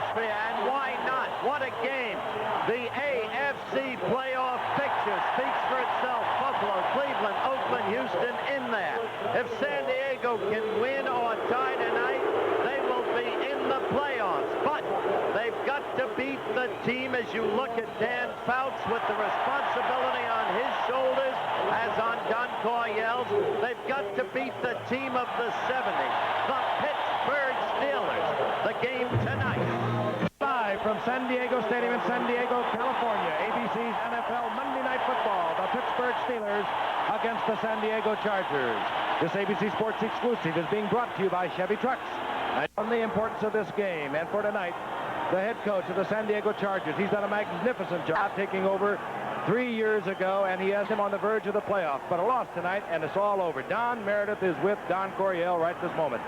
atmosphere, and why not? What a game. The AFC playoff picture speaks for itself. Buffalo, Cleveland, Oakland, Houston in there. If San Diego can win or tie tonight, they will be in the playoffs. But they've got to beat the team as you look at Dan Fouts with the responsibility on his shoulders as on Don Coryell's. They've got to beat the team of the 70s, the Pittsburgh Steelers. The game tonight. Live from San Diego Stadium in San Diego, California, ABC's NFL Monday Night Football. The Pittsburgh Steelers against the San Diego Chargers. This ABC Sports exclusive is being brought to you by Chevy Trucks. And on the importance of this game, and for tonight, the head coach of the San Diego Chargers, he's done a magnificent job taking over 3 years ago, and he has him on the verge of the playoffs. But a loss tonight, and it's all over. Don Meredith is with Don Coryell right this moment.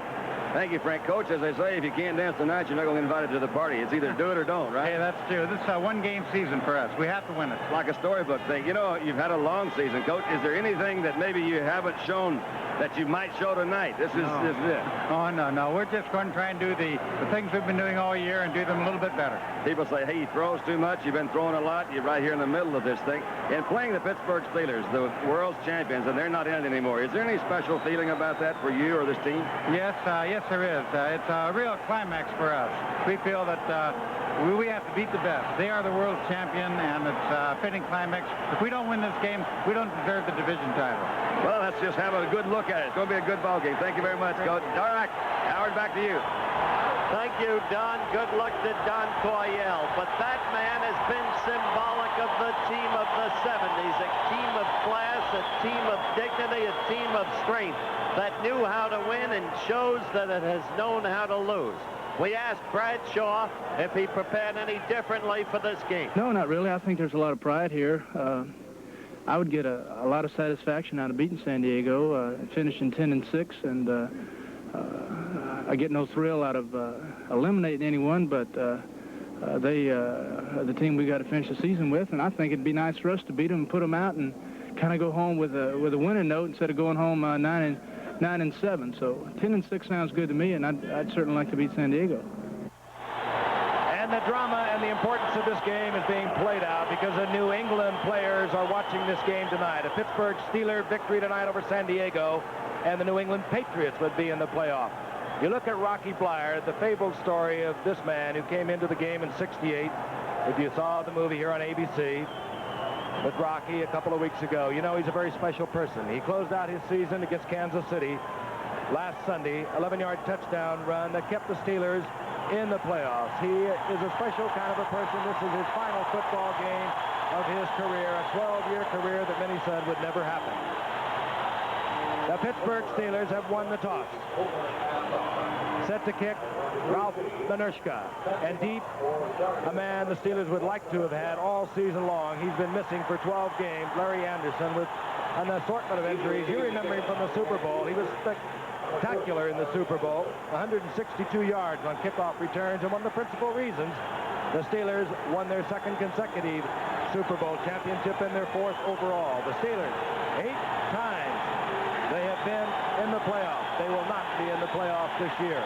Thank you, Frank. Coach, as they say, if you can't dance tonight, you're not going to get invited to the party. It's either do it or don't, right? Hey, that's true. This is a one-game season for us. We have to win it. It's like a storybook thing. You know, you've had a long season, Coach. Is there anything that maybe you haven't shown that you might show tonight? This is it. Oh, no. We're just going to try and do the things we've been doing all year and do them a little bit better. People say, hey, he throws too much. You've been throwing a lot. You're right here in the middle of this thing. And playing the Pittsburgh Steelers, the world's champions, and they're not in it anymore. Is there any special feeling about that for you or this team? Yes, there is. It's a real climax for us. We feel that we have to beat the best. They are the world champion, and it's a fitting climax. If we don't win this game, we don't deserve the division title. Well, let's just have a good look at it. It's going to be a good ball game. Thank you very much, Coach. All right, Howard, back to you. Thank you, Don. Good luck to Don Coryell. But that man has been symbolic of the team of the 70s, a team of class, a team of dignity, a team of strength that knew how to win and shows that it has known how to lose. We asked Bradshaw if he prepared any differently for this game. No, not really. I think there's a lot of pride here. I would get a lot of satisfaction out of beating San Diego, finishing 10-6, and I get no thrill out of eliminating anyone, but they the team we got to finish the season with, and I think it'd be nice for us to beat them and put them out and kind of go home with a winning note instead of going home 9-7. So 10-6 sounds good to me, and I'd certainly like to beat San Diego. And the drama and the importance of this game is being played out because the New England players are watching this game tonight. A Pittsburgh Steelers victory tonight over San Diego, and the New England Patriots would be in the playoff. You look at Rocky Bleier, the fabled story of this man who came into the game in '68. If you saw the movie here on ABC with Rocky a couple of weeks ago, you know he's a very special person. He closed out his season against Kansas City last Sunday, 11-yard touchdown run that kept the Steelers in the playoffs. He is a special kind of a person. This is his final football game of his career, a 12-year career that many said would never happen. The Pittsburgh Steelers have won the toss. Set to kick, Ralph Manushka. And deep, a man the Steelers would like to have had all season long. He's been missing for 12 games, Larry Anderson, with an assortment of injuries. You remember him from the Super Bowl. He was spectacular in the Super Bowl, 162 yards on kickoff returns, and one of the principal reasons the Steelers won their second consecutive Super Bowl championship and their fourth overall. The Steelers, 8 times they have been in the playoffs. They will not be in the playoffs this year.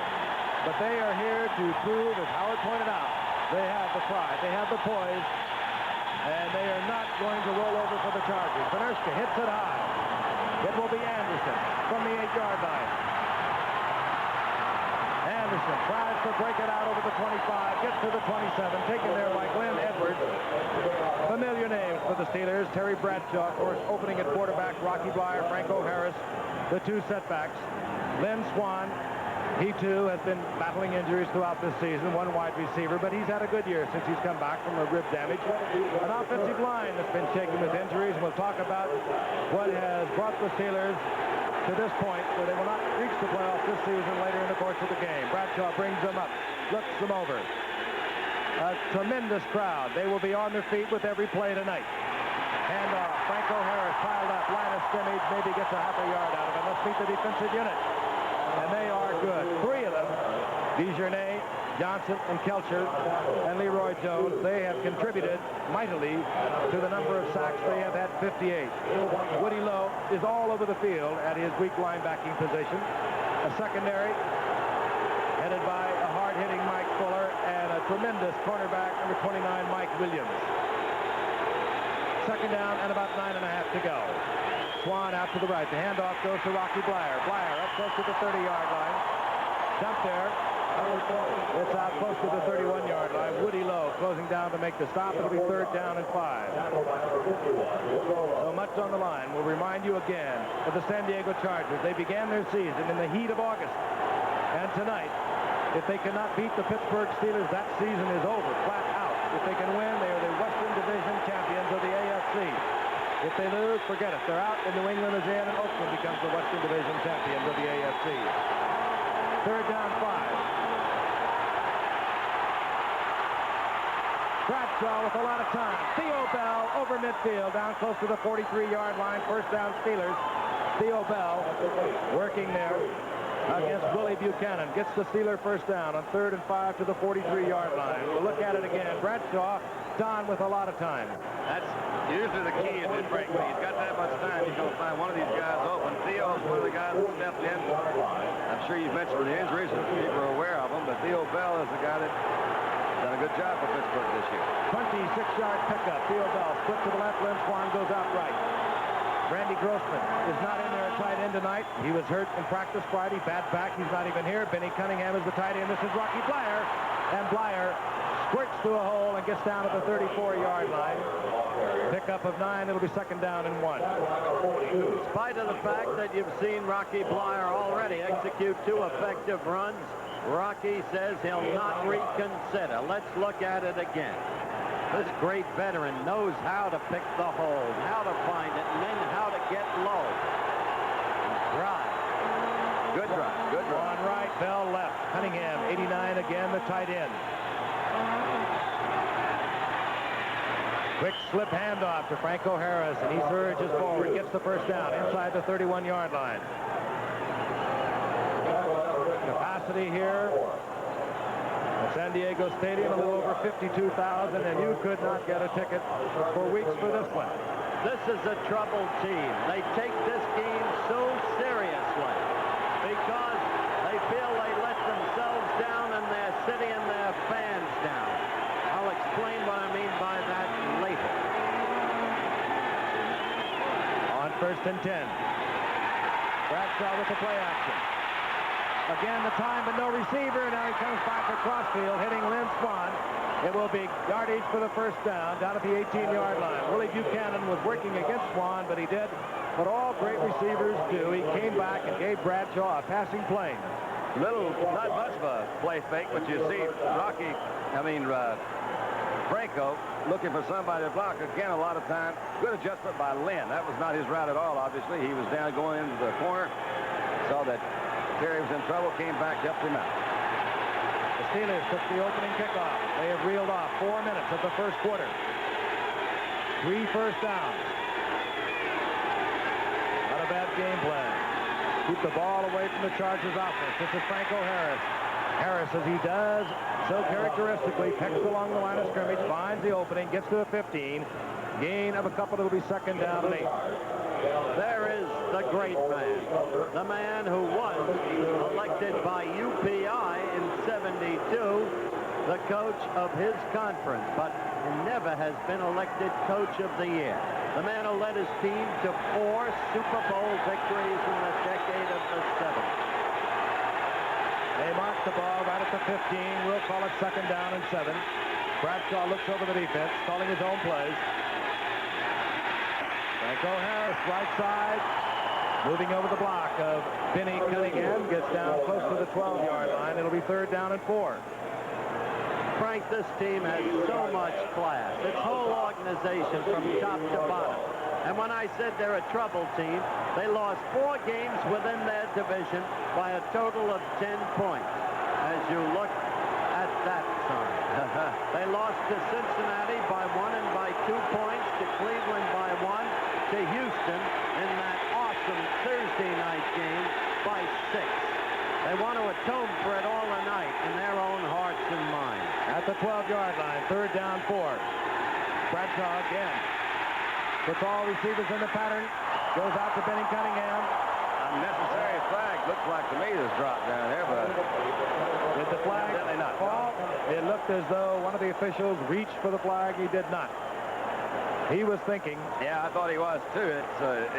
But they are here to prove, as Howard pointed out, they have the pride, they have the poise, and they are not going to roll over for the Chargers. Panerska hits it high. It will be Anderson from the 8-yard line. Anderson tries to break it out over the 25, gets to the 27, taken there by Glenn Edwards. Familiar names for the Steelers. Terry Bradshaw, of course, opening at quarterback. Rocky Bleier, Franco Harris, the two setbacks. Lynn Swan, he too has been battling injuries throughout this season, one wide receiver, but he's had a good year since he's come back from a rib damage. An offensive line that's been shaken with injuries. We'll talk about what has brought the Steelers to this point where they will not reach the playoffs this season later in the course of the game. Bradshaw brings them up, looks them over. A tremendous crowd. They will be on their feet with every play tonight. Handoff. Franco Harris piled up. Line of scrimmage. Maybe gets a half a yard out of it. Let's meet the defensive unit. And they are good. 3 of them, Desjardins, Johnson, and Kelcher, and Leroy Jones, they have contributed mightily to the number of sacks. They have had 58. Woody Lowe is all over the field at his weak linebacking position. A secondary headed by a hard-hitting Mike Fuller and a tremendous cornerback, number 29, Mike Williams. Second down and about 9.5 to go. Swan out to the right. The handoff goes to Rocky Blyer. Blyer up close to the 30-yard line. Dump there. It's out close to the 31-yard line. Woody Lowe closing down to make the stop. It'll be third down and 5. So much on the line. We'll remind you again of the San Diego Chargers. They began their season in the heat of August. And tonight, if they cannot beat the Pittsburgh Steelers, that season is over, flat out. If they can win, they are the Western Division champions of the AFC. If they lose, forget it. They're out, and New England is in, and Oakland becomes the Western Division champions of the AFC. Third down, 5. Bradshaw with a lot of time. Theo Bell over midfield, down close to the 43-yard line. First down, Steelers. Theo Bell working there against Willie Buchanan. Gets the Steeler first down on 3rd and 5 to the 43-yard line. We'll look at it again. Bradshaw, Don with a lot of time. That's usually the key, isn't it, Frank? When he's got that much time, he's going to find one of these guys open. Theo's one of the guys that stepped in. I'm sure you've mentioned the injuries, and people are aware of them, but Theo Bell is the guy that done a good job for Pittsburgh this year. 26-yard pickup. Theo Bell split to the left. Lynn Swan goes out right. Randy Grossman is not in there at tight end tonight. He was hurt in practice Friday. Bad back. He's not even here. Benny Cunningham is the tight end. This is Rocky Blyer. And Blyer squirts through a hole and gets down to the 34-yard line. Pickup of 9. It'll be second down and 1. In spite of the fact that you've seen Rocky Blyer already execute 2 effective runs, Rocky says he'll not reconsider. Let's look at it again. This great veteran knows how to pick the hole, how to find it, and then how to get low. Drive. Good drive. Good drive. On right, Bell left. Cunningham, 89 again, the tight end. Quick slip handoff to Franco Harris, and he surges forward, gets the first down inside the 31-yard line. Capacity here at San Diego Stadium, a little over 52,000, and you could not get a ticket for weeks for this one. This is a troubled team. They take this game so seriously because they feel they let themselves down and their city and their fans down. I'll explain what I mean by that later. On 1st and 10. Bradshaw with the play action. Again, the time, but no receiver. Now he comes back across field, hitting Lynn Swan. It will be yardage for the first down, down at the 18-yard line. Willie Buchanan was working against Swan, but he did what all great receivers do. He came back and gave Bradshaw a passing plane. Not much of a play fake, but you see Franco looking for somebody to block. Again, a lot of time. Good adjustment by Lynn. That was not his route at all, obviously. He was down going into the corner. Saw that Terry was in trouble, came back, helped him out. The Steelers took the opening kickoff. They have reeled off 4 minutes of the first quarter. 3 first downs. Not a bad game plan. Keep the ball away from the Chargers offense. This is Franco Harris. Harris, as he does so characteristically, pecks along the line of scrimmage, finds the opening, gets to the 15. Gain of a couple. It'll be second down and 8. There is the great man, the man who was elected by UPI in '72, the coach of his conference, but never has been elected coach of the year. The man who led his team to 4 Super Bowl victories in the decade of the 70s. They mark the ball right at the 15. We'll call it second down and 7. Bradshaw looks over the defense, calling his own plays. Franco Harris, right side, moving over the block of Benny Cunningham, gets down close to the 12-yard line. It'll be third down and 4. Frank, this team has so much class. Its whole organization from top to bottom. And when I said they're a troubled team, they lost 4 games within their division by a total of 10 points. As you look at that sign. They lost to Cincinnati by 1 and by 2 points, to Cleveland by 1, to Houston in that awesome Thursday night game by 6. They want to atone for it all tonight in their own hearts and minds. At the 12-yard line, third down 4. Bradshaw again. Puts all receivers in the pattern. Goes out to Benny Cunningham. Unnecessary flag. Looks like to me this drop down there, but With Did the flag fall? It looked as though one of the officials reached for the flag. He did not. He was thinking. Yeah, I thought he was, too.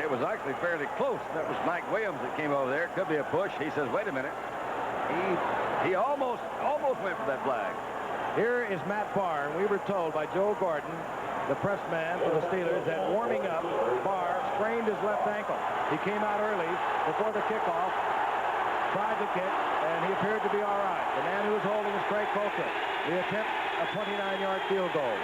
It was actually fairly close. That was Mike Williams that came over there. Could be a push. He says, wait a minute. He almost went for that flag. Here is Matt Barr, and we were told by Joe Gordon, the press man for the Steelers, that warming up, Barr sprained his left ankle. He came out early before the kickoff, tried to kick, and he appeared to be all right. The man who was holding is Craig Colquitt. The attempt, a 29-yard field goal.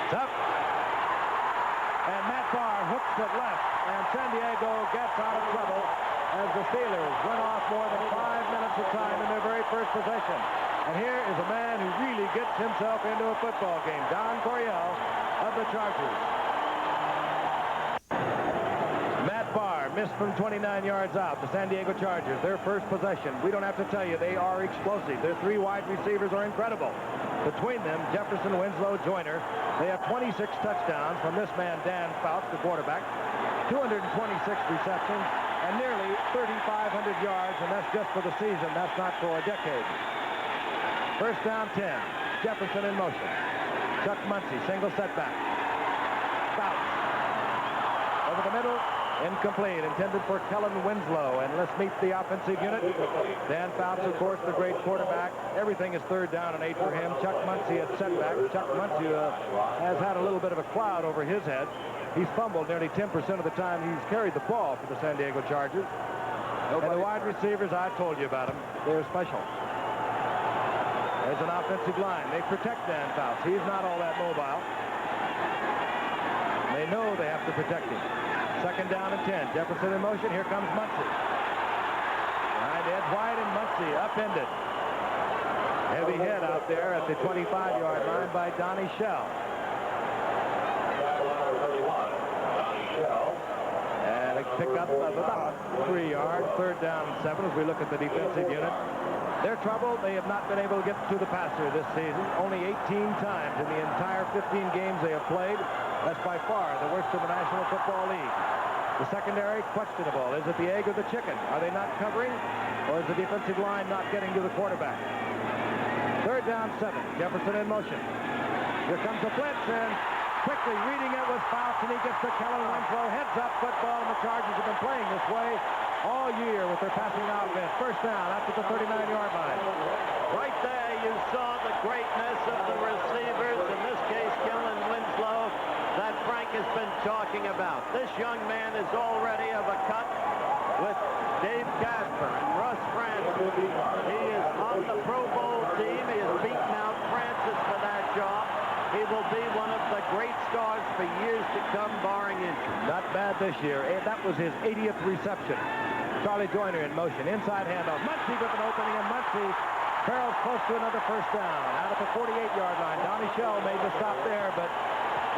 It's up. And Matt Barr hooks it left, and San Diego gets out of trouble as the Steelers went off more than 5 minutes of time in their very first possession. And here is a man who really gets himself into a football game, Don Coryell of the Chargers. Matt Barr missed from 29 yards out. The San Diego Chargers, their first possession. We don't have to tell you, they are explosive. Their 3 wide receivers are incredible. Between them, Jefferson, Winslow, Joyner, they have 26 touchdowns from this man, Dan Fouts, the quarterback, 226 receptions, and nearly 3,500 yards, and that's just for the season. That's not for a decade. First down, 10. Jefferson in motion. Chuck Muncie, single setback. Fouts. Over the middle, incomplete, intended for Kellen Winslow. And let's meet the offensive unit. Dan Fouts, of course, the great quarterback. Everything is 3rd down and 8 for him. Chuck Muncie at setback. Chuck Muncie has had a little bit of a cloud over his head. He's fumbled nearly 10% of the time he's carried the ball for the San Diego Chargers. And the wide receivers, I told you about them. They're special. There's an offensive line. They protect Dan Fouts. He's not all that mobile. They know they have to protect him. Second down and 10. Jefferson in motion. Here comes Muncie. Behind Ed White, and Muncie upended. Heavy hit out there at the 25-yard line by Donnie Shell. And a pickup of about 3 yards. 3rd down and 7 as we look at the defensive unit. Their trouble, they have not been able to get to the passer this season. Only 18 times in the entire 15 games they have played. That's by far the worst in the National Football League. The secondary, questionable. Is it the egg or the chicken? Are they not covering? Or is the defensive line not getting to the quarterback? 3rd down, 7. Jefferson in motion. Here comes the blitz, and quickly reading it was Fouts, and he gets to Kellen Winslow. Heads-up football, and the Chargers have been playing this way all year with their passing offense. First down after the 39-yard line. Right there, you saw the greatness of the receivers, in this case, Kellen Winslow, that Frank has been talking about. This young man is already of a cut with Dave Casper and Russ Francis. He is on the Pro Bowl team. He has beaten out Francis for that job. He will be one of the great stars for years to come, barring injury. Not bad this year. That was his 80th reception. Charlie Joyner in motion. Inside handoff. Muncie with an opening, and Muncie barrels close to another first down. Out at the 48-yard line. Donnie Shell made the stop there, but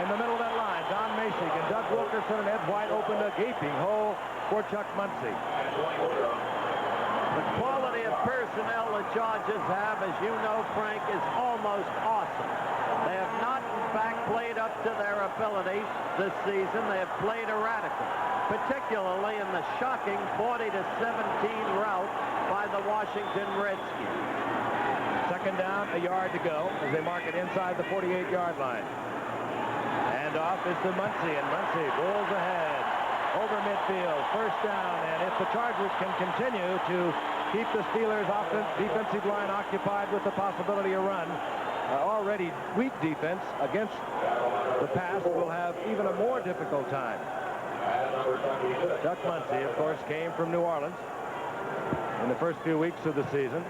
in the middle of that line, Don Masig and Doug Wilkerson and Ed White opened a gaping hole for Chuck Muncie. The quality of personnel the Chargers have, as you know, Frank, is almost awesome. They have not, in fact, played up to their ability this season. They have played erratically, particularly in the shocking 40-17 rout by the Washington Redskins. Second down, a yard to go as they mark it inside the 48-yard line. And off is to Muncie, and Muncie rolls ahead over midfield. First down, and if the Chargers can continue to keep the Steelers' defensive line occupied with the possibility of run, already weak defense against the pass will have even a more difficult time. Chuck Muncie, of course, came from New Orleans in the first few weeks of the season.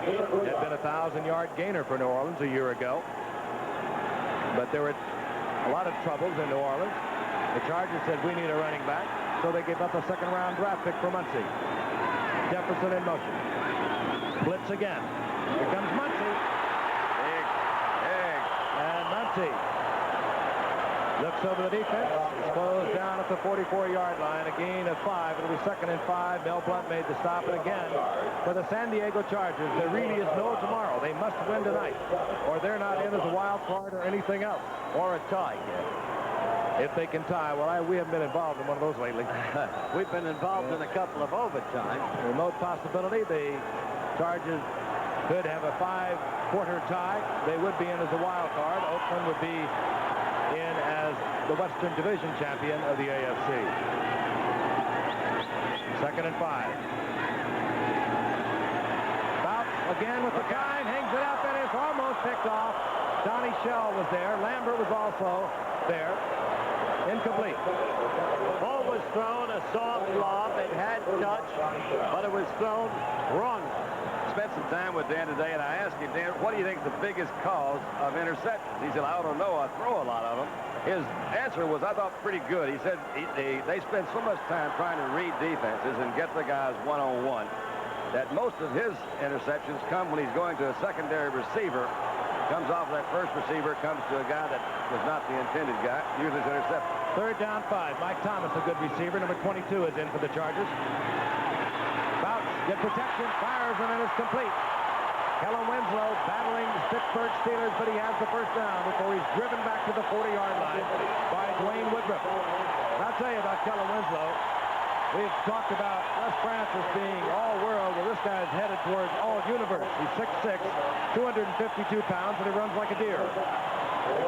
He had been a 1,000-yard gainer for New Orleans a year ago. But there were a lot of troubles in New Orleans. The Chargers said, we need a running back, so they gave up a second-round draft pick for Muncie. Jefferson in motion. Blitz again. Here comes Muncie. And Muncie looks over the defense. It's closed down at the 44-yard line. A gain of 5. It'll be 2nd and 5. Mel Blount made the stop. And again, for the San Diego Chargers, there really is no tomorrow. They must win tonight, or they're not in as a wild card or anything else. Or a tie. if they can tie. Well, we haven't been involved in one of those lately. We've been involved in a couple of overtimes. Remote possibility. The Chargers could have a 5-quarter tie. They would be in as a wild card. Oakland would be in as the Western Division champion of the AFC. 2nd and 5. Bouts again with the kind, hangs it up, and it's almost picked off. Donnie Shell was there. Lambert was also there. Incomplete. Ball was thrown, a soft lob. It had touch, but it was thrown wrong. Spent some time with Dan today, and I asked him, Dan, what do you think is the biggest cause of interceptions? He said, I don't know. I throw a lot of them. His answer was, I thought, pretty good. He said they spend so much time trying to read defenses and get the guys one-on-one that most of his interceptions come when he's going to a secondary receiver. Comes off that first receiver, comes to a guy that was not the intended guy, usually is intercepted. 3rd down 5. Mike Thomas, a good receiver. Number 22 is in for the Chargers. Bouts, get protection, fires, and it is complete. Kellen Winslow battling the Pittsburgh Steelers, but he has the first down before he's driven back to the 40-yard line by Dwayne Woodruff. And I'll tell you about Kellen Winslow. We've talked about Les Francis being all-world. Well, this guy's headed towards all-universe. He's 6'6", 252 pounds, and he runs like a deer.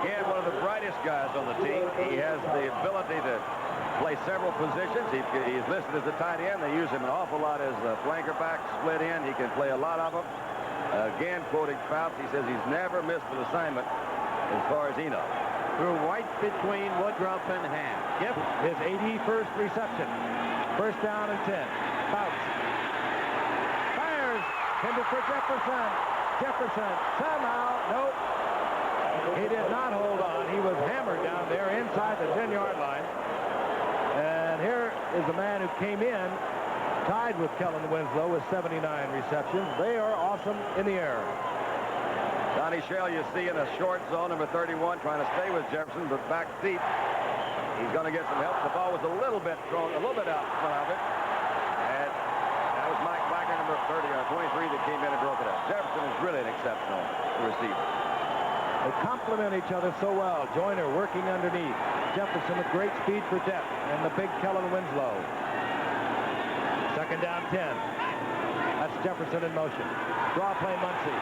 Again, one of the brightest guys on the team. He has the ability to play several positions. He's listed as a tight end. They use him an awful lot as a flanker back, split end. He can play a lot of them. Again, quoting Fouts, he says he's never missed an assignment as far as he knows. Threw right between Woodruff and Ham. Gift, his 81st reception. 1st down and 10. Fouts. Fires. Intended for Jefferson. Jefferson somehow, nope. He did not hold on. He was hammered down there inside the 10-yard line. And here is a man who came in, tied with Kellen Winslow with 79 receptions. They are awesome in the air. Donnie Shell, you see in a short zone, number 31, trying to stay with Jefferson, but back deep. He's going to get some help. The ball was a little bit thrown, a little bit out in front of it. And that was Mike Wagner, number 30 or 23, that came in and broke it up. Jefferson is really an exceptional receiver. They complement each other so well. Joyner working underneath. Jefferson with great speed for depth. And the big Kellen Winslow. 2nd down 10. That's Jefferson in motion. Draw play Muncie.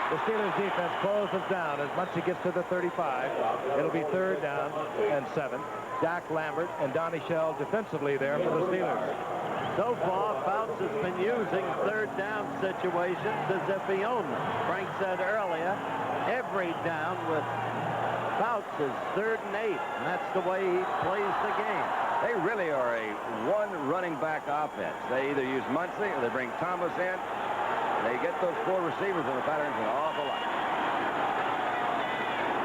The Steelers defense closes down as Muncie gets to the 35. It'll be 3rd down and 7. Jack Lambert and Donnie Shell defensively there for the Steelers. So far, Fouts has been using 3rd down situations as if he owned them. Frank said earlier, every down with Fouts is 3rd and 8, and that's the way he plays the game. They really are a one running back offense. They either use Muncie or they bring Thomas in. They get those 4 receivers in the patterns an awful lot.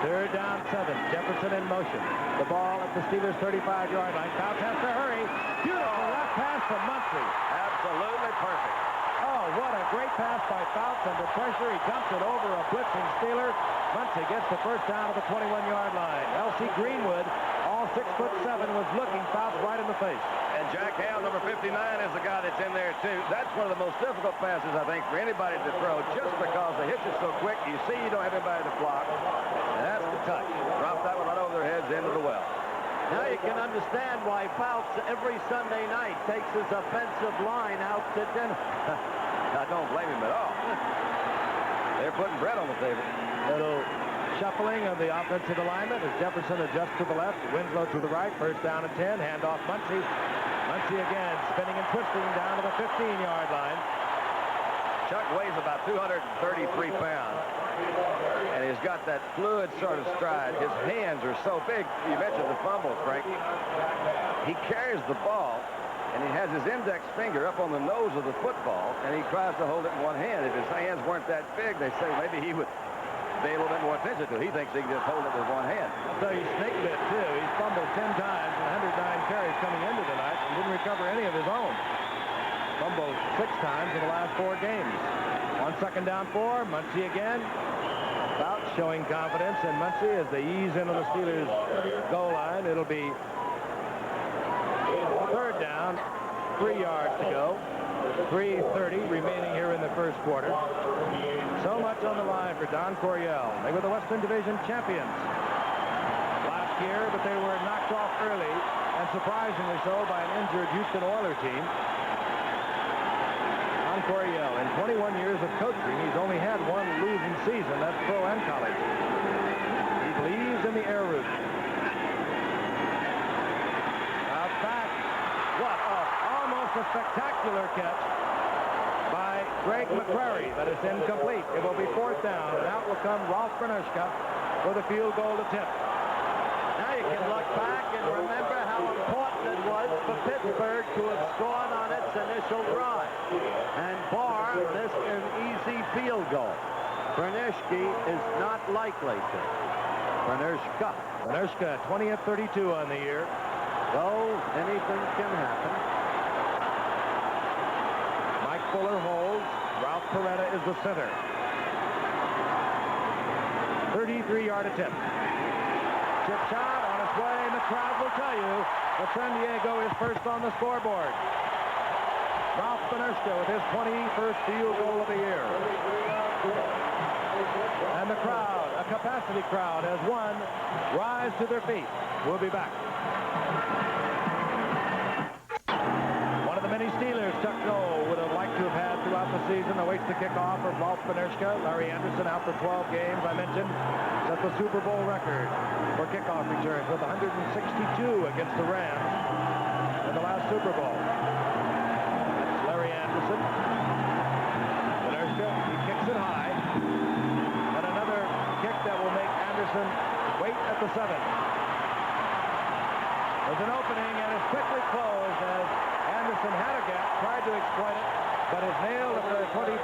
3rd down 7. Jefferson in motion. The ball at the Steelers' 35-yard line. Fouts has to hurry. Beautiful left pass from Muncie. Absolutely perfect. Oh, what a great pass by Fouts under pressure. He dumps it over a blitzing Steeler. Muncie gets the first down of the 21-yard line. L.C. Greenwood, all 6'7", was looking Fouts right in the face. And Jack Hale, number 59, is the guy that's in there, too. That's one of the most difficult passes, I think, for anybody to throw, just because the hitch is so quick. You see you don't have anybody to block. And that's the touch. Drop that one right over their heads into the well. Now you can understand why Fouts every Sunday night takes his offensive line out to dinner. I don't blame him at all. They're putting bread on the table. Little shuffling of the offensive alignment as Jefferson adjusts to the left, Winslow to the right. 1st down and 10. Handoff Muncie. Muncie again spinning and twisting down to the 15-yard line. Chuck weighs about 233 pounds. And he's got that fluid sort of stride. His hands are so big. You mentioned the fumble, Frank. He carries the ball, and he has his index finger up on the nose of the football, and he tries to hold it in one hand. If his hands weren't that big, they say maybe he would pay a little bit more attention to it. He thinks he can just hold it with one hand. I'll tell you, snake bit, too. He's fumbled 10 times and 109 carries coming into tonight and didn't recover any of his own. Fumbled 6 times in the last 4 games. On 2nd down 4, Muncie again. Fouts showing confidence, and Muncie as they ease into the Steelers' goal line. It'll be 3rd down, 3 yards to go. 3:30 remaining here in the first quarter. So much on the line for Don Coryell. They were the Western Division champions last year, but they were knocked off early, and surprisingly so by an injured Houston Oilers team. Don Coryell, in 21 years of coaching, he's only had one losing season. That's pro and college. He believes in the air route. Out back. What almost a spectacular catch by Greg McCrary, but it's incomplete. It will be 4th down, and out will come Ralph Bernushka for the field goal attempt. Now you can look back and remember how important it was for Pittsburgh to have scored on its initial drive. And Barr missed an easy field goal. Bernushki is not likely to. Bernushka, 20 of 32 on the year. So anything can happen. Mike Fuller holds. Ralph Peretta is the center. 33-yard attempt. Chip shot on its way, and the crowd will tell you that San Diego is first on the scoreboard. Ralph Bernushka with his 21st field goal of the year. And the crowd, a capacity crowd, has won. Rise to their feet. We'll be back. One of the many Steelers Chuck Noll would have liked to have had throughout the season awaits the kickoff of Ralph Bernushka. Larry Anderson out for 12 games. I mentioned set the Super Bowl record for kickoff returns with 162 against the Rams in the last Super Bowl. That's Larry Anderson. Bernushka, he kicks it high. And another kick that will make Anderson wait at the 7. There's an opening, and it's quickly closed as Anderson had a gap, tried to exploit it, but is nailed at the 24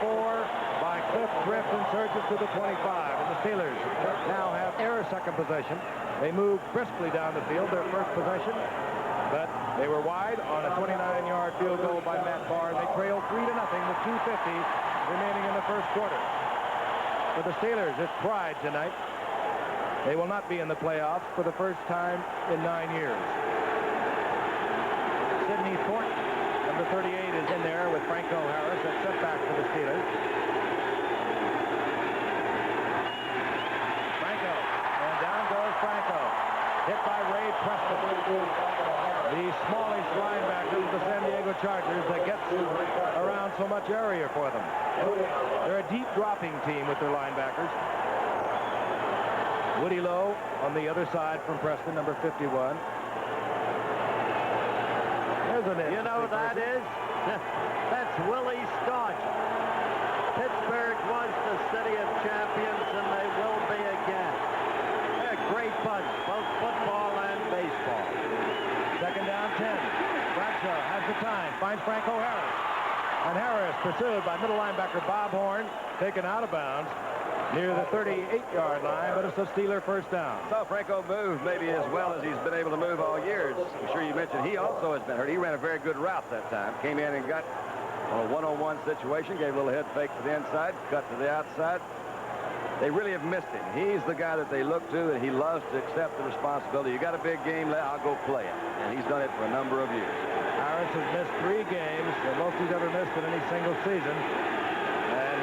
by Cliff Drift and surges to the 25. And the Steelers now have their second possession. They moved briskly down the field, their first possession, but they were wide on a 29-yard field goal by Matt Barr. They trailed 3-0 with 2:50 remaining in the first quarter. For the Steelers, it's pride tonight. They will not be in the playoffs for the first time in 9 years. Sidney Thornton, number 38, is in there with Franco Harris. That's setback for the Steelers. Franco, and down goes Franco. Hit by Ray Preston, the smallish linebacker of the San Diego Chargers that gets around so much area for them. They're a deep dropping team with their linebackers. Woody Lowe on the other side from Preston, number 51. You know who that is? That's Willie Starch. Pittsburgh was the city of champions, and they will be again. They're a great bunch, both football and baseball. Second down, 10. Bradshaw has the time, finds Franco Harris. And Harris pursued by middle linebacker Bob Horn, taken out of bounds near the 38-yard line, but it's a Steeler first down. So Franco moved maybe as well as he's been able to move all year. I'm sure you mentioned he also has been hurt. He ran a very good route that time. Came in and got a one-on-one situation, gave a little head fake to the inside, cut to the outside. They really have missed him. He's the guy that they look to, and he loves to accept the responsibility. You got a big game, I'll go play it. And he's done it for a number of years. Harris has missed 3 games, the most he's ever missed in any single season.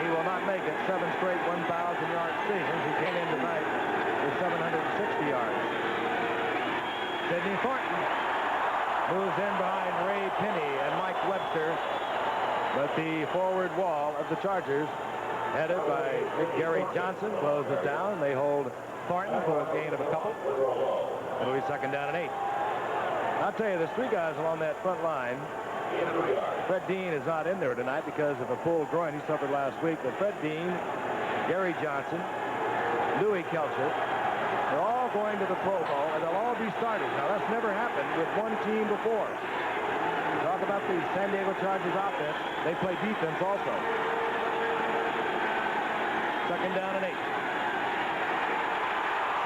He will not make it 7 straight 1,000-yard seasons. He came in tonight with 760 yards. Sidney Thornton moves in behind Ray Pinney and Mike Webster. But the forward wall of the Chargers, headed by Gary Johnson, closes down. They hold Thornton for a gain of a couple. It'll be second down and 8. I'll tell you, there's 3 guys along that front line. Fred Dean is not in there tonight because of a pulled groin he suffered last week. But Fred Dean, Gary Johnson, Louis Kelcher, they're all going to the Pro Bowl, and they'll all be starters. Now, that's never happened with one team before. Talk about the San Diego Chargers offense. They play defense also. Second down and 8.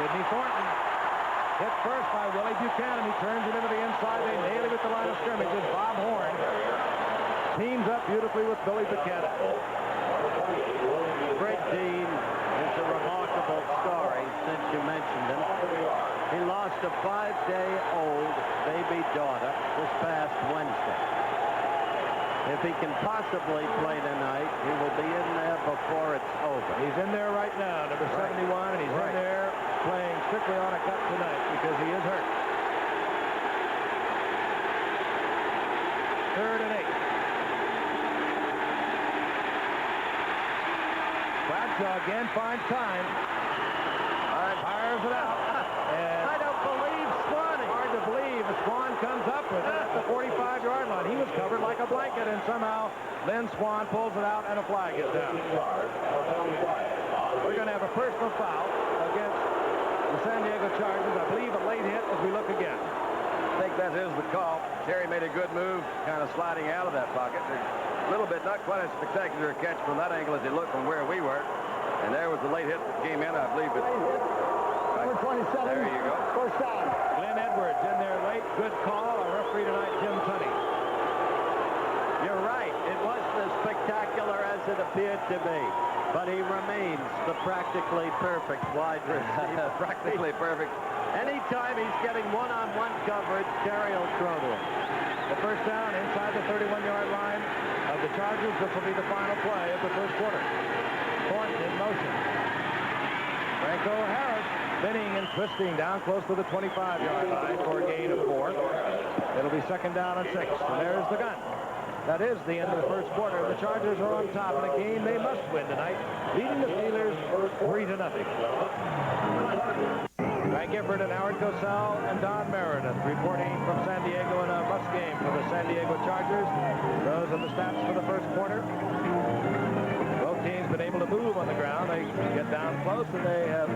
Sidney Thornton hit first by Willie Buchanan. He turns it into the inside. They nail him at the line of scrimmage as Bob Horn teams up beautifully with Billy Buchanan. Fred Dean is a remarkable story since you mentioned him. He lost a 5-day-old baby daughter this past Wednesday. If he can possibly play tonight, he will be in there before it's over. He's in there right now, number 71, and he's in there playing strictly on a gut tonight because he is hurt. 3rd and 8. Bradshaw again finds time. Fires it out. And I don't believe Swanee. hard to believe as Swan comes up with it at the 45-yard line. He was covered like a blanket, and somehow Lynn Swan pulls it out, and a flag is down. We're going to have a personal foul against the San Diego Chargers. I believe a late hit as we look again. I think that is the call. Terry made a good move, kind of sliding out of that pocket. A little bit, not quite a spectacular catch from that angle as he looked from where we were. And there was the late hit that came in, I believe. Number 27. There you go. First down. Glenn Edwards in there late. Good call. Our referee tonight, Jim Tunney. You're right. It wasn't as spectacular as it appeared to be. But he remains the practically perfect wide receiver. Practically perfect. Anytime he's getting one-on-one coverage, Terry will throw to him. The first down inside the 31-yard line of the Chargers. This will be the final play of the first quarter. Thornton in motion. Franco Harris spinning and twisting down close to the 25-yard line for a gain of 4. It'll be 2nd down and 6. And there's the gun. That is the end of the first quarter. The Chargers are on top in a game they must win tonight, beating the Steelers 3-0. Frank Gifford and Howard Cosell and Don Meredith reporting from San Diego in a must game for the San Diego Chargers. Those are the stats for the first quarter. Both teams been able to move on the ground. They get down close, and they have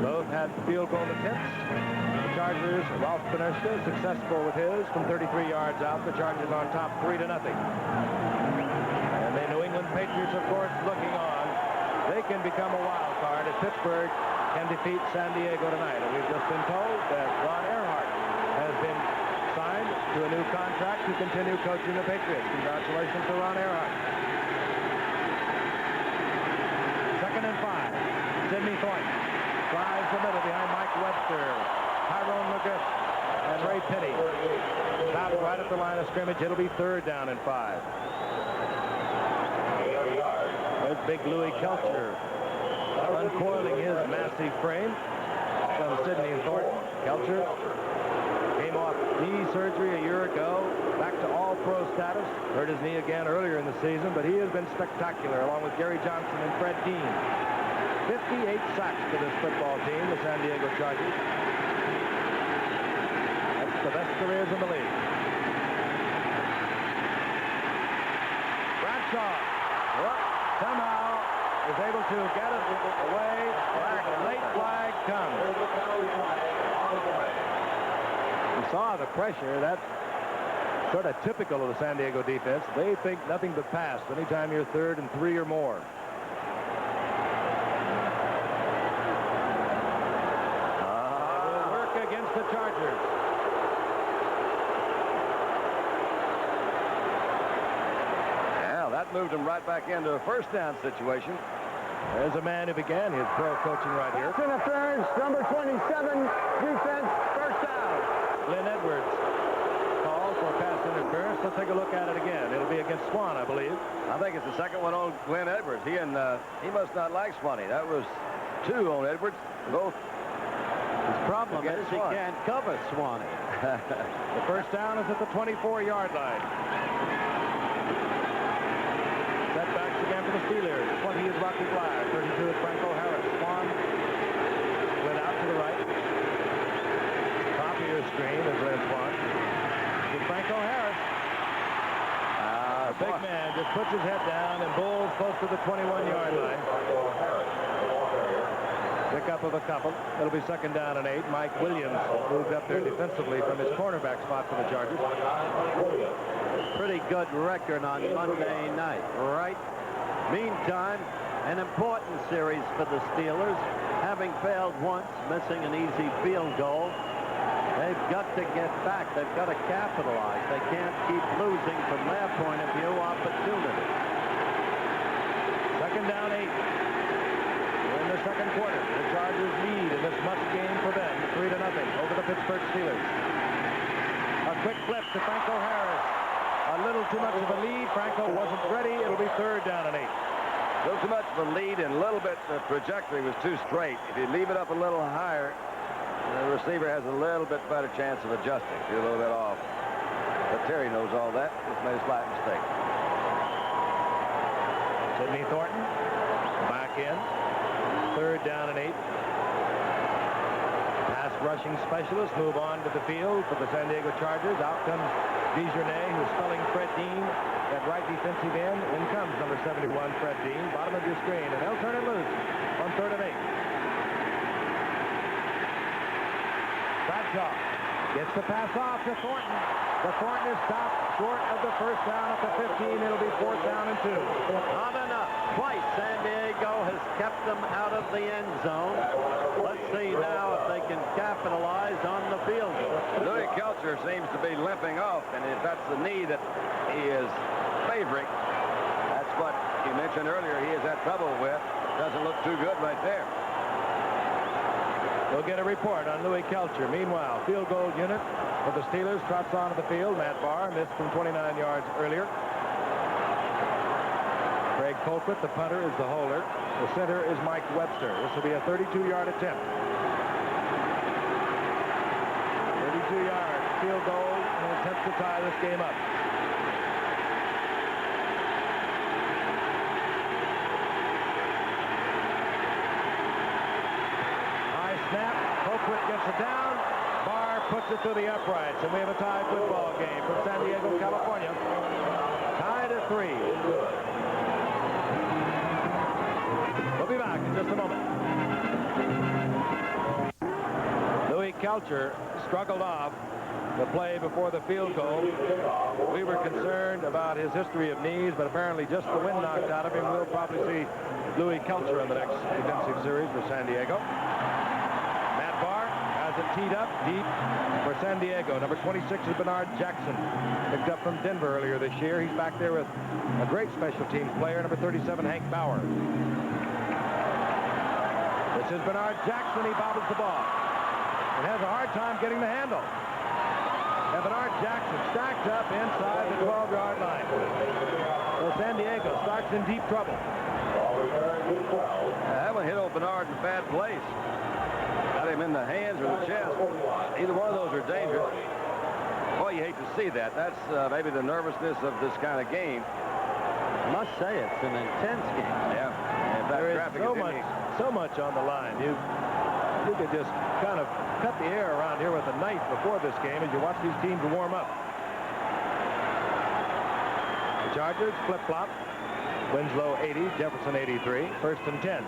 both had field goal attempts. The Chargers, Ralph Benerska, successful with his from 33 yards out. The Chargers on top 3-0. And the New England Patriots, of course, looking on. They can become a wild card if Pittsburgh can defeat San Diego tonight. And we've just been told that Ron Earhart has been signed to a new contract to continue coaching the Patriots. Congratulations to Ron Earhart. 2nd and 5. Sidney Thornton drives the middle behind Mike Webster, Tyrone McGriff, and Ray Penny. Stopped right at the line of scrimmage. It'll be 3rd down and 5. There's big Louis Kelcher uncoiling his massive frame from Sidney Thornton. Kelcher came off knee surgery a year ago, back to all-pro status. Hurt his knee again earlier in the season, but he has been spectacular, along with Gary Johnson and Fred Dean. 58 sacks to this football team, the San Diego Chargers. That's the best careers in the league. Bradshaw somehow is able to get it away. Late flag comes. You saw the pressure. That's sort of typical of the San Diego defense. They think nothing but pass anytime you're 3rd and 3 or more. It will work against the Chargers. Yeah, that moved him right back into a 1st down situation. There's a man who began his pro coaching right here. Interference, number 27, defense, first down. Glenn Edwards called for pass interference. Let's take a look at it again. It'll be against Swan, I believe. I think it's the 2nd one on Glenn Edwards. He must not like Swanee. That was 2 on Edwards. Both. His problem is he can't cover Swanee. The first down is at the 24-yard line. Setbacks again for the Steelers. 20 is Rocky Bleier. 32 is Franco Harris. Swan went out to the right. Top of your screen is Lynn Swan. To Franco Harris. Big man just puts his head down and bowls close to the 21-yard line. Pick up of a couple. It'll be 2nd down and 8. Mike Williams moved up there defensively from his cornerback spot for the Chargers. Pretty good record on Monday night, right? Meantime, an important series for the Steelers. Having failed once, missing an easy field goal, they've got to get back. They've got to capitalize. They can't keep losing from their point of view opportunity. 2nd down 8. We're in the second quarter. The Chargers lead in this must game for them, 3-0 over the Pittsburgh Steelers. A quick flip to Franco Harris. A little too much of a lead. Franco wasn't ready. It'll be 3rd down and 8. little too much of a lead and a little bit the trajectory was too straight. If you leave it up a little higher, the receiver has a little bit better chance of adjusting. You're a little bit off. But Terry knows all that. Just made a slight mistake. Sidney Thornton back in. 3rd down and 8. Pass rushing specialists move on to the field for the San Diego Chargers. Out comes DeJournay, who's spelling Fred Dean at right defensive end. In comes number 71, Fred Dean. Bottom of your screen, and they'll turn it loose on 3rd and 8. Bradshaw gets the pass off to Thornton. The Thornton is stopped short of the 1st down at the 15. It'll be 4th down and 2. Not enough. Twice San Diego has kept them out of the end zone. Let's see now if they can capitalize on the field goal. Louis Kelcher seems to be limping off, and if that's the knee that he is favoring, that's what you mentioned earlier he has had trouble with. Doesn't look too good right there. We'll get a report on Louis Kelcher. Meanwhile, field goal unit for the Steelers trots onto the field. Matt Barr missed from 29 yards earlier. Craig Colquitt, the punter, is the holder. The center is Mike Webster. This will be a 32-yard attempt. 32-yard field goal in an attempt to tie this game up. High snap. Colquitt gets it down. Barr puts it to the uprights, and we have a tie football game from San Diego, California. Tied at 3. We'll be back in just a moment. Louis Kelcher struggled off the play before the field goal. We were concerned about his history of knees, but apparently just the wind knocked out of him. We'll probably see Louis Kelcher in the next defensive series for San Diego. Matt Barr has it teed up deep for San Diego. Number 26 is Bernard Jackson, picked up from Denver earlier this year. He's back there with a great special teams player, number 37, Hank Bauer. This is Bernard Jackson. He bobbles the ball and has a hard time getting the handle. And Bernard Jackson stacked up inside the 12-yard line. So San Diego starts in deep trouble. That one hit old Bernard in a bad place. Got him in the hands or the chest. Either one of those are dangerous. Boy, you hate to see that. That's maybe the nervousness of this kind of game. I must say it's an intense game. Yeah. There is so much on the line. You could just kind of cut the air around here with a knife before this game as you watch these teams warm up. The Chargers flip-flop. Winslow 80, Jefferson 83. 1st and 10.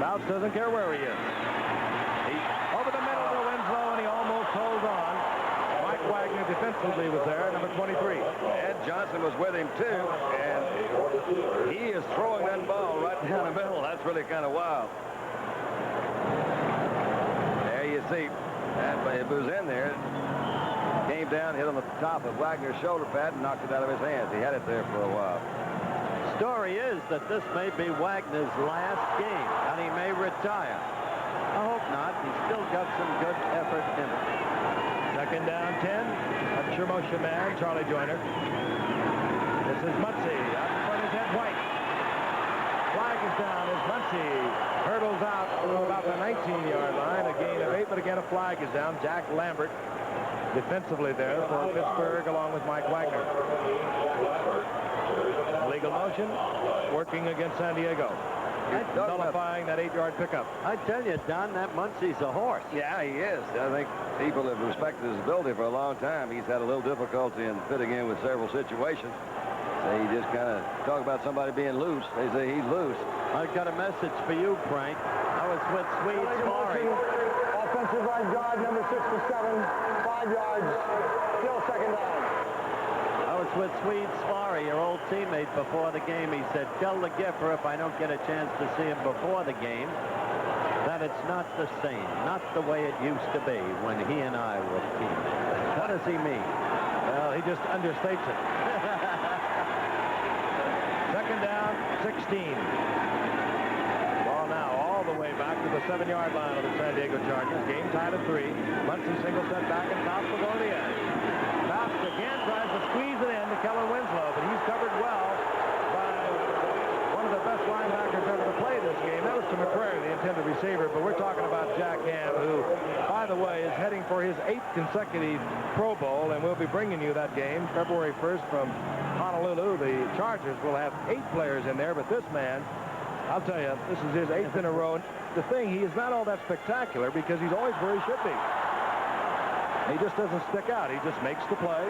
Bouts doesn't care where he is. Over the middle to Winslow, and he almost holds on. Mike Wagner defensively was there, number 23. Ed Johnson was with him too, and he is throwing that ball right down the middle. That's really kind of wild. There you see, and it was in there. Came down, hit on the top of Wagner's shoulder pad, and knocked it out of his hands. He had it there for a while. Story is that this may be Wagner's last game, and he may retire. I hope not. He's still got some good effort in it. 2nd down, 10. Up your motion man, Charlie Joyner. This is Muncy. Out in front is Ed White. Flag is down as Muncy hurdles out to about the 19-yard line. A gain of 8, but again a flag is down. Jack Lambert defensively there for Pittsburgh along with Mike Wagner. Illegal motion working against San Diego. Nullifying that 8-yard pickup. I tell you, Don, that Muncy's a horse. Yeah, he is. I think people have respected his ability for a long time. He's had a little difficulty in fitting in with several situations. So you just kind of talk about somebody being loose. They say he's loose. I've got a message for you, Frank. I was with Swede Sparry. Offensive right guard, number 67, 5 yards, still 2nd down. I was with Swede Sparry, your old teammate, before the game. He said, tell the Giffer, if I don't get a chance to see him before the game, that it's not the same, not the way it used to be when he and I were teammates. What does he mean? Well, he just understates it. 2nd down, 16. Ball now all the way back to the 7-yard line of the San Diego Chargers. Game tied at 3. Muncy single set back, and Fouts will go to the edge. Fouts again tries to squeeze it in to Keller Winslow, but he's covered well by one of the best linebackers ever to play this game. That was to McCrary, the intended receiver, but we're talking about Jack Ham, who, by the way, is heading for his 8th consecutive Pro Bowl, and we'll be bringing you that game February 1st from Honolulu. The Chargers will have 8 players in there, but this man, I'll tell you, this is his 8th in a row. The thing, he is not all that spectacular because he's always where he should be. He just doesn't stick out. He just makes the play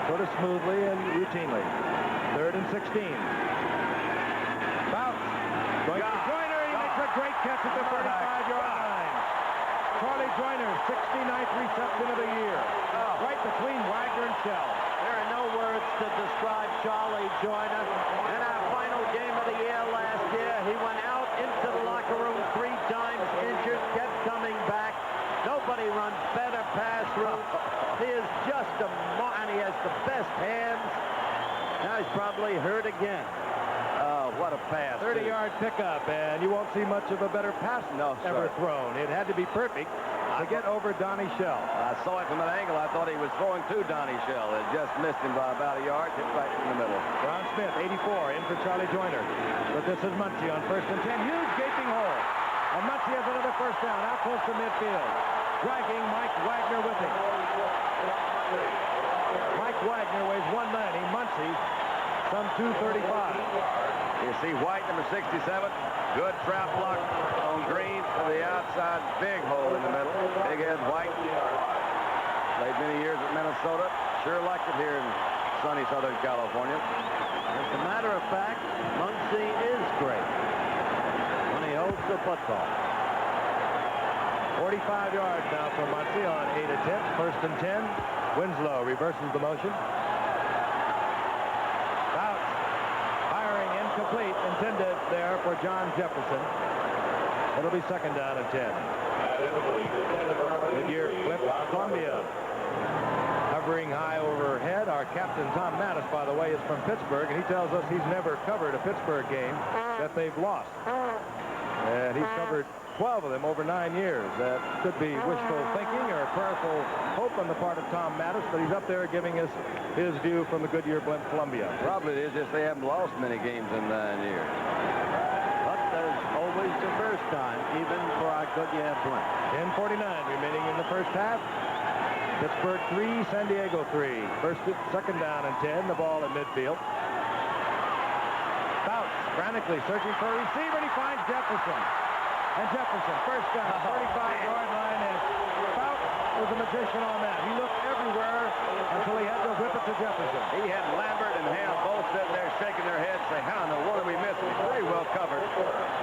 sort of smoothly and routinely. 3rd and 16. Bounce. Going to Joyner. He makes a great catch at the 35-yard line. Charlie Joyner, 69th reception of the year. Right between Wagner and Shell. There are no words to describe Charlie Joyner. In our final game of the year last year, he went out into the locker room 3 times injured, kept coming back. Nobody runs better pass routes. He is just and he has the best hands. Now he's probably hurt again. Oh, what a pass. 30-yard pickup, and you won't see much of a better pass ever thrown. It had to be perfect to get over Donnie Shell. I saw it from that angle. I thought he was throwing to Donnie Shell. It just missed him by about a yard, hit right in the middle. Ron Smith, 84, in for Charlie Joyner. But this is Muncie on 1st and 10. Huge gaping hole. And Muncie has another first down, out close to midfield. Dragging Mike Wagner with him. Mike Wagner weighs 190. Muncie, some 235. You see White, number 67. Good trap block on Green to the outside. Big hole in the middle. Big head White. Played many years at Minnesota. Sure liked it here in sunny Southern California. As a matter of fact, Muncie is great when he holds the football. 45 yards now for Muncie on 8 attempts. 1st and 10. Winslow reverses the motion. Bounce. Firing incomplete. Intended there for John Jefferson. It'll be 2nd down and 10. Goodyear flip Columbia. Hovering high overhead. Our captain, Tom Mattis, by the way, is from Pittsburgh, and he tells us he's never covered a Pittsburgh game that they've lost. And he's covered 12 of them over 9 years. That could be wishful thinking or prayerful hope on the part of Tom Mattis, but he's up there giving us his view from the Goodyear blimp Columbia. Probably it is just they haven't lost many games in 9 years. But there's always the first time, even for our Goodyear blimp. 10:49 remaining in the first half. Pittsburgh 3, San Diego 3. 2nd down and 10. The ball at midfield. Bounce frantically searching for a receiver, and he finds Jefferson. And Jefferson, first down, 35-yard line, and Bout was a magician on that. He looked everywhere until he had to whip it to Jefferson. He had Lambert and Ham both sitting there shaking their heads, saying, how in the world are we missing? He's pretty well covered.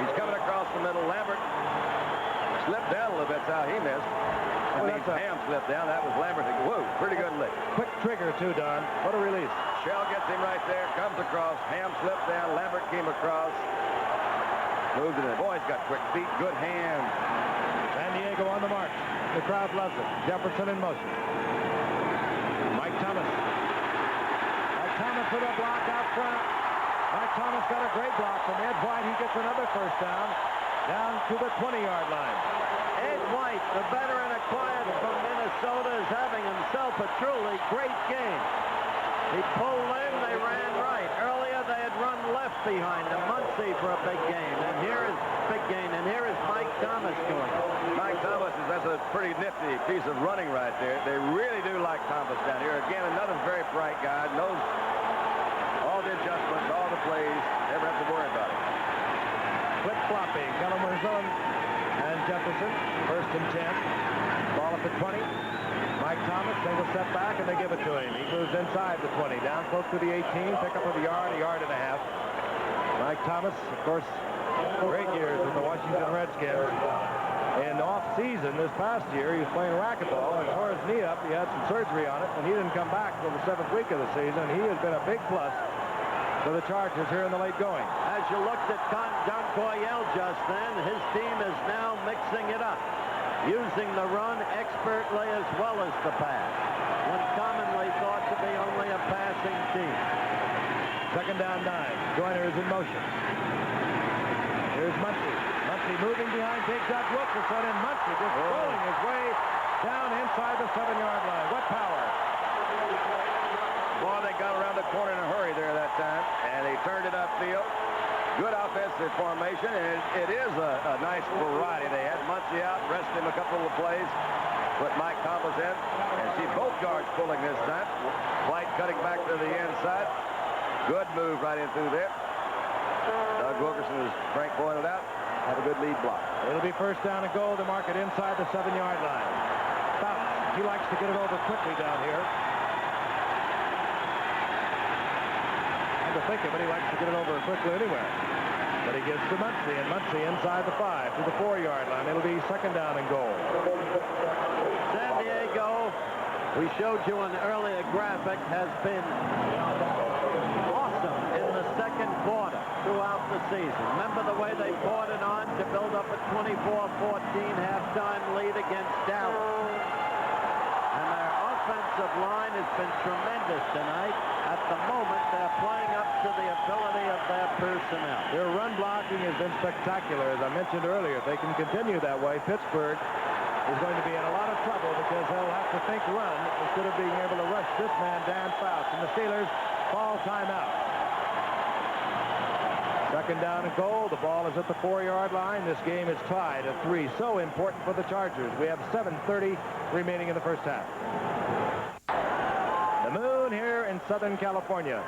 He's coming across the middle. Lambert slipped down a little bit. That's how he missed. Ham slipped down. That was Lambert. Whoa, pretty good lick. Quick trigger, too, Don. What a release. Shell gets him right there, comes across. Ham slipped down. Lambert came across. Moved it in. Boy's got quick feet, good hands. San Diego on the march. The crowd loves it. Jefferson in motion. Mike Thomas. Mike Thomas with a block out front. Mike Thomas got a great block from Ed White. He gets another first down to the 20-yard line. Ed White, the veteran acquired from Minnesota, is having himself a truly great game. He pulled in, they ran right. Earlier they had run left behind him. Muncie for a big gain. And here is big gain. And here is Mike Thomas doing it. Mike Thomas, that's a pretty nifty piece of running right there. They really do like Thomas down here. Again, another very bright guy. Knows all the adjustments, all the plays. Never have to worry about it. Flip-flopping. Kellerman and Jefferson. 1st and 10. Ball at the 20. Mike Thomas, single step back, and they give it to him. He moves inside the 20, down close to the 18, pick up of a yard and a half. Mike Thomas, of course, great years with the Washington Redskins. In the off-season this past year, he was playing racquetball and tore his knee up. He had some surgery on it, and he didn't come back until the 7th week of the season. He has been a big plus for the Chargers here in the late going. As you looked at Don Coryell just then, his team is now mixing it up, using the run expertly as well as the pass, when commonly thought to be only a passing team. 2nd down 9. Joyner is in motion. Here's Muncie. Muncie moving behind Big Doug Wilkerson, and Muncie just rolling his way down inside the 7-yard line. What power. Boy, they got around the corner in a hurry there that time, and they turned it upfield. Good offensive formation, and it is a nice variety. They had Muncie out, rested him a couple of plays, put Mike Thomas in, and see both guards pulling this time. White cutting back to the inside. Good move right in through there. Doug Wilkerson, as Frank pointed out, had a good lead block. It'll be first down and goal to mark it inside the 7-yard line. Fouts, he likes to get it over quickly down here. To think of it, he likes to get it over quickly anywhere. But he gives to Muncie, and Muncie inside the 5 to the 4-yard line. It'll be second down and goal. San Diego, we showed you an earlier graphic, has been awesome in the second quarter throughout the season. Remember the way they poured it on to build up a 24-14 halftime lead against Dallas. And their offensive line has been tremendous tonight. At the moment, they're playing up to the ability of their personnel. Their run blocking has been spectacular. As I mentioned earlier, if they can continue that way, Pittsburgh is going to be in a lot of trouble because they'll have to think run instead of being able to rush this man, Dan Fouts. And the Steelers call timeout. Second down and goal. The ball is at the 4-yard line. This game is tied at 3. So important for the Chargers. We have 7:30 remaining in the first half. The moon here in Southern California.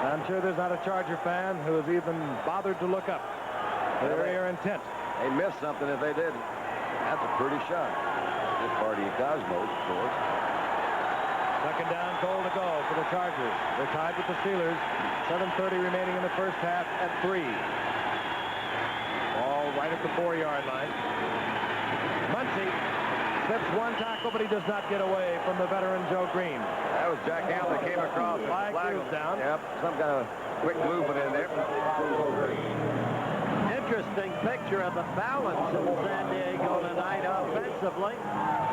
I'm sure there's not a Charger fan who has even bothered to look up. They're intent. They missed something if they did. That's a pretty shot. This party of Cosmos, of course. Second down, goal to go for the Chargers. They're tied with the Steelers. 7:30 remaining in the first half at 3. Ball right at the 4-yard line. Muncie slips one tackle, but he does not get away from the veteran Joe Green. That was Jack Hamlin came across. Flag goes down. Yep, some kind of quick movement in there. Interesting picture of the balance in San Diego tonight offensively.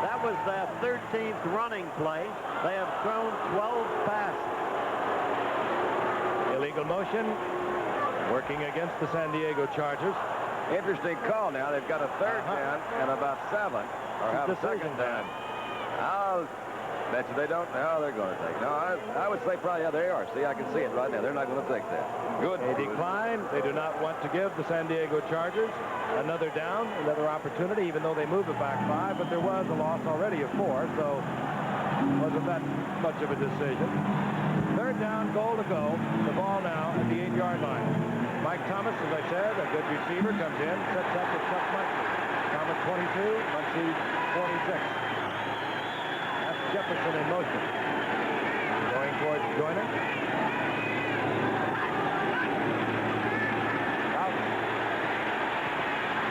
That was their 13th running play. They have thrown 12 passes. Illegal motion working against the San Diego Chargers. Interesting call now. They've got a third down and about 7. Or have a second down. I'll bet you they don't. No, they're going to take. No, I would say probably, yeah, they are. See, I can see it right now. They're not going to take that. Good. They decline. They do not want to give the San Diego Chargers another down, another opportunity, even though they moved it back 5. But there was a loss already of 4, so it wasn't that much of a decision. Third down, goal to go. The ball now at the 8-yard line. Mike Thomas, as I said, a good receiver, comes in, sets up with Chuck Muncie. Thomas 22, Muncie 46. That's Jefferson in motion. Going towards Joyner. Out.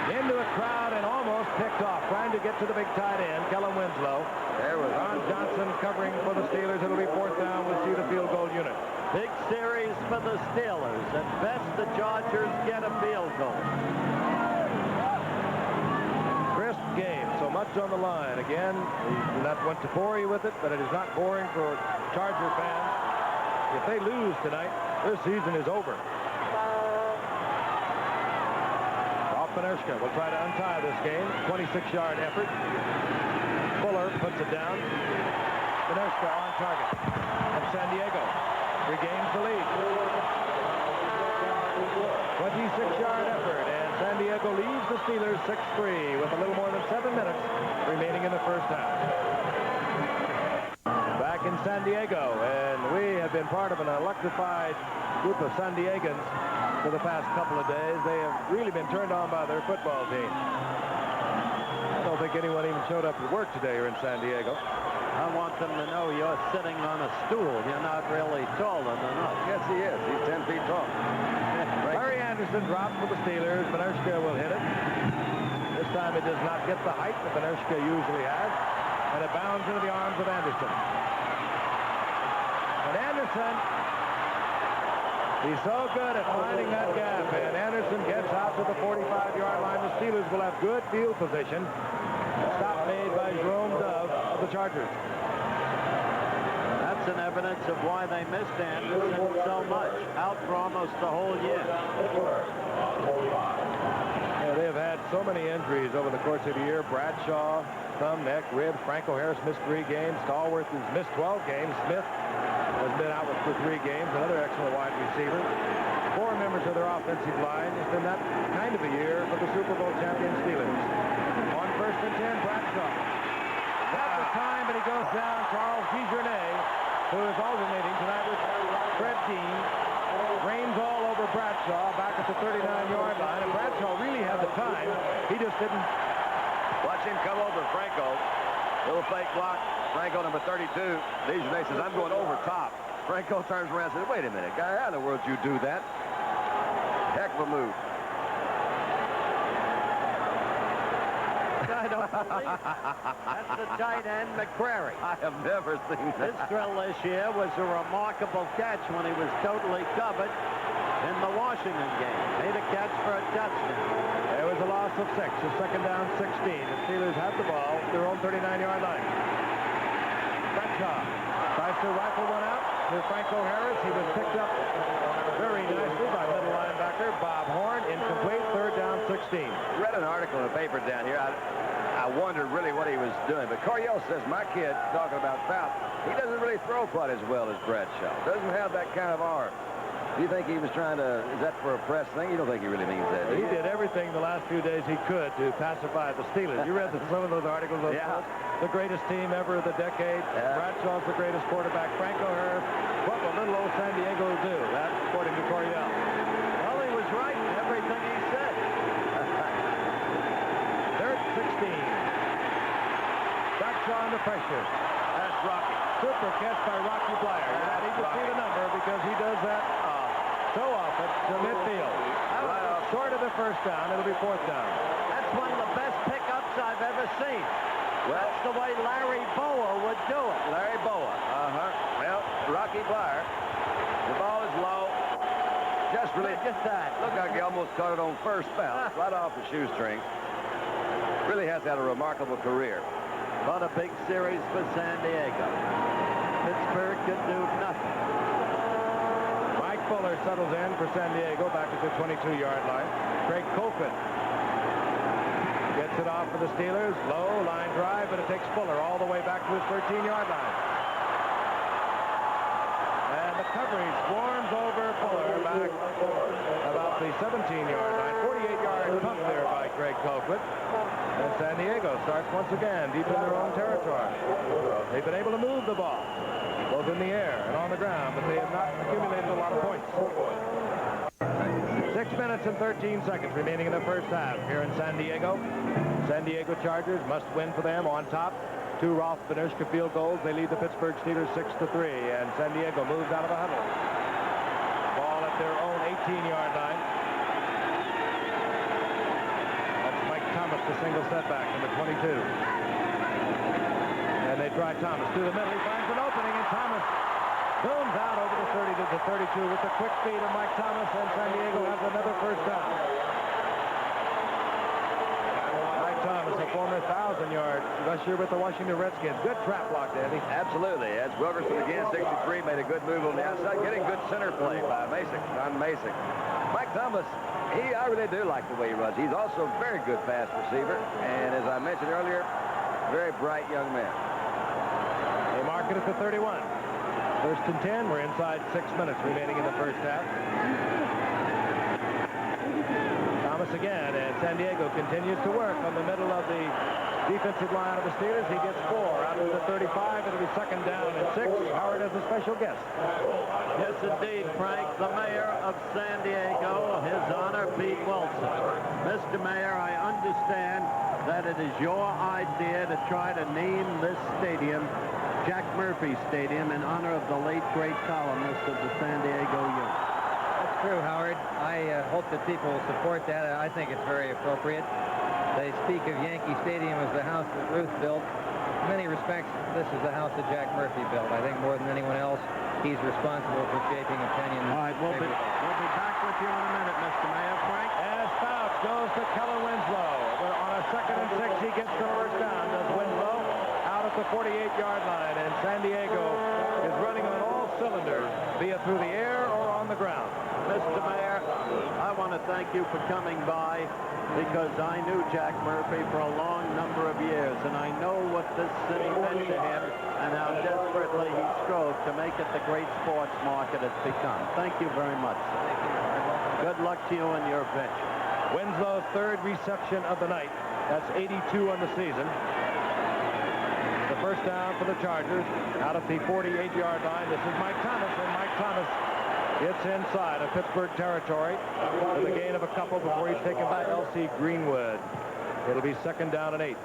Into a crowd and almost picked off. Trying to get to the big tight end, Kellen Winslow. There was Ron Johnson covering for the Steelers. It'll be fourth down. We'll see the field goal unit. Big series for the Steelers. At best, the Chargers get a field goal. Crisp game, so much on the line. Again, we do not want to bore you with it, but it is not boring for Charger fans. If they lose tonight, their season is over. Ralph Benershka will try to untie this game. 26-yard effort. Fuller puts it down. Benershka on target. And San Diego regains the lead. 26-yard effort, and San Diego leads the Steelers 6-3 with a little more than 7 minutes remaining in the first half. Back in San Diego, and we have been part of an electrified group of San Diegans for the past couple of days. They have really been turned on by their football team. I don't think anyone even showed up at work today here in San Diego. I want them to know you're sitting on a stool. You're not really taller than us. Yes, he is. He's 10 feet tall. Larry Anderson drops for the Steelers. Benershka will hit it. This time it does not get the height that Benershka usually has. And it bounds into the arms of Anderson. And Anderson, he's so good at finding that gap. And Anderson gets out to the 45-yard line. The Steelers will have good field position. Stop made by Jerome Dove of the Chargers. That's an evidence of why they missed Anderson so much. Out for almost the whole year. Yeah, they have had so many injuries over the course of the year. Bradshaw, thumb, neck, ribs. Franco Harris missed 3 games. Stallworth has missed 12 games. Smith has been out for 3 games, another excellent wide receiver. 4 members of their offensive line. It's been that kind of a year for the Super Bowl champion Steelers. On 1st and 10, Bradshaw. Not the time, but he goes down. Charles Gijournet, who is alternating tonight with Fred Dean, reigns all over Bradshaw back at the 39-yard line. And Bradshaw really had the time. He just didn't. Watch him come over Franco. Little fake block. Franco, number 32. Dejournet says, I'm going over top. Franco turns around and says, wait a minute, guy, how in the world did you do that? Heck of a move. I don't believe it. That's the tight end, McCrary. I have never seen that. His thrill this year was a remarkable catch when he was totally covered in the Washington game. Made a catch for a touchdown. There was a loss of 6, a second down 16. The Steelers had the ball at their own 39-yard line. Bradshaw tries to rifle one out to Franco Harris. He was picked up very nicely by middle linebacker Bob Horn. Incomplete, 3rd down 16. Read an article in the paper down here. I wondered really what he was doing. But Coryell says, my kid, talking about Fouts, he doesn't really throw quite as well as Bradshaw. Doesn't have that kind of arm. Do you think he was trying to, is that for a press thing? You don't think he really means that, do you? He did everything the last few days he could to pacify the Steelers. You read some of those articles of the greatest team ever of the decade. Yeah. Bradshaw's the greatest quarterback. Franco Harris, what will little old San Diego do? That's according to Coryell. Well, he was right in everything he said. 3rd 16. Bradshaw under pressure. That's Rocky. Super catch by Rocky Blyer. You need to see the number because he does that so often to midfield. Short of the 1st down, it'll be 4th down. That's one of the best pickups I've ever seen. That's the way Larry Boa would do it. Larry Boa. Well, Rocky Blyer. The ball is low. Just really. Look at that. Looked like he almost caught it on first bounce, right off the shoestring. Really has had a remarkable career. What a big series for San Diego. Pittsburgh could do nothing. Mike Fuller settles in for San Diego back at the 22-yard line. Craig Colquitt gets it off for the Steelers. Low line drive, but it takes Fuller all the way back to his 13-yard line. And the coverage swarms over Fuller back about the 17-yard line. 48-yard pump there by Craig Colquitt. And San Diego starts once again deep in their own territory. They've been able to move the ball, both in the air and on the ground, but they have not accumulated a lot of points. 6 minutes and 13 seconds remaining in the 1st half here in San Diego. San Diego Chargers must win for them on top. 2 Rolf Benerschke field goals. They lead the Pittsburgh Steelers 6-3, and San Diego moves out of a huddle. Ball at their own 18-yard line. Thomas, the single setback, number 22. And they try Thomas to the middle. He finds an opening, and Thomas zooms out over the 30 to the 32 with the quick feet of Mike Thomas, and San Diego has another 1st down. Mike Thomas, a former 1,000-yard rusher with the Washington Redskins. Good trap block, Andy. Absolutely. As Wilkerson again, 63, made a good move on the outside, getting good center play by Masick, John Masick. Mike Thomas, I really do like the way he runs. He's also a very good pass receiver, and as I mentioned earlier, very bright young man. They mark it at the 31. 1st and 10. We're inside 6 minutes remaining in the 1st half. Thomas again, and San Diego continues to work on the middle of the defensive line of the Steelers. He gets 4 out of the 35. It'll be 2nd down and 6. Howard has a special guest. Yes, indeed, Frank. The mayor of San Diego, His Honor Pete Wilson. Mr. Mayor, I understand that it is your idea to try to name this stadium Jack Murphy Stadium in honor of the late great columnist of the San Diego Union. That's true, Howard. I hope that people will support that. I think it's very appropriate. They speak of Yankee Stadium as the house that Ruth built. In many respects, this is the house that Jack Murphy built. I think more than anyone else, he's responsible for shaping opinion. All right, we'll be back with you in a minute, Mr. Mayor. Frank? As Fouts goes to Kellen Winslow. But on a 2nd and 6, he gets the 1st down. Does Winslow out at the 48-yard line. And San Diego is running on all cylinders, be it through the air or on the ground. Mr. Mayor, I want to thank you for coming by because I knew Jack Murphy for a long number of years, and I know what this city meant to him and how desperately he strove to make it the great sports market it's become. Thank you very much. Good luck to you and your bench. Winslow's third reception of the night. That's 82 on the season. The first down for the Chargers out at the 48-yard line. This is Mike Thomas, and Mike Thomas gets inside of Pittsburgh territory with a gain of a couple before he's taken by L.C. Greenwood. It'll be second down and 8.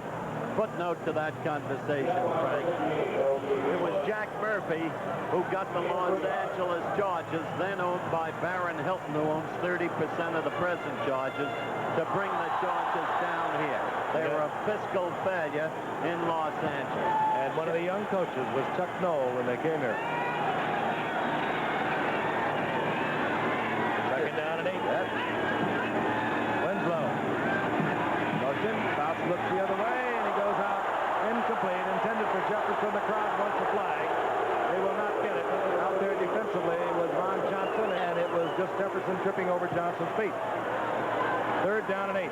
Footnote to that conversation, Frank. It was Jack Murphy who got the Los Angeles Chargers, then owned by Barron Hilton, who owns 30% of the present Chargers, to bring the Chargers down here. They were a fiscal failure in Los Angeles. And one of the young coaches was Chuck Noll when they came here. Second down and 8. Winslow. Motion. Fouts looks the other way, and he goes out incomplete. Intended for Jefferson. The crowd wants a flag. They will not get it. Out there defensively was Ron Johnson, and it was just Jefferson tripping over Johnson's feet. Third down and 8.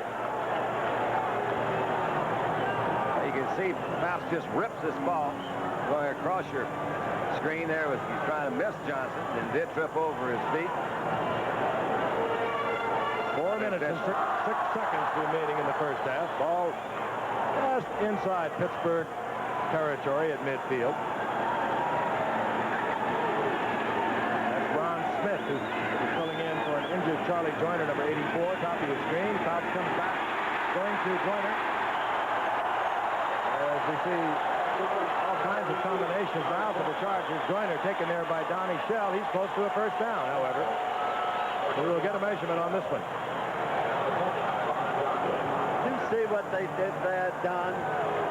You can see Fouts just rips this ball going across your screen there. He's trying to miss Johnson and did trip over his feet. 4 minutes and 6 seconds remaining in the first half. Ball just inside Pittsburgh territory at midfield. That's Ron Smith, who's filling in for an injured Charlie Joyner, number 84, top of your screen. Fouts comes back, going to Joyner. As we see all kinds of combinations now for the Chargers. Joyner taken there by Donnie Shell. He's close to a first down, however. We will get a measurement on this one. You see what they did there, Don?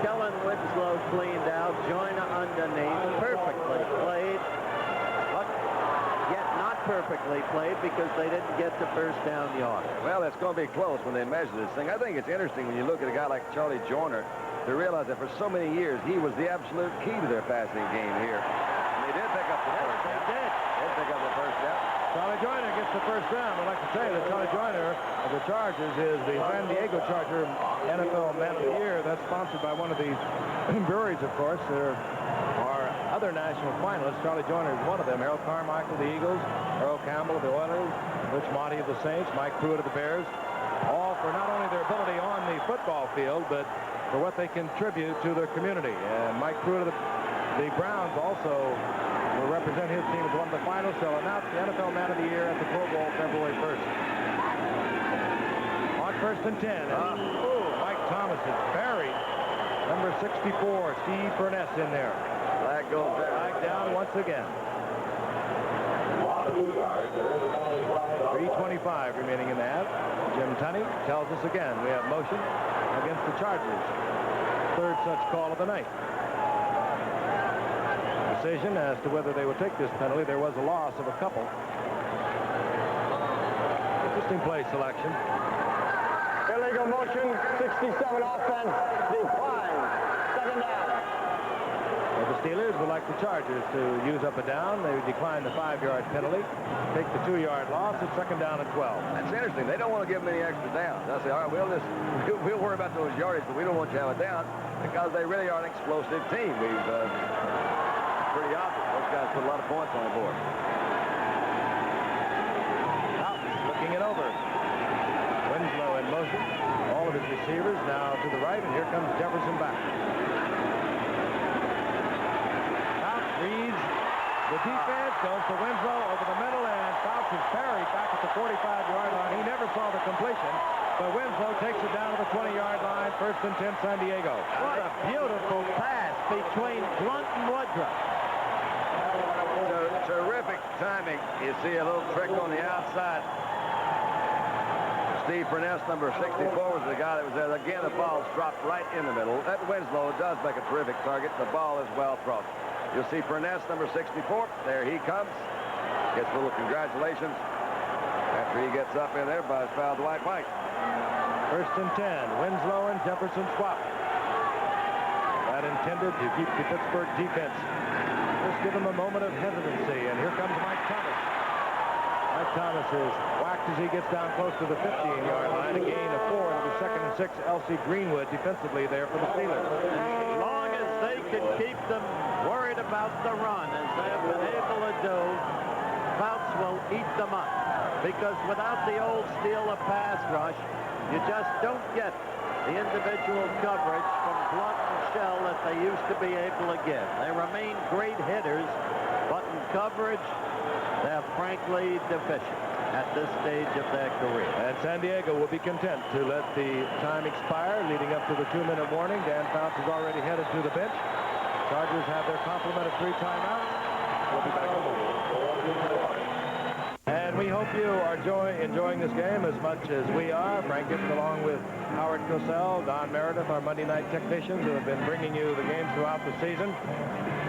Kellen Winslow cleaned out, Joyner underneath, perfectly played, but yet not perfectly played because they didn't get the first down yard. Well, it's going to be close when they measure this thing. I think it's interesting when you look at a guy like Charlie Joyner to realize that for so many years he was the absolute key to their passing game here. And they did pick up the first down. They did pick up the first down. Charlie Joyner gets the first down. I'd like to say that Charlie Joyner of the Chargers is the San Diego Charger NFL Man of the Year. That's sponsored by one of these breweries, of course. There are other national finalists. Charlie Joyner is one of them. Harold Carmichael, the Eagles. Earl Campbell of the Oilers. Rich Monty of the Saints. Mike Pruitt of the Bears. All for not only their ability on the football field, but for what they contribute to their community. And Mike Pruitt of the Browns also will represent his team as one of the finalists. They'll announce the NFL Man of the Year at the Pro Bowl February 1st. On first and 10. Mike Thomas is buried. Number 64, Steve Furness in there. Flag goes there. Flag down once again. 3:25 remaining in the half. Jim Tunney tells us again we have motion against the Chargers. Third such call of the night. Decision as to whether they would take this penalty. There was a loss of a couple. Interesting play selection. Illegal motion, 67 offense, decline, second down. Well, the Steelers would like the Chargers to use up a down. They would decline the 5-yard penalty, take the 2-yard loss. It's second down and 12. That's interesting. They don't want to give them any extra downs. They'll say, all right, we'll worry about those yardage, but we don't want you to have a down because they really are an explosive team. We've pretty obvious. Those guys put a lot of points on the board. Looking it over. Winslow in motion. All of his receivers now to the right, and here comes Jefferson back. Fouts reads the defense, goes to Winslow over the middle, and Fouts is buried back at the 45-yard line. He never saw the completion, but Winslow takes it down to the 20-yard line. First and 10, San Diego. What a beautiful pass between Blunt and Woodruff. Terrific timing. You see a little trick on the outside. Steve Furness, number 64, was the guy that was there. Again, the ball's dropped right in the middle. That Winslow does make a terrific target. The ball is well thrown. You'll see Furness, number 64. There he comes. Gets a little congratulations. After he gets up in there, everybody's fouled Dwight White. First and 10. Winslow and Jefferson swap. That intended to keep the Pittsburgh defense. Just give him a moment of hesitancy, and here comes Mike Thomas. Mike Thomas is whacked as he gets down close to the 15-yard line. A gain of 4. It'll be 2nd and 6. L.C. Greenwood defensively there for the Steelers. As long as they can keep them worried about the run, as they have been able to do, Fouts will eat them up. Because without the old steal of pass rush, you just don't get the individual coverage from Blunt and Shell that they used to be able to give. They remain great hitters, but in coverage, they're frankly deficient at this stage of their career. And San Diego will be content to let the time expire leading up to the 2-minute warning. Dan Fouts is already headed to the bench. Chargers have their complement of 3 timeouts. We'll be back in a moment. And we hope you are enjoying this game as much as we are. Frank Gibbs along with Howard Cosell, Don Meredith, our Monday night technicians who have been bringing you the games throughout the season.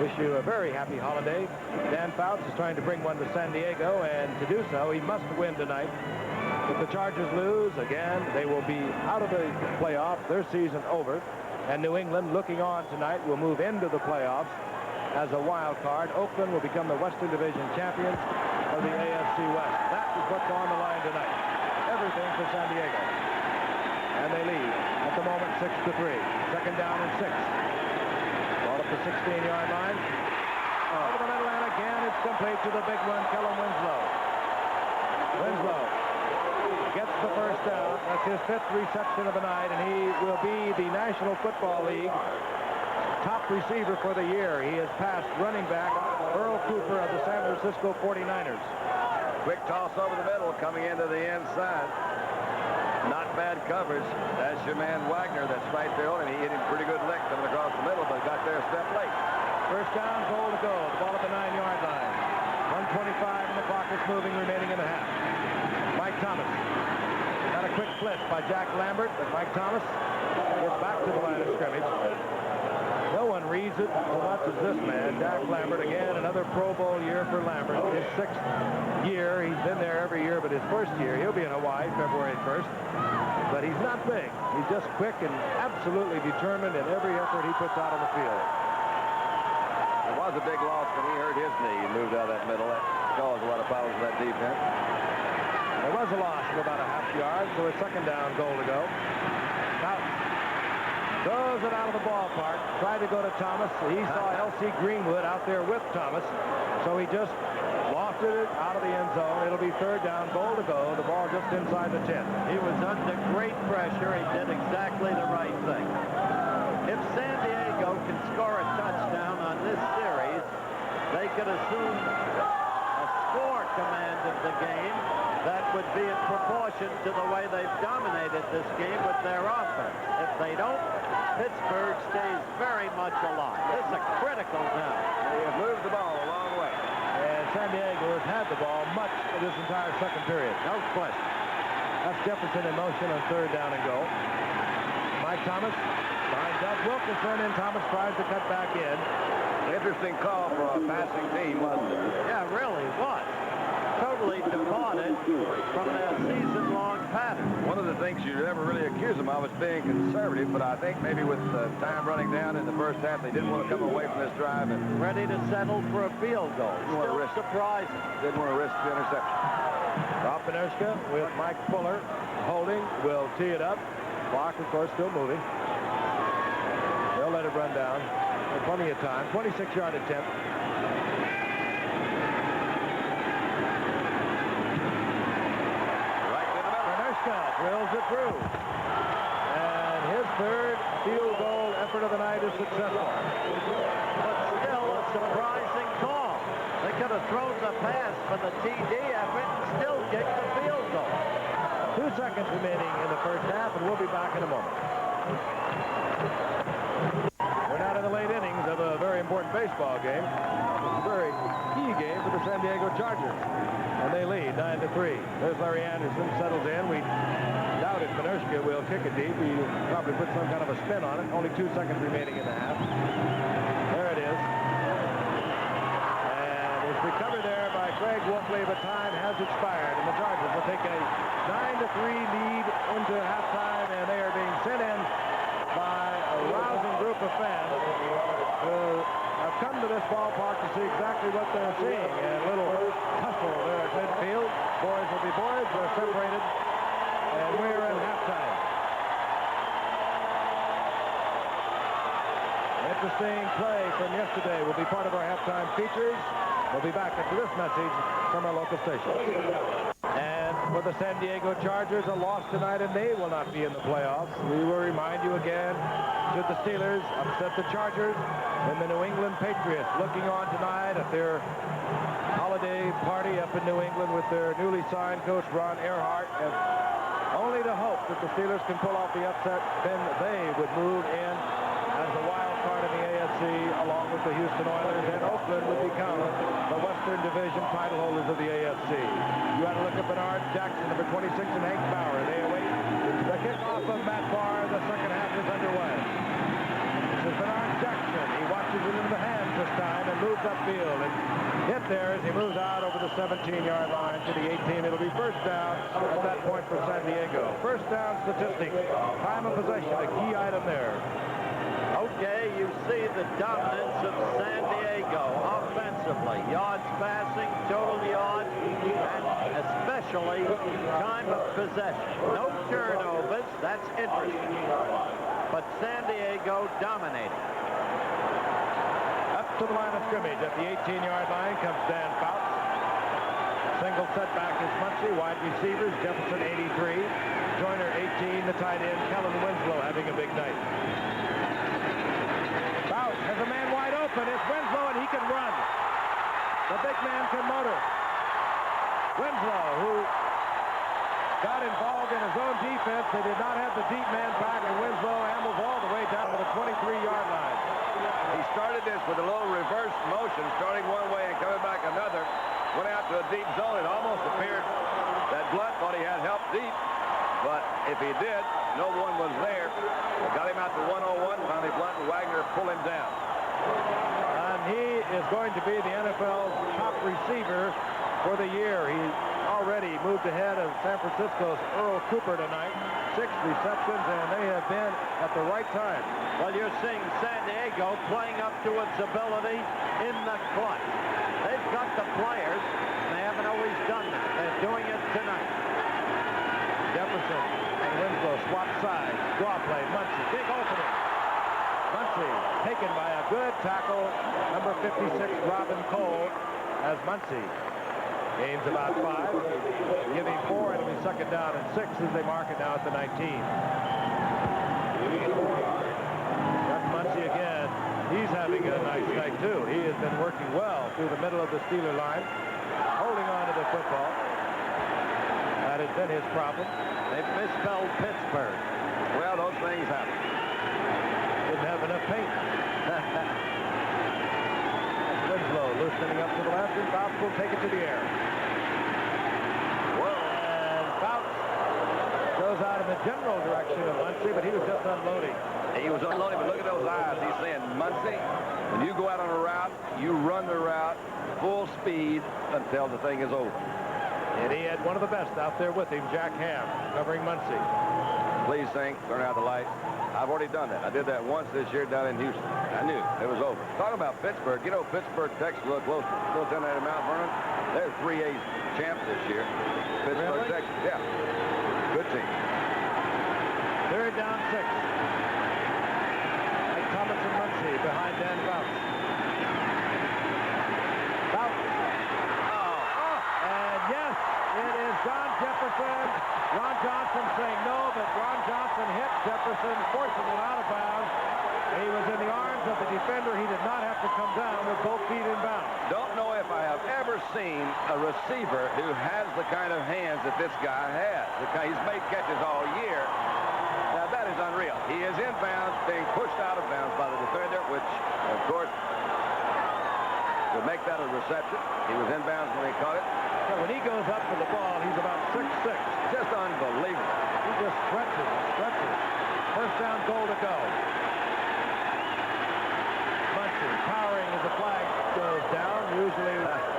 Wish you a very happy holiday. Dan Fouts is trying to bring one to San Diego, and to do so, he must win tonight. If the Chargers lose, again, they will be out of the playoffs, their season over. And New England, looking on tonight, will move into the playoffs as a wild card. Oakland will become the Western Division champions of the AFC West. That is what's on the line tonight. Everything for San Diego. And they lead at the moment 6-3. 2nd down and 6. Ball up the 16-yard line. Over the middle, and again it's complete to the big one, Kellen Winslow. Winslow gets the first down. That's his 5th reception of the night, and he will be the National Football League top receiver for the year. He has passed running back Earl Cooper of the San Francisco 49ers. Quick toss over the middle, coming into the inside. Not bad coverage. That's your man Wagner that's right there on him. He hit him pretty good lick coming across the middle, but got there a step late. First down, goal to go. The ball at the 9-yard line. 1:25 and the clock is moving, remaining in the half. Mike Thomas. Got a quick flip by Jack Lambert, but Mike Thomas gets back to the line of scrimmage. No one reads it so much as this man, Jack Lambert. Again, another Pro Bowl year for Lambert. His 6th year. He's been there every year, but his 1st year, he'll be in Hawaii February 1st. But he's not big. He's just quick and absolutely determined in every effort he puts out on the field. It was a big loss when he hurt his knee and moved out of that middle. That caused a lot of problems for that defense. There was a loss of about a half yard, so a 2nd down, goal to go. Fouts throws it out of the ballpark. Tried to go to Thomas. He saw L.C. Greenwood out there with Thomas, so he just lofted it out of the end zone. It'll be 3rd down, goal to go. The ball just inside the 10. He was under great pressure. He did exactly the right thing. If San Diego can score a touchdown on this series, they could assume a score command of the game that would be in proportion to the way they've dominated this game with their offense. If they don't, Pittsburgh stays very much alive. This is a critical down. They have moved the ball a long way. And San Diego has had the ball much of this entire 2nd period. No question. That's Jefferson in motion on 3rd down and goal. Mike Thomas behind Doug Wilkinson, and Thomas tries to cut back in. Interesting call for a passing team, wasn't it? Yeah, really was. Totally departed from their season-long pattern. One of the things you never really accuse them of is being conservative, but I think maybe with time running down in the 1st half, they didn't want to come away from this drive and Ready to settle for a field goal. wanna Still risk it. surprising. didn't want to risk the interception. Rob Benerska with Mike Fuller holding, will tee it up. Clock, of course, still moving. They'll let it run down. Plenty of time. 26-yard attempt. Drills it through. And his 3rd field goal effort of the night is successful. But still a surprising call. They could have thrown the pass for the TD effort and still kicked the field goal. 2 seconds remaining in the 1st half, and we'll be back in a moment. We're not in the late innings of a very important baseball game. It's a very key game for the San Diego Chargers. And they lead 9-3. There's Larry Anderson, settles in. We doubt if Benerska will kick it deep. He probably put some kind of a spin on it. Only 2 seconds remaining in the half. There it is. And it's recovered there by Craig Wolfley, but time has expired. And the Chargers will take a 9-3 lead into halftime, and they are being sent in by a rousing group of fans who have come to this ballpark to see exactly what they're seeing. And a little tussle there at midfield for are separated, and we're at halftime. Interesting play from yesterday will be part of our halftime features. We'll be back after this message from our local station. And for the San Diego Chargers, a loss tonight, and they will not be in the playoffs. We will remind you again, should the Steelers upset the Chargers, and the New England Patriots looking on tonight at their holiday party up in New England with their newly signed coach, Ron Earhart, and only to hope that the Steelers can pull off the upset, then they would move in as a wild card in the AFC, along with the Houston Oilers, and Oakland would become the Western Division title holders of the AFC. You had to look at Bernard Jackson, number 26, and Hank Bauer. They await the kickoff of Matt Barr. The second half is underway. This is Bernard Jackson. He watches it into the hands this time and moves upfield and hit there as he moves out over the 17-yard line to the 18. It'll be first down at that point for San Diego. First down statistics, time of possession, a key item there. Okay, you see the dominance of San Diego offensively. Yards passing, total yards, and especially time of possession. No turnovers, that's interesting. But San Diego dominating. Up to the line of scrimmage at the 18-yard line comes Dan Fouts. Single setback is Muncie. Wide receivers, Jefferson 83. Joyner 18, the tight end, Kellen Winslow having a big night. Fouts has a man wide open. It's Winslow, and he can run. The big man can motor. Winslow, who got involved in his own defense. They did not have the deep man back, and Winslow ambles all the way down to the 23-yard line. He started this with a little reverse motion, starting one way and coming back another. Went out to a deep zone. It almost appeared that Blunt thought he had help deep, but if he did, no one was there. They got him out to 101. Finally, Blunt and Wagner pull him down. And he is going to be the NFL's top receiver for the year. He already moved ahead of San Francisco's Earl Cooper tonight. 6 receptions, and they have been at the right time. Well, you're seeing San Diego playing up to its ability in the clutch. They've got the players, and they haven't always done that. They're doing it tonight. Jefferson and Winslow swap sides. Draw play. Muncie. Big opening. Muncie taken by a good tackle. Number 56, Robin Cole, as Muncie gains about 5. Give him 4. It'll be second down and 6 as they mark it now at the 19. That's Muncie again. He's having a nice night, too. He has been working well through the middle of the Steeler line, holding on to the football. That has been his problem. They've misspelled Pittsburgh. Well, those things happen. Didn't have enough paint. Winslow loosening up to the left, and Fouts will take it to the air. Whoa. And Fouts goes out in the general direction of Muncie, but he was just unloading. He was unloading, but look at those eyes. He's saying, Muncie, when you go out on a route, you run the route full speed until the thing is over. And he had one of the best out there with him, Jack Ham, covering Muncie. Please, Hank, turn out the light. I've already done that. I did that once this year down in Houston. I knew it was over. Talking about Pittsburgh, you know, Pittsburgh, Texas, a little closer. Still down there at Mount Vernon. They're 3A champs this year. Pittsburgh, Really? Texas. Yeah. Good team. Third down, 6. Mike Thomas and Muncie behind Dan Fouts. Fouts. And yes, it is John Jefferson. Ron Johnson saying no, but Ron Johnson hit Jefferson, forcing it out of bounds. He was in the arms of the defender. He did not have to come down with both feet in bounds. Don't know if I have ever seen a receiver who has the kind of hands that this guy has. He's made catches all year. Now, that is unreal. He is in bounds, being pushed out of bounds by the defender, which, of course, would make that a reception. He was in bounds when he caught it. So when he goes up for the ball, he's about 6'6". Just unbelievable. He just stretches and stretches. First down, goal to go. Muncie powering as the flag goes down, usually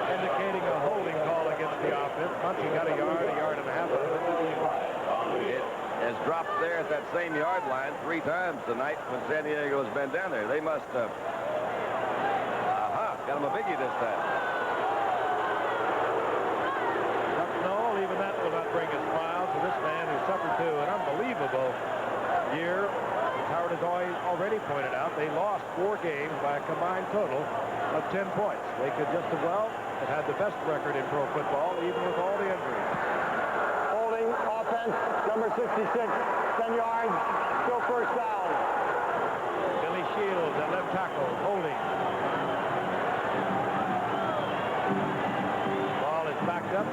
indicating a holding call against the offense. Muncie got a yard and a half of it. It has dropped there at that same yard line 3 times tonight when San Diego has been down there. They must have got him a biggie this time. No, even that will not bring already pointed out, they lost 4 games by a combined total of 10 points. They could just as well have had the best record in pro football, even with all the injuries. Holding offense, number 66, 10 yards, still first down. Billy Shields at left tackle, holding. Ball is backed up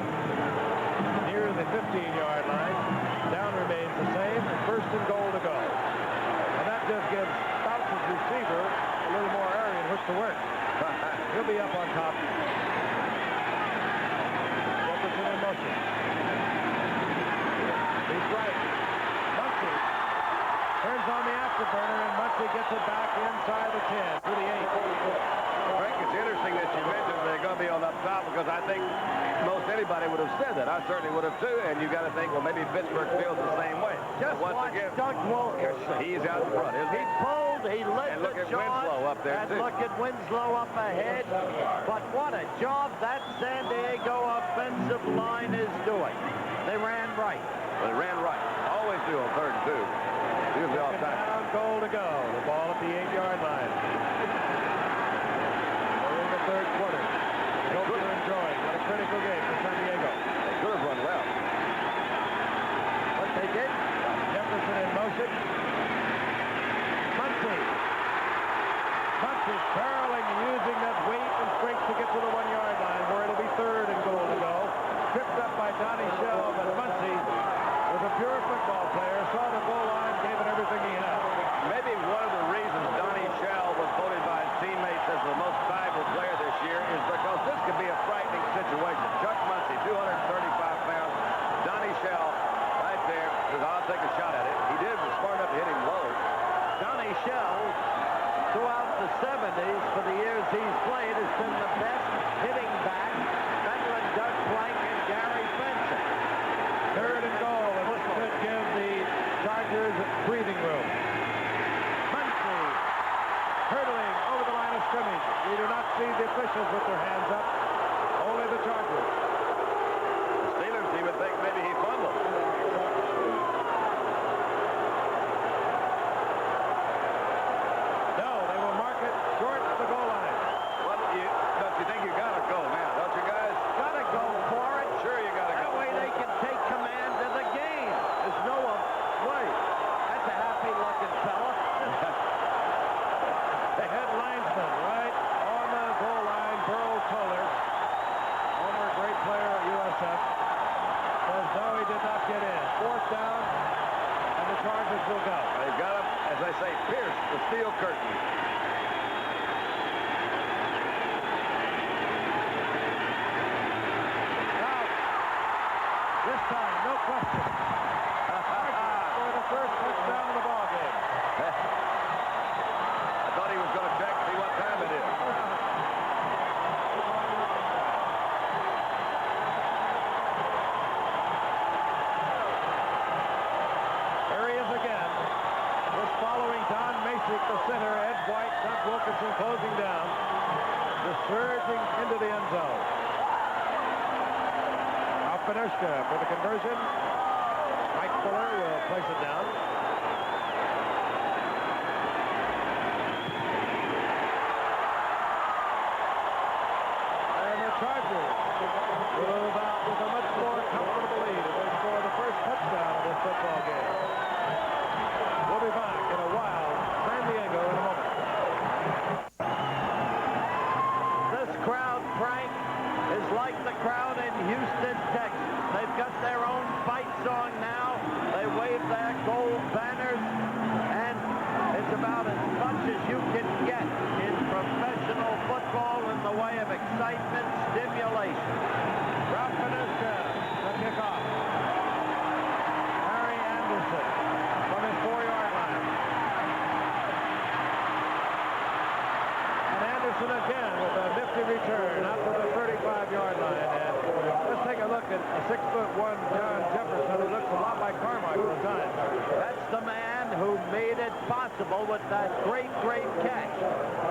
near the 15-yard line. Down remains the same, and first and goal to go. And that just gives Boutz's receiver a little more area in which to work. He'll be up on top. Jefferson in motion. He's right. Muncie turns on the afterburner, and Muncie gets it back inside the 10 to the 8. Frank, it's interesting that you mentioned they're going to be on up top, because I think most anybody would have said that. I certainly would have too, and you got to think, well, maybe Pittsburgh feels the same way. Just once watch again, Doug Wilkerson. he's out in front, isn't He he? pulled, he lit And look the at charge, Winslow up there, and too. look at Winslow up ahead. But what a job that San Diego offensive line is doing. They ran right. Well, they ran right. Always do on 3rd and 2. Usually off time. Down, goal to go. The ball at the 8-yard line. We're in the 3rd quarter. Hope you're enjoying. What a critical game for San Diego. They could have run well. But they did. Jefferson in motion. Muncie. Muncie's barreling, using that weight and strength to get to the 1-yard line, where it'll be 3rd and goal to go. Tripped up by Donnie Shell, but Muncie was a pure football player, saw the goal line, gave it everything he had. Maybe one of the reasons Donnie Shell was voted by his teammates as the most valuable player this year is because this could be a frightening situation. Chuck Muncie, 235 pounds. Donnie Shell right there says, I'll take a shot at it. He did, was smart enough to hit him low. Donnie Shell, throughout the 70s, for the years he's played, has been the best hitting back, better than Doug Plank and Gary Fenton. 3rd and goal, and this could give the Chargers breathing room. Muncie hurdling over the line of scrimmage. We do not see the officials with their hands up, only the Chargers. The Steelers even think maybe he fumbled. No, they will mark it short of the goal line. Well, don't you think you got to go now, don't you guys? Gotta go for it. Sure you got to That go. way they can take command of the game. There's no way. That's a happy-looking fella. The head linesman right on the goal line, Burl Toller, former great player at USF, says no, he did not get in. 4th down, and the Chargers will go. They've got him, as they say, pierce the steel curtain. Now, this time, no question. For the first touchdown of the ball game. I thought he was going to check, see what time it is. There he is again. Just following Don Masick, the center, Ed White, Doug Wilkerson closing down. Just surging into the end zone. Alphanushka for the conversion. Mike Fuller will place it down. And the Chargers will move out with a much more comfortable lead as they score the first touchdown of this football game. We'll be back in a while. San Diego in a moment. This crowd, Frank, is like the crowd in Houston, Texas. They've got their own fight song now. They wave their gold banners, and it's about as much as you can get in professional football in the way of excitement, stimulation. Ralph Panuska, the kickoff. Harry Anderson from his 4-yard line. And Anderson again with a nifty return out to the 35-yard line. And let's take a look at 6'1" John Jefferson, who looks a lot like Carmichael at times. That's the man who made it possible with that great catch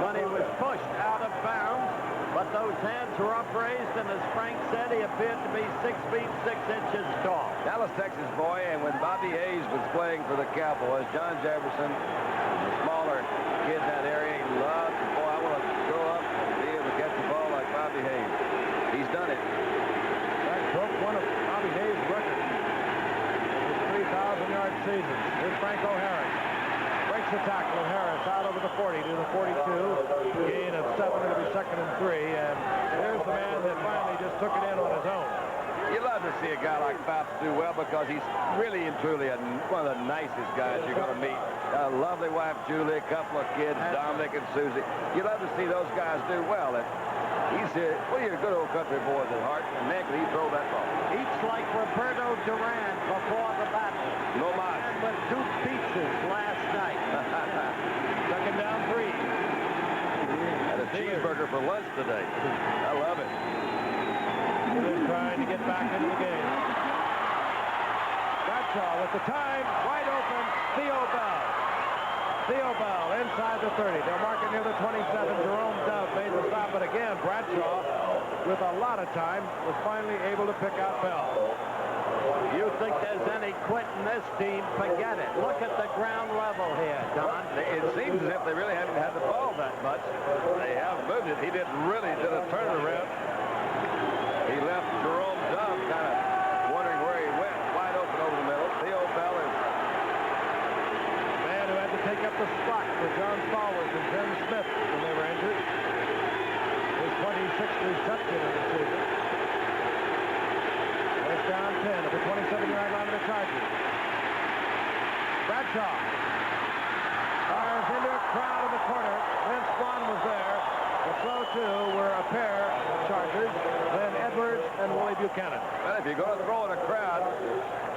when he was pushed out of bounds. But those hands were upraised, and as Frank said, he appeared to be 6 feet 6 inches tall. Dallas, Texas boy, and when Bobby Hayes was playing for the Cowboys, John Jefferson was a smaller kid in that area. He loves, boy, I want to grow up and be able to catch the ball like Bobby Hayes. He's done it. That broke one of Bobby Hayes' records. His 3,000-yard season. Here's Franco Harris. Breaks the tackle of Harris out over the 40 to the 42. Gain of 7. It'll be 2nd and 3. And here's the man that finally just took it in on his own. You love to see a guy like Phelps do well because he's really and truly one of the nicest guys you're going to meet. A lovely wife, Julie, a couple of kids, Dominic and Susie. You love to see those guys do well. And he's well, you're good old country boys at heart, and man, can he throw that ball. Each like Roberto Duran before the battle. No mas. But 2 pizzas last night. 2nd down 3. Had a cheeseburger for lunch today. I love it. Steelers trying to get back into the game. Bradshaw with the time, wide open, Theo Bell. Theo Bell inside the 30. They'll mark it near the 27. Jerome Dove made the stop, but again, Bradshaw, with a lot of time, was finally able to pick out Bell. You think there's any quit in this team, forget it. Look at the ground level here, Don. It seems as if they really haven't had the ball that much. They have moved it. He didn't really did a turnaround. He left Jerome Dove kind of wondering where he went, wide open over the middle. Theo Bell is The man who had to take up the spot for John Stallworth and Jim Smith when they were injured. His 26th reception of the season. First down 10 at the 27-yard line of the Chargers. Bradshaw fires into a crowd in the corner. Vince Vaughn was there. The throw too were a pair of Chargers, then Edwards and Willie Buchanan. Well, if you're going to throw in a crowd,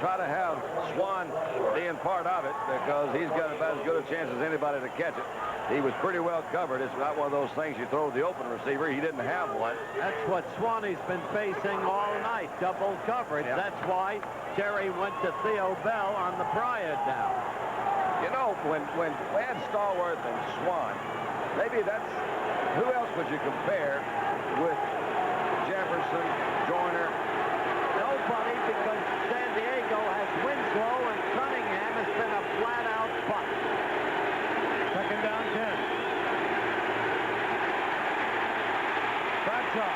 try to have Swan being part of it because he's got about as good a chance as anybody to catch it. He was pretty well covered. It's not one of those things you throw to the open receiver. He didn't have one. That's what Swanee's been facing all night, double coverage. Yep. That's why Jerry went to Theo Bell on the prior down. You know, when we had Stallworth and Swan, maybe that's... Who else would you compare with Jefferson, Joyner? Nobody, because San Diego has Winslow and Cunningham has been a flat-out butt. 2nd down 10. Bradshaw.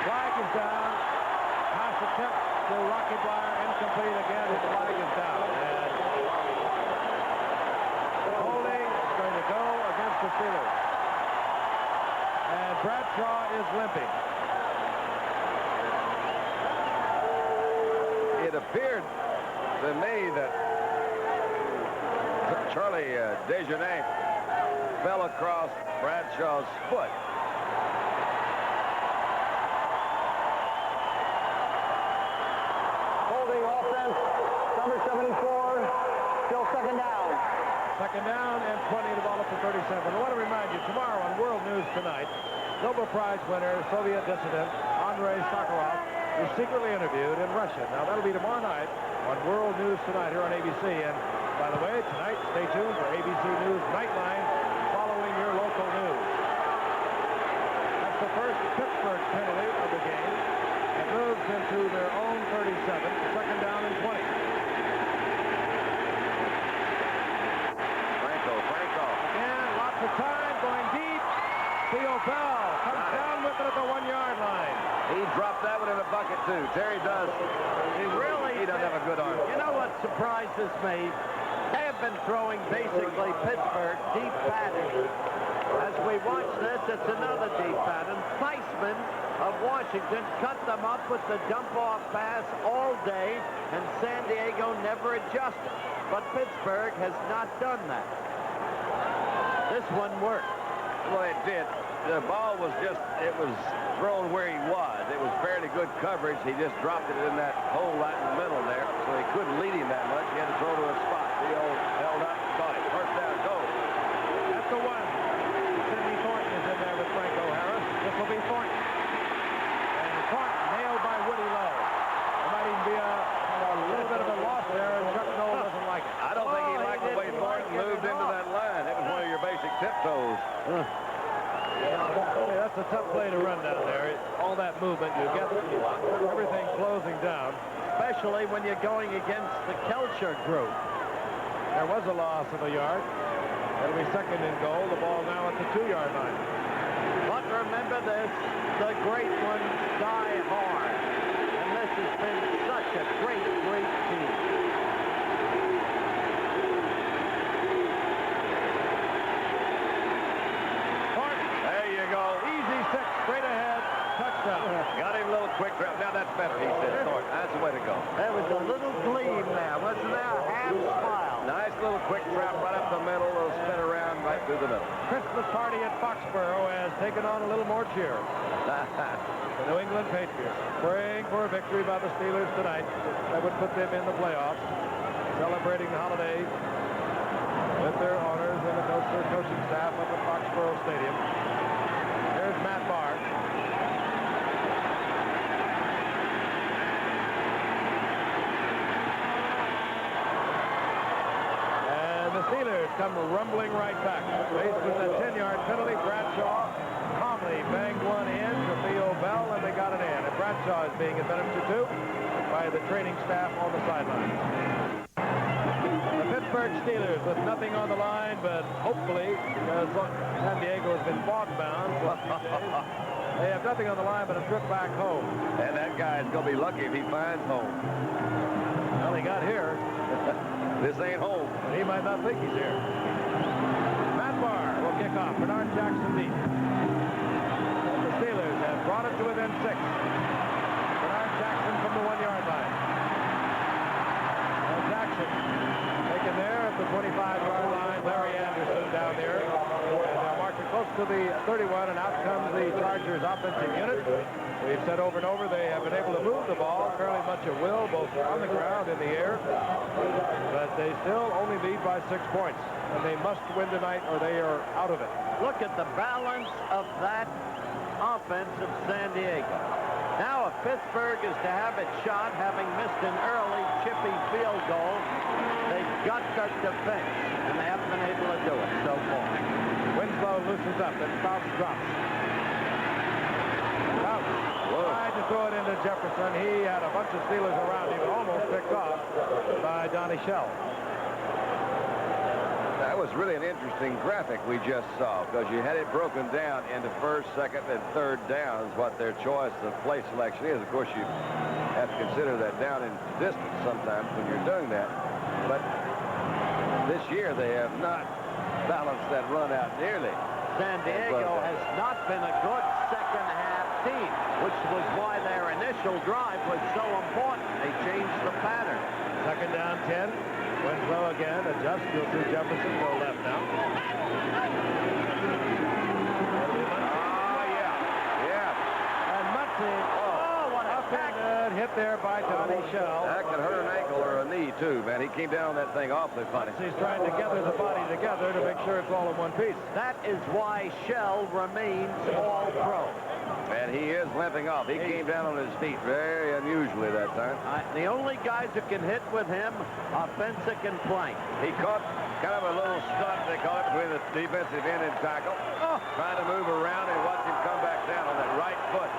Flag is down. Pass attempt to Rocketwire. Incomplete again. The flag is down. And holding is going to go against the Steelers. And Bradshaw is limping. It appeared to me that Charlie Desjardins fell across Bradshaw's foot. Holding offense, number 74, still 2nd down. 2nd down and 20, the ball up to 37. I want to remind you, tomorrow on World News Tonight, Nobel Prize winner, Soviet dissident, Andrei Sakharov, is secretly interviewed in Russia. Now, that'll be tomorrow night on World News Tonight here on ABC. And, by the way, tonight, stay tuned for ABC News Nightline following your local news. That's the first Pittsburgh penalty of the game. It moves into their own 37, 2nd down and 20. Franco. Again, lots of time going deep. Theo Bell comes down with it at the 1-yard line. He dropped that one in the bucket, too. Terry does. He doesn't have a good arm. You know what surprises me? They have been throwing basically Pittsburgh deep pattern. As we watch this, it's another deep pattern. Theismann of Washington cut them up with the dump-off pass all day, and San Diego never adjusted. But Pittsburgh has not done that. This one worked. Well, it did. The ball was it was thrown where he was. It was fairly good coverage. He just dropped it in that hole right in the middle there, so he couldn't lead him that much. He had to throw to a spot. Theo held up, caught it. First down, go. At the 1. Sidney Thornton is in there with Franco Harris. This will be Thornton. And Thornton nailed by Woody Lowe. There might even be a little bit of a loss there, and Chuck Noll doesn't like it. I don't think he liked the way Thornton moved into that line. It was one of your basic tiptoes. Hey, that's a tough play to run down there. All that movement, you get everything closing down. Especially when you're going against the Kelcher group. There was a loss of a yard. It'll be second and goal. The ball now at the 2-yard line. But remember this, the great ones die hard. And this has been such a great, great team. There you go. Easy 6, straight ahead. Touchdown. Got him a little quick grab. Now that's better, he said. Thornton, that's the way to go. There was a little gleam there, wasn't there? A half smile. Nice little quick trap right up the middle. It'll spin around right through the middle. Christmas party at Foxborough has taken on a little more cheer. The New England Patriots praying for a victory by the Steelers tonight that would put them in the playoffs, celebrating the holiday with their honors and the coaching staff up at Foxborough Stadium. Here's Matt Barr. And the Steelers come rumbling right back. Faced with a 10-yard penalty, Bradshaw calmly banged one in to Theo Bell, and they got it in. And Bradshaw is being administered to by the training staff on the sideline. The Pittsburgh Steelers with nothing on the line, but hopefully, because San Diego has been fog-bound for a few days, they have nothing on the line but a trip back home. And that guy's going to be lucky if he finds home. Well, he got here. This ain't home. He might not think he's here. Matt Barr will kick off. Bernard Jackson deep. And the Steelers have brought it to within 6. Bernard Jackson from the 1-yard line. And Jackson taken there at the 25-yard line. Larry Anderson down there. And they're marching close to the 31, and out comes the Chargers offensive unit. We've said over and over they have been able to move the ball fairly much at will, both on the ground and in the air. But they still only lead by 6 points. And they must win tonight or they are out of it. Look at the balance of that offense of San Diego. Now if Pittsburgh is to have its shot, having missed an early chippy field goal, they've got to defense, and they haven't been able to do it so far. Winslow loosens up, and Fouts drops. Fouts tried to throw it into Jefferson. He had a bunch of Steelers around him, almost picked off by Donnie Shell. That was really an interesting graphic we just saw, because you had it broken down into first, second, and third downs, what their choice of play selection is. Of course, you have to consider that down in distance sometimes when you're doing that. But this year they have not balanced that run out nearly. San Diego has not been a good second-half team, which was why their initial drive was so important. They changed the pattern. Second down, 10. Winslow again adjusts. You'll see Jefferson go left now. And Muncie, what a hit there by Donnie Shell. That could hurt an ankle or a knee, too, man. He came down on that thing awfully funny. He's trying to gather the body together to make sure it's all in one piece. That is why Shell remains all-pro. And he is limping off. He came down on his feet very unusually that time. The only guys who can hit with him are Fensick and Plank. He caught kind of a little stunt, they call it, between the defensive end and tackle. Trying to move around and watch him come back down on that right foot.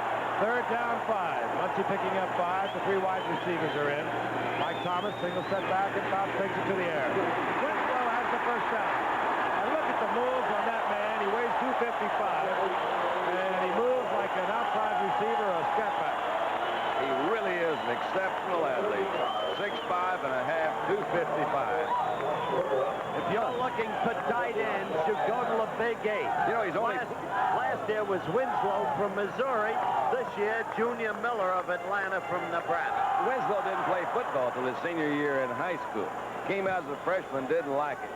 Third down, 5. Muncie picking up 5. The 3 wide receivers are in. Mike Thomas, single set back, and Fouts takes it to the air. Winslow has the first down. And look at the moves on that man. He weighs 255. And he moves like an outside receiver or a step back. He really is an exceptional athlete. 6'5 and a half, 255. If you're looking for tight ends, you go to the Big 8. You know, he's only... Last year was Winslow from Missouri. This year, Junior Miller of Atlanta from Nebraska. Winslow didn't play football till his senior year in high school. Came out as a freshman, didn't like it.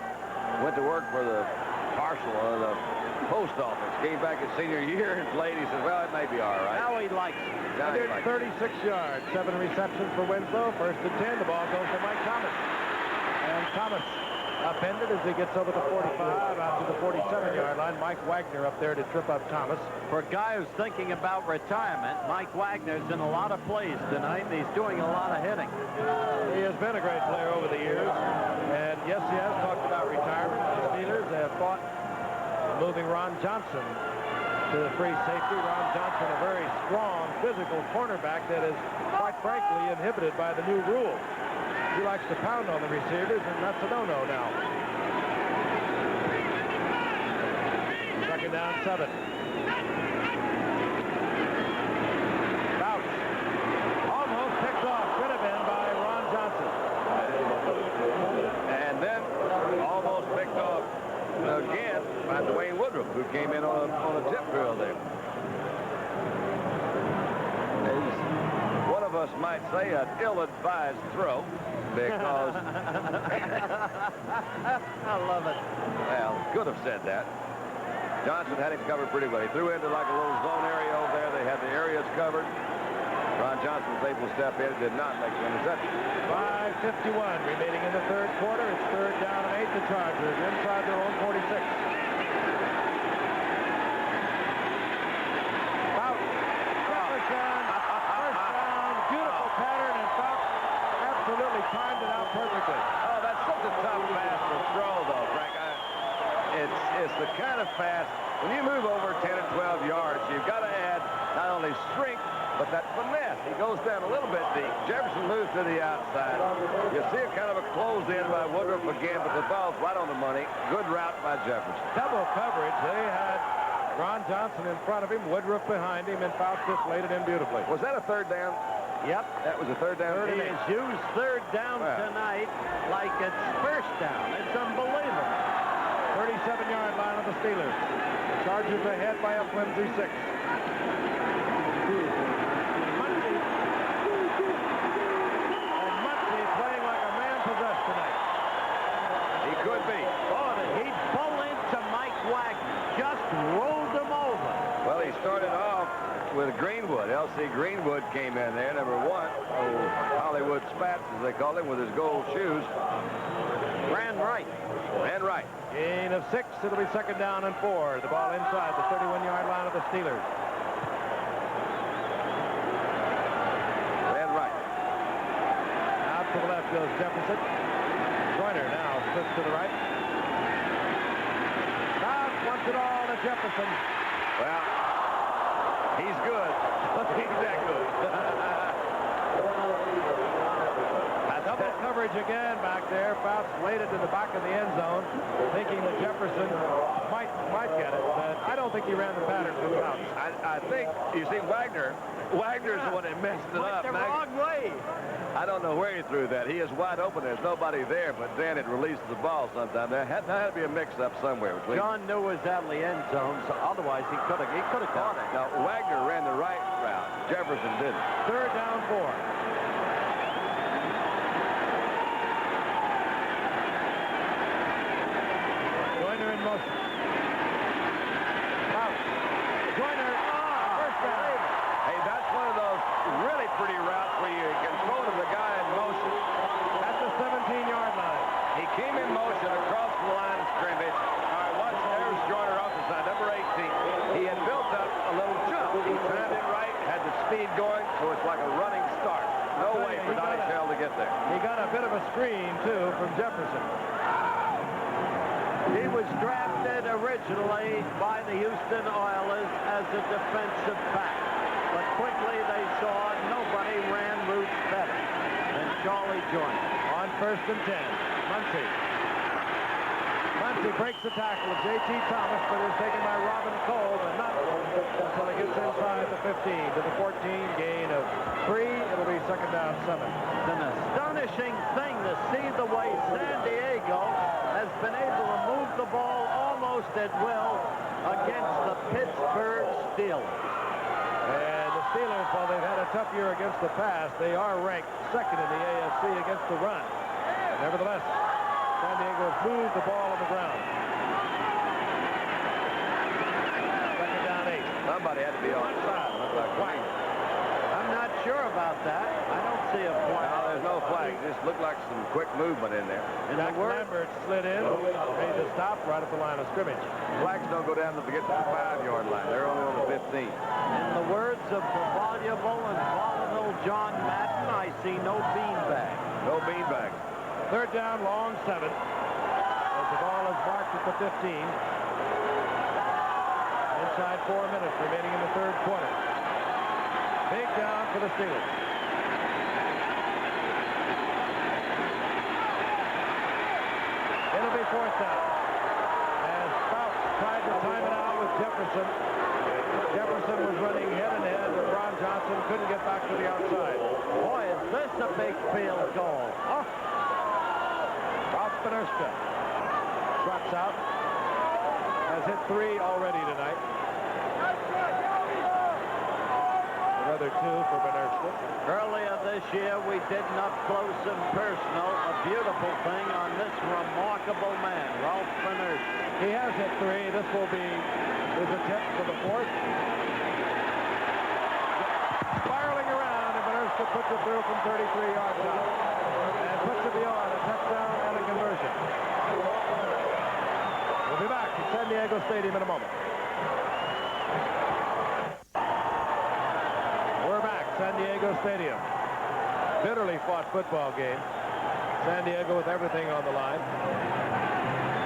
Went to work for the parcel or the post office. Came back his senior year and played. He said, well, it may be all right. Now he likes it. 36 yards, 7 receptions for Winslow. First and 10, the ball goes to Mike Thomas. And Thomas upended as he gets over the 45 out to the 47-yard line. Mike Wagner up there to trip up Thomas. For a guy who's thinking about retirement, Mike Wagner's in a lot of plays tonight. He's doing a lot of hitting. He has been a great player over the years. And yes, he has talked about retirement. The Steelers have fought moving Ron Johnson to the free safety. Ron Johnson, a very strong physical cornerback that is, quite frankly, inhibited by the new rule. He likes to pound on the receivers, and that's a no-no now. Second down, 7. Fouts. Almost picked off. Should have been by Ron Johnson. And then almost picked off again by Dwayne Woodruff, who came in on a tip drill there. One of us might say an ill-advised throw because I love it. well, could have said that. Johnson had him covered pretty well. He threw into like a little zone area over there. They had the areas covered. Ron Johnson was able to step in. Did not make the interception. 5:51 remaining in the third quarter. It's third down and 8. The Chargers inside their own 46. Fouts. Jefferson. First down. Beautiful pattern, and Fouts absolutely timed it out perfectly. Oh, that's such a tough pass to throw, though, Frank. It's the kind of pass, when you move over 10 and 12 yards, you've got to add not only strength, but that finesse. He goes down a little bit deep. Jefferson moves to the outside. You see a kind of a close in by Woodruff again, but the ball's right on the money. Good route by Jefferson. Double coverage. They had Ron Johnson in front of him, Woodruff behind him, and Fouts just laid it in beautifully. Was that a third down? Yep. That was a third down. He has used third down tonight like it's first down. It's unbelievable. 37-yard line of the Steelers. The Chargers ahead by a flimsy 6. Muncie. And Muncie playing like a man possessed tonight. He could be. Oh, he pulled into Mike Wagner. Just rolled him over. Well, he started off with Greenwood. L.C. Greenwood came in there, number 1. Oh, Hollywood Spats, as they call him, with his gold shoes. Ran right. Ran right. Gain of 6. It'll be second down and 4. The ball inside the 31-yard line of the Steelers. Ran right. Out to the left goes Jefferson. Joyner now flips to the right. Fouts wants it all to Jefferson. Well, he's good. He's that good. Double coverage again back there. Fouts laid it to the back of the end zone, thinking that Jefferson might get it, but I don't think he ran the pattern from Fouts. I think, you see, Wagner's the one that messed it up. The wrong way. I don't know where he threw that. He is wide open. There's nobody there, but then it releases the ball sometime. There had to be a mix-up somewhere between. John knew was out of the end zone, so otherwise he could have caught it. Now, Wagner ran the right route. Jefferson didn't. Third down, 4. Joyner in motion. Fouts. Joyner. First down. Hey, that's one of those really pretty routes where you can throw to the guy in motion. At the 17-yard line. He came in motion across the line of scrimmage. All right, watch. There's Joyner off the side, number 18. He had built up a little jump. He timed it right, had the speed going, so it's like a running start. No way for Donnie Shell to get there. He got a bit of a screen, too, from Jefferson. He was drafted originally by the Houston Oilers as a defensive back. But quickly they saw nobody ran routes better than Charlie Joyner. On first and 10. Muncie. Muncie breaks the tackle of J.T. Thomas, but is taken by Robin Cole, but not until he gets inside the 15 to the 14. Gain of 3. It'll be second down, 7. It's an astonishing thing to see the way San Diego has been able to move the ball almost at will against the Pittsburgh Steelers. And the Steelers, while they've had a tough year against the pass, they are ranked second in the AFC against the run. Nevertheless, San Diego has moved the ball on the ground. Second down, 8. Somebody had to be on side. Looks like Wagner. I'm not sure about that. I don't see a flag. No, there's no flag. It just looked like some quick movement in there. In the word, Lambert slid in, made the stop right at the line of scrimmage. Flags don't go down to get to the 5-yard line. They're only on the 15. in the words of the voluble and volatile John Madden, I see no beanbag. No beanbag. Third down, long 7. As the ball is marked at the 15. Inside 4 minutes remaining in the third quarter. Big down for the Steelers. It'll be fourth down. As Fouts tried to time it out with Jefferson. Jefferson was running head-and-head with Ron Johnson, couldn't get back to the outside. Boy, is this a big field goal. Oh. Ralph Benerska struts out. Has hit 3 already tonight. Another 2 for Benerska. Earlier this year, we did an up-close and personal, a beautiful thing on this remarkable man, Ralph Benerska. He has hit 3. This will be his attempt for the 4th. Spiraling around, and Benerska puts it through from 33 yards out. And puts it beyond a touchdown and a conversion. We'll be back at San Diego Stadium in a moment. We're back, San Diego Stadium. Bitterly fought football game. San Diego with everything on the line.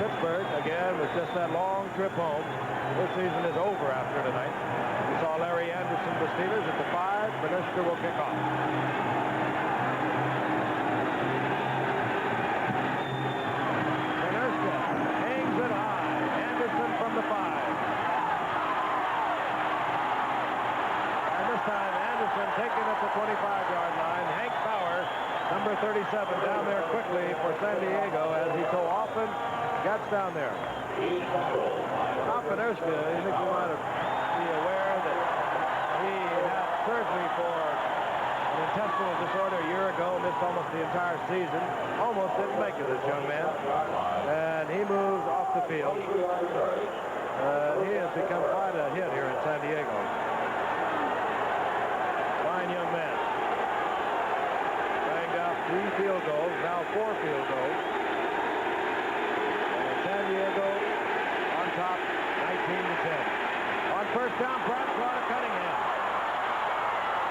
Pittsburgh, again, with just that long trip home. This season is over after tonight. We saw Larry Anderson, the Steelers, at the 5. Benerska will kick off. Benerska hangs it high. Anderson from the 5. And this time, Anderson taking it to 25-yard line. Hank Bauer, number 37, down there quickly for San Diego, as he so often gets down there. Ralph Benerska, I think you might be aware that he had surgery for an intestinal disorder a year ago, missed almost the entire season. Almost didn't make it, this young man. And he moves off the field. He has become quite a hit here in San Diego. Fine young man. Banged out 3 field goals, now 4 field goals. San Diego on top, 19-10. On first down, Bradshaw to Cunningham.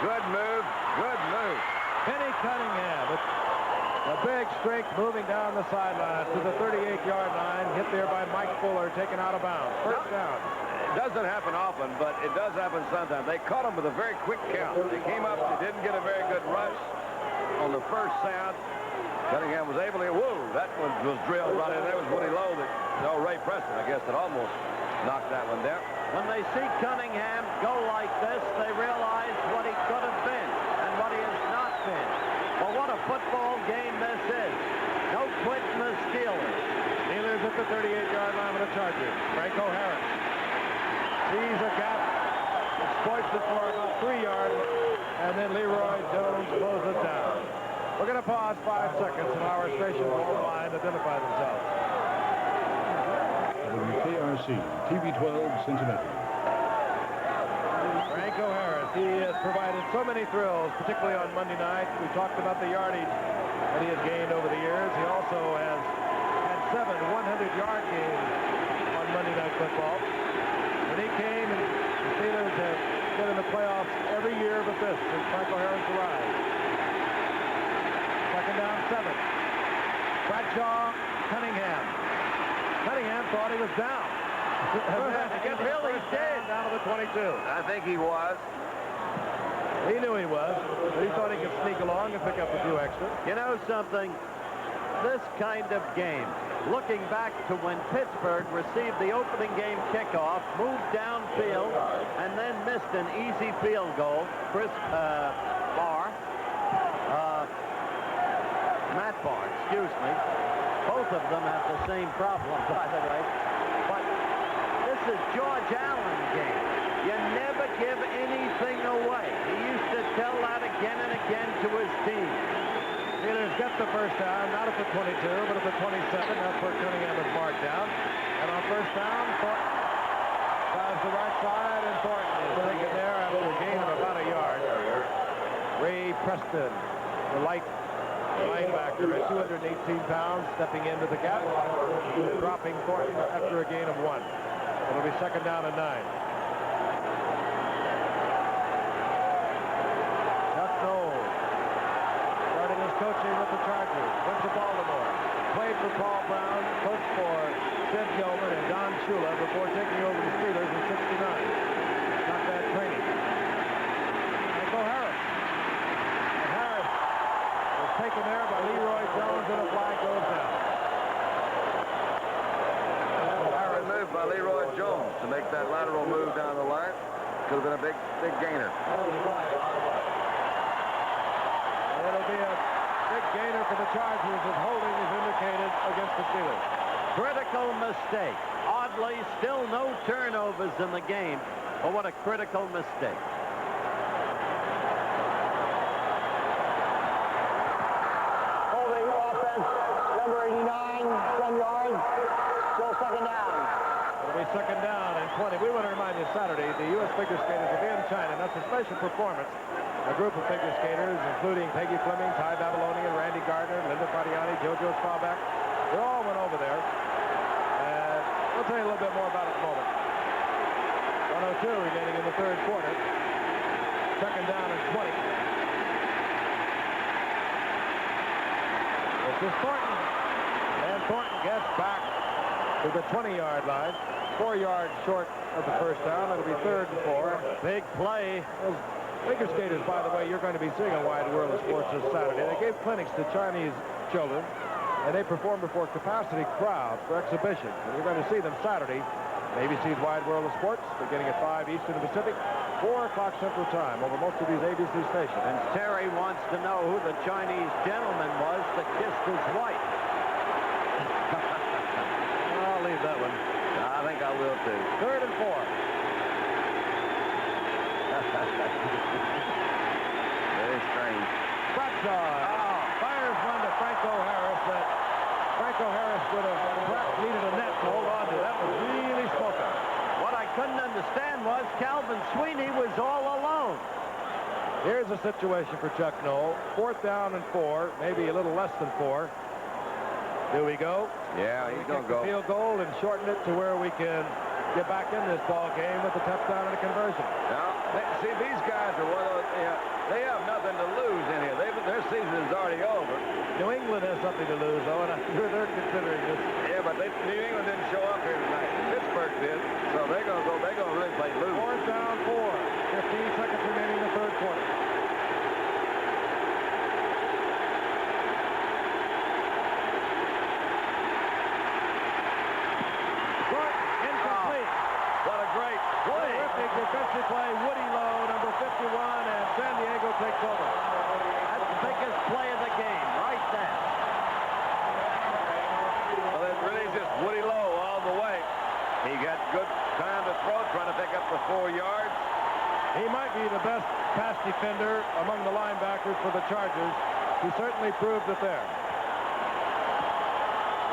Good move. Good move. Penny Cunningham. A big streak moving down the sideline to the 38-yard line. Hit there by Mike Fuller, taken out of bounds. First down. It doesn't happen often, but it does happen sometimes. They caught him with a very quick count. They came up, they didn't get a very good rush on the first sound. Cunningham was able to, whoa, that one was drilled right in there. It was Woody Lowe Ray Preston, I guess, that almost knocked that one down. When they see Cunningham go like this, they realize what he could have been and what he has not been. Well, what a football game this is. No quitting the Steelers. Steelers at the 38-yard line with the Chargers. Franco Harris sees a gap, exploits it for about 3 yards, and then Leroy Jones blows it down. We're going to pause 5 seconds, and our stations will line identify themselves. WKRC, TV 12, Cincinnati. Franco Harris, he has provided so many thrills, particularly on Monday night. We talked about the yardage that he has gained over the years. He also has had 7 100-yard games on Monday Night Football. When he came, and the Steelers have been in the playoffs every year but this since Franco Harris arrived. Second down, 7. Bradshaw, Cunningham. Cunningham thought he was down. He really did. Down to the 22. I think he was. He knew he was, but he thought he could sneak along and pick up a few extra. You know something? This kind of game, looking back to when Pittsburgh received the opening game kickoff, moved downfield, and then missed an easy field goal. Matt Barr, excuse me. Both of them have the same problem, by the way. But this is George Allen game. You never give anything away. He used to tell that again and again to his team. Steelers get the first down, not at the 22, but at the 27. That's where Cunningham is marked down. And on first down, Thornton drives the right side, and Thornton is taken there after a gain of about a yard. Ray Preston, the light linebacker at 218 pounds, stepping into the gap, dropping Thornton after a gain of 1. It'll be second down and 9. Chuck Knowles, starting his coaching with the Chargers, went to Baltimore, played for Paul Brown, coached for Sid Gilman and Don Shula before taking over the Steelers in '69. Not bad training. Franco Harris. And Harris was taken there by Leroy Jones, and a flag goes down. Harris moved attempt by Leroy Jones to make that lateral move down the line. Could have been a big gainer. It'll be a big gainer for the Chargers as holding is indicated against the Steelers. Critical mistake. Oddly, still no turnovers in the game. But what a critical mistake. Holding offense, number 89, 10 yards. Still second down. It'll be second down and 20. We want to remind you, Saturday, the U.S. figure skaters will be in China. That's a special performance. A group of figure skaters, including Peggy Fleming, Ty Babylonian, Randy Gardner, Linda Fardiani, JoJo Staubach. They all went over there. And we'll tell you a little bit more about it in a moment. 1:02 remaining in the third quarter. Second down and 20. This is Thornton. And Thornton gets back to the 20-yard line. 4 yards short of the first down. It'll be 3rd and 4. Big play. Those figure skaters, by the way, you're going to be seeing a Wide World of Sports this Saturday. They gave clinics to Chinese children, and they performed before capacity crowds for exhibitions. And you're going to see them Saturday. ABC's Wide World of Sports, beginning at 5 Eastern Pacific, 4 o'clock Central Time over most of these ABC stations. And Terry wants to know who the Chinese gentleman was that kissed his wife. I'll leave that one. I think I will, too. 3rd and 4. Very strange. Bradshaw fires one to Franco Harris that Franco Harris would have perhaps needed a net to hold on to. That was really smoking. What I couldn't understand was Calvin Sweeney was all alone. Here's a situation for Chuck Noll. 4th down and 4, maybe a little less than 4. Do we go? Yeah, he's going to go. Field goal and shorten it to where we can get back in this ball game with a touchdown and a conversion. Now, see, these guys are one of those, they have nothing to lose in here. Their season is already over. New England has something to lose, though, and I'm sure they're considering this. Yeah, but New England didn't show up here tonight. Pittsburgh did, so they're going to really play lose. 4th down, 4. 15 seconds remaining in the third quarter. Incomplete. What a great play. Terrific defensive play. Woody Lowe, number 51, and San Diego takes over. That's the biggest play of the game, right there. Well, it really is just Woody Lowe all the way. He got good time to throw, trying to pick up for 4 yards. He might be the best pass defender among the linebackers for the Chargers. He certainly proved it there.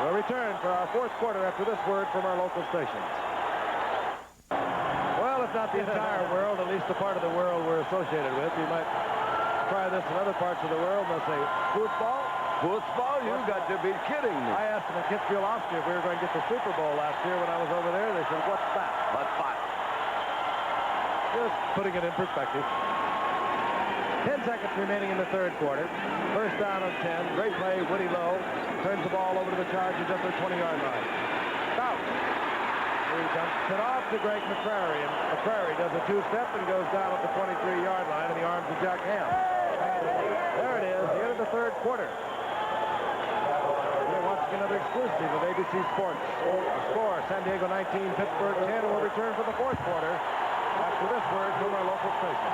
We'll return for our 4th quarter after this word from our local stations. Well, if not the entire world, at least the part of the world we're associated with. You might try this in other parts of the world. They'll say, football? Football? You got to be kidding me. I asked them in Kitzbühel, Austria, if we were going to get the Super Bowl last year when I was over there. They said, what's that? But what? Just putting it in perspective. 10 seconds remaining in the third quarter. First down on 10. Great play. Woody Lowe turns the ball over to the Chargers at their 20-yard line. Out. He dumps it off to Greg McCrary, and McCrary does a 2-step and goes down at the 23-yard line in the arms of Jack Ham. There it is, the end of the third quarter. We're watching another exclusive of ABC Sports. The score, San Diego 19, Pittsburgh 10, and we'll return for the fourth quarter after this word from our local station.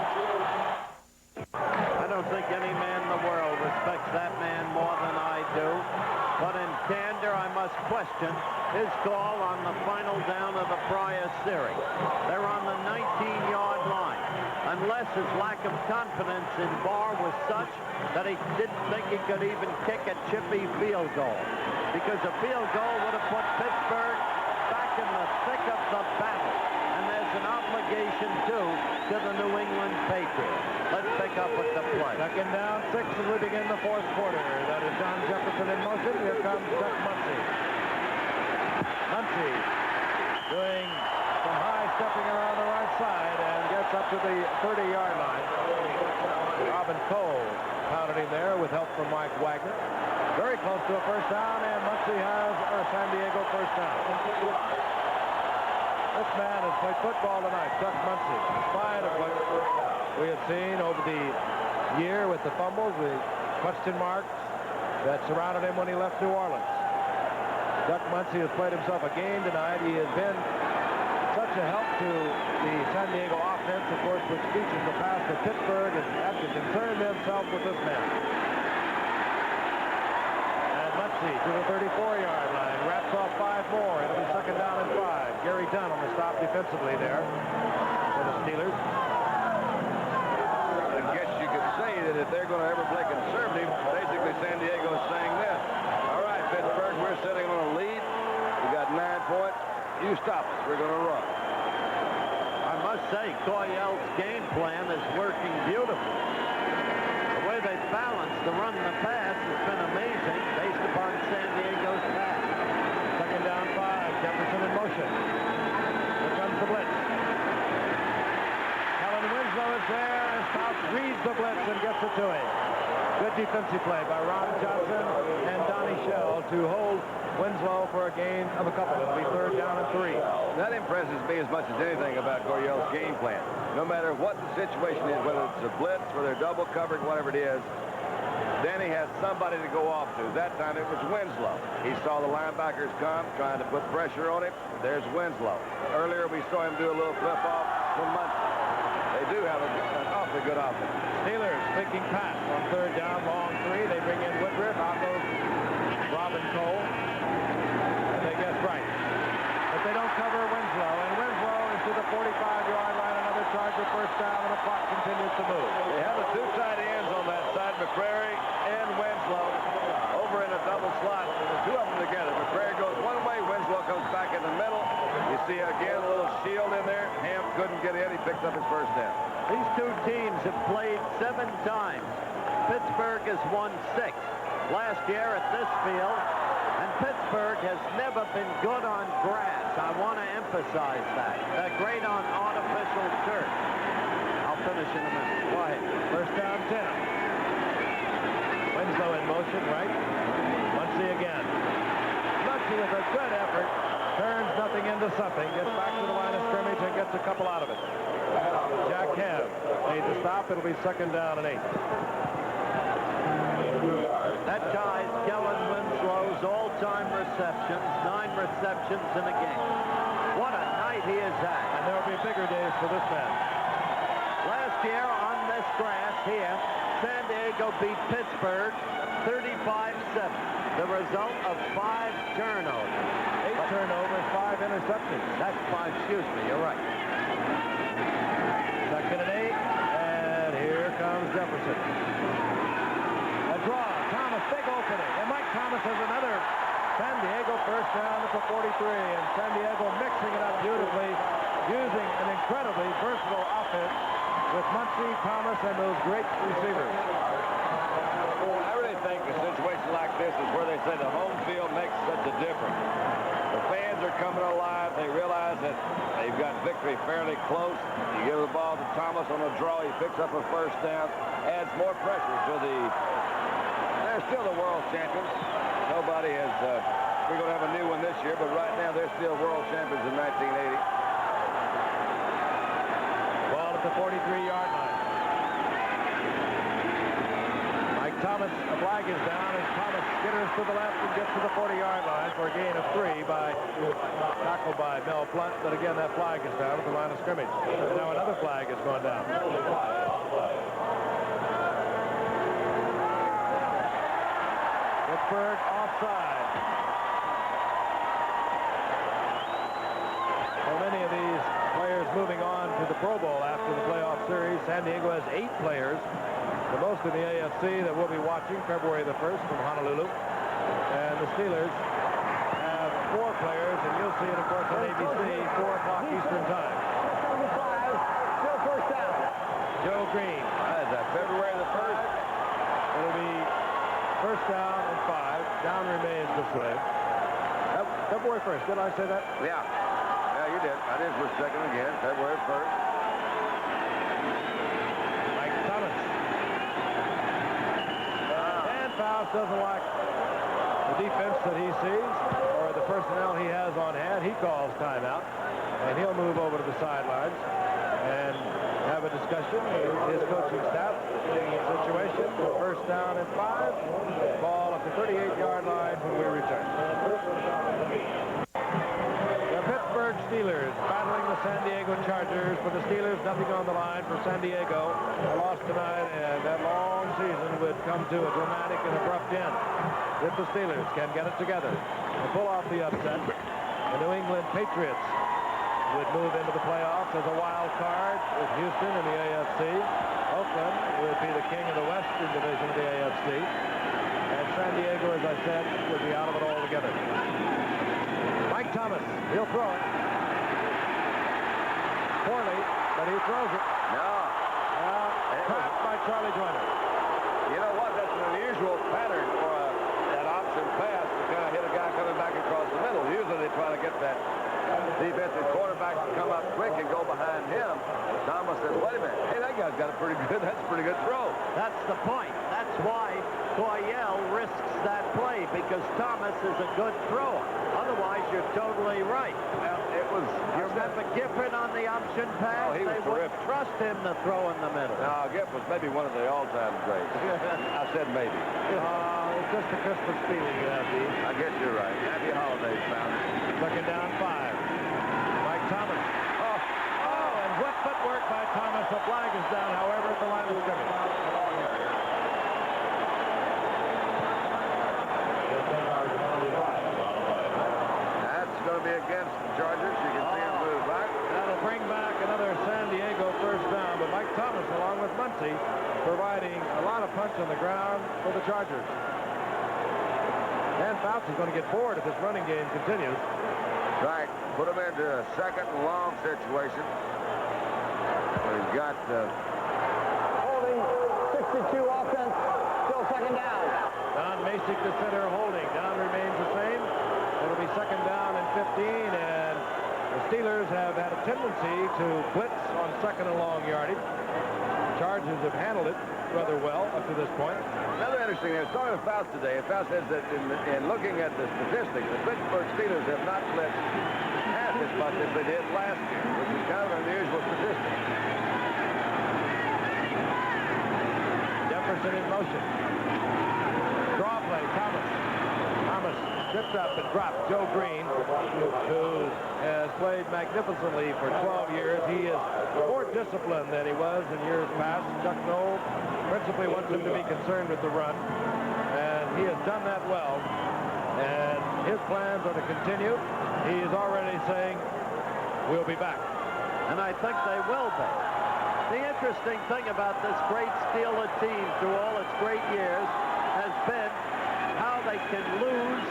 I don't think any man in the world respects that man more than I do. But in candor, I must question his call on the final down of the prior series. They're on the 19-yard line. Unless his lack of confidence in Barr was such that he didn't think he could even kick a chippy field goal. Because a field goal would have put Pittsburgh back in the thick of the battle. And there's an obligation, too, to the New England Patriots. Let's pick up with the play. Second down, 6 as we begin the fourth quarter. That is John Jefferson in motion. Here comes Chuck Muncie. Muncie doing some high stepping around the right side and gets up to the 30-yard line. Robin Cole pounded him there with help from Mike Wagner. Very close to a first down, and Muncie has a San Diego first down. This man has played football tonight, Chuck Muncie. In spite of what we have seen over the year with the fumbles, the question marks that surrounded him when he left New Orleans. Duck Muncy has played himself a game tonight. He has been such a help to the San Diego offense, of course, which features the pass to Pittsburgh, and had to concern themselves with this man. And Muncy to the 34-yard line, wraps off 5 more. It'll be second down and 5. Gary Dunn on the stop defensively there for the Steelers. I guess you could say that if they're going to ever play conservative, basically San Diego's saying this. All right, Pittsburgh, we're sitting on a lead. We got 9 points. You stop us. We're going to run. I must say, Coyle's game plan is working beautifully. The way they balance the run and the pass has been amazing based upon San Diego's pass. Second down 5. Jefferson in motion. Here comes the blitz. Kellen Winslow is there, and Stouts reads the blitz and gets it to him. Good defensive play by Ron Johnson and Donnie Shell to hold Winslow for a gain of a couple. It'll be third down and 3. That impresses me as much as anything about Coryell's game plan. No matter what the situation is, whether it's a blitz or they're double covered, whatever it is, Danny has somebody to go off to. That time it was Winslow. He saw the linebackers come, trying to put pressure on him. There's Winslow. Earlier we saw him do a little flip-off from Muncy. They do have an awfully good offense. Steelers faking pass on third down, long 3. They bring in Woodruff. Out goes Robin Cole. And they guess right. But they don't cover Winslow. And Winslow is to the 45-yard line. Another charge for first down, and the clock continues to move. They have the 2 tight ends on that side, McCrary and Winslow, over in a double slot. The 2 of them together. McCrary goes one way, Winslow comes back in the middle. You see again a little shield in there. Ham couldn't get in. He picked up his first down. These 2 teams have played 7 times. Pittsburgh has won 6 last year at this field, and Pittsburgh has never been good on grass. I want to emphasize that. They're great on artificial turf. I'll finish in a minute. Go ahead. First down 10. Winslow in motion, right? Muncy again. Muncy with a good effort. Turns nothing into something. Gets back to the line of scrimmage and gets a couple out of it. Jack Ham made the stop. It'll be second down and 8. That ties Kellen Winslow's all-time receptions, 9 receptions in a game. What a night he has had. And there will be bigger days for this man. Last year on this grass here, San Diego beat Pittsburgh 35-7. The result of 5 turnovers. 8 turnovers, 5 interceptions. That's 5, excuse me, you're right. Second and 8, and here comes Jefferson. A draw, Thomas, big opening, and Mike Thomas has another San Diego first down at the 43, and San Diego mixing it up beautifully, using an incredibly versatile offense with Muncy, Thomas, and those great receivers. I really think a situation like this is where they say the home field makes such a difference. The fans are coming alive. They realize that they've got victory fairly close. You give the ball to Thomas on a draw. He picks up a first down. Adds more pressure to the... They're still the world champions. Nobody has... we're going to have a new one this year, but right now they're still world champions in 1980. Ball at the 43-yard line. Thomas, a flag is down, and Thomas skitters to the left and gets to the 40-yard line for a gain of 3 by tackle by Mel Blunt. But again, that flag is down at the line of scrimmage. And now another flag has gone down. Pittsburgh offside. So many of these players moving on to the Pro Bowl after the playoff series. San Diego has 8 players. The most in the AFC that we'll be watching February the 1st from Honolulu. And the Steelers have 4 players, and you'll see it, of course, on ABC, 4 o'clock Eastern time. Still first down. Joe Green. Is that February the 1st? It'll be first down and 5. Down remains this way. February 1st, did I say that? Yeah. Yeah, you did. That is for a second again. February 1st. Mike Thomas. Faust doesn't like the defense that he sees or the personnel he has on hand. He calls timeout, and he'll move over to the sidelines and have a discussion with his coaching staff. Situation, first down and 5. Ball at the 38-yard line when we return. San Diego Chargers. For the Steelers, nothing on the line for San Diego. A loss tonight, and that long season would come to a dramatic and abrupt end if the Steelers can get it together and pull off the upset. The New England Patriots would move into the playoffs as a wild card with Houston in the AFC. Oakland would be the king of the Western Division of the AFC. And San Diego, as I said, would be out of it altogether. Mike Thomas, he'll throw it. Poorly, but he throws it. No. Trapped by Charlie Joyner. You know what? That's an unusual pattern for that option pass to kind of hit a guy coming back across the middle. Usually they try to get that defensive quarterback to come up quick and go behind him. Thomas said, wait a minute. Hey, that guy's got a pretty good, that's a pretty good throw. That's the point. That's why Coryell risks that play, because Thomas is a good thrower. Otherwise, you're totally right. Well, it was... You remember Gifford on the option pass? Oh, he was they wouldn't terrific. trust him to throw in the middle. No, Giff was maybe one of the all-time greats. I said maybe. It's just a Christmas feeling you have, Dee. I guess you're right. Happy holidays, pal. Second down 5. Mike Thomas. And what footwork by Thomas. The flag is down, however, at the line of scrimmage. That's going to be against the Chargers. You can see him move back. That'll bring back another San Diego first down, but Mike Thomas, along with Muncie, providing a lot of punch on the ground for the Chargers. Dan Fouts is going to get bored if this running game continues. Right. Put him into a second and long situation. He's got... Holding, 62 offense, still second down. Don Masick, the center, holding. Down remains the same. It'll be second down and 15, and the Steelers have had a tendency to blitz on second and long yardage. Chargers have handled it rather well up to this point. Another interesting thing, I was talking to Faust today, and Faust says that in looking at the statistics, the Pittsburgh Steelers have not blitzed half as much as they did last year, which is kind of an unusual statistic. Jefferson in motion. Draw play, Thomas. Thomas tripped up and dropped Joe Green, who has played magnificently for 12 years. He is more disciplined than he was in years past. Chuck Noll principally wants him to be concerned with the run, and he has done that well. And his plans are to continue. He is already saying, we'll be back. And I think they will be. The interesting thing about this great Steeler team through all its great years has been how they can lose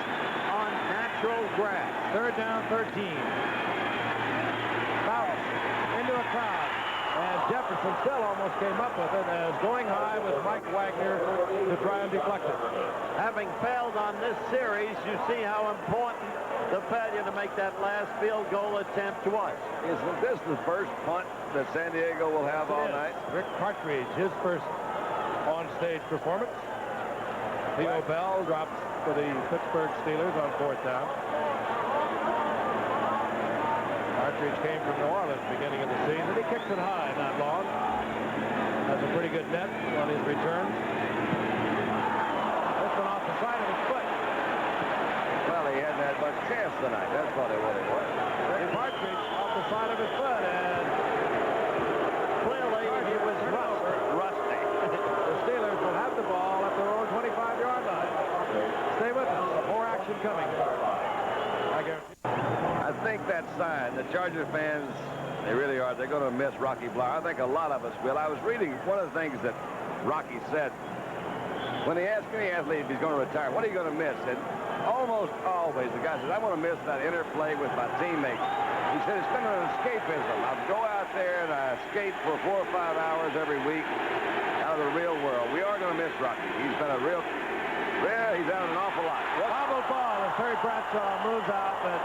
on natural grass. Third down, 13. Fouts into a crowd. And Jefferson still almost came up with it as going high with Mike Wagner to try and deflect it. Having failed on this series, you see how important the failure to make that last field goal attempt was. Isn't this the first punt that San Diego will have all night? Rick Partridge, his first on-stage performance. Theo Bell drops for the Pittsburgh Steelers on fourth down. Partridge came from New Orleans beginning of the season. He kicks it high, not long. Has a pretty good net on his return. This one off the side of his foot. Well, he hadn't had much chance tonight. That's probably what it was. Rick Partridge off the side of his foot, and Clearly, he was rusty. the Steelers will have the ball at their own 25-yard line. Stay with us. More action coming. I guarantee. I think that sign, the Charger fans, they really are. They're going to miss Rocky Bleier. I think a lot of us will. I was reading one of the things that Rocky said when he asked any athlete if he's going to retire, what are you going to miss? And almost always the guy says, I want to miss that interplay with my teammates. He said it's been an escapism. I go out there and I skate for 4 or 5 hours every week out of the real world. We are going to miss Rocky. He's been a real, he's done an awful lot. Bobble ball as Terry Bradshaw moves out, but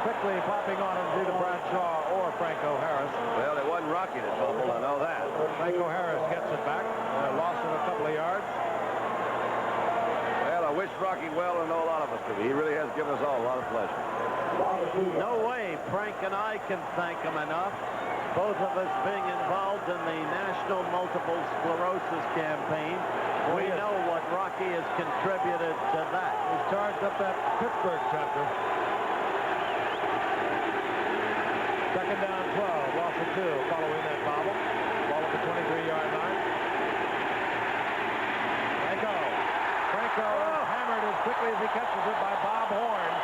quickly popping on him due to Bradshaw or Franco Harris. Well, it wasn't Rocky that fumbled, I know that. Franco Harris gets it back. Loss of a couple of yards. Well, I wish Rocky well, and know a lot of us do. He really has given us all a lot of pleasure. No way Frank and I can thank him enough. Both of us being involved in the National Multiple Sclerosis campaign. We know what Rocky has contributed to that. He's charged up that Pittsburgh chapter. Second Second down, 12. Loss of 2 following that bobble. Ball at the 23-yard line. Franco is hammered as quickly as he catches it by Bob Horn,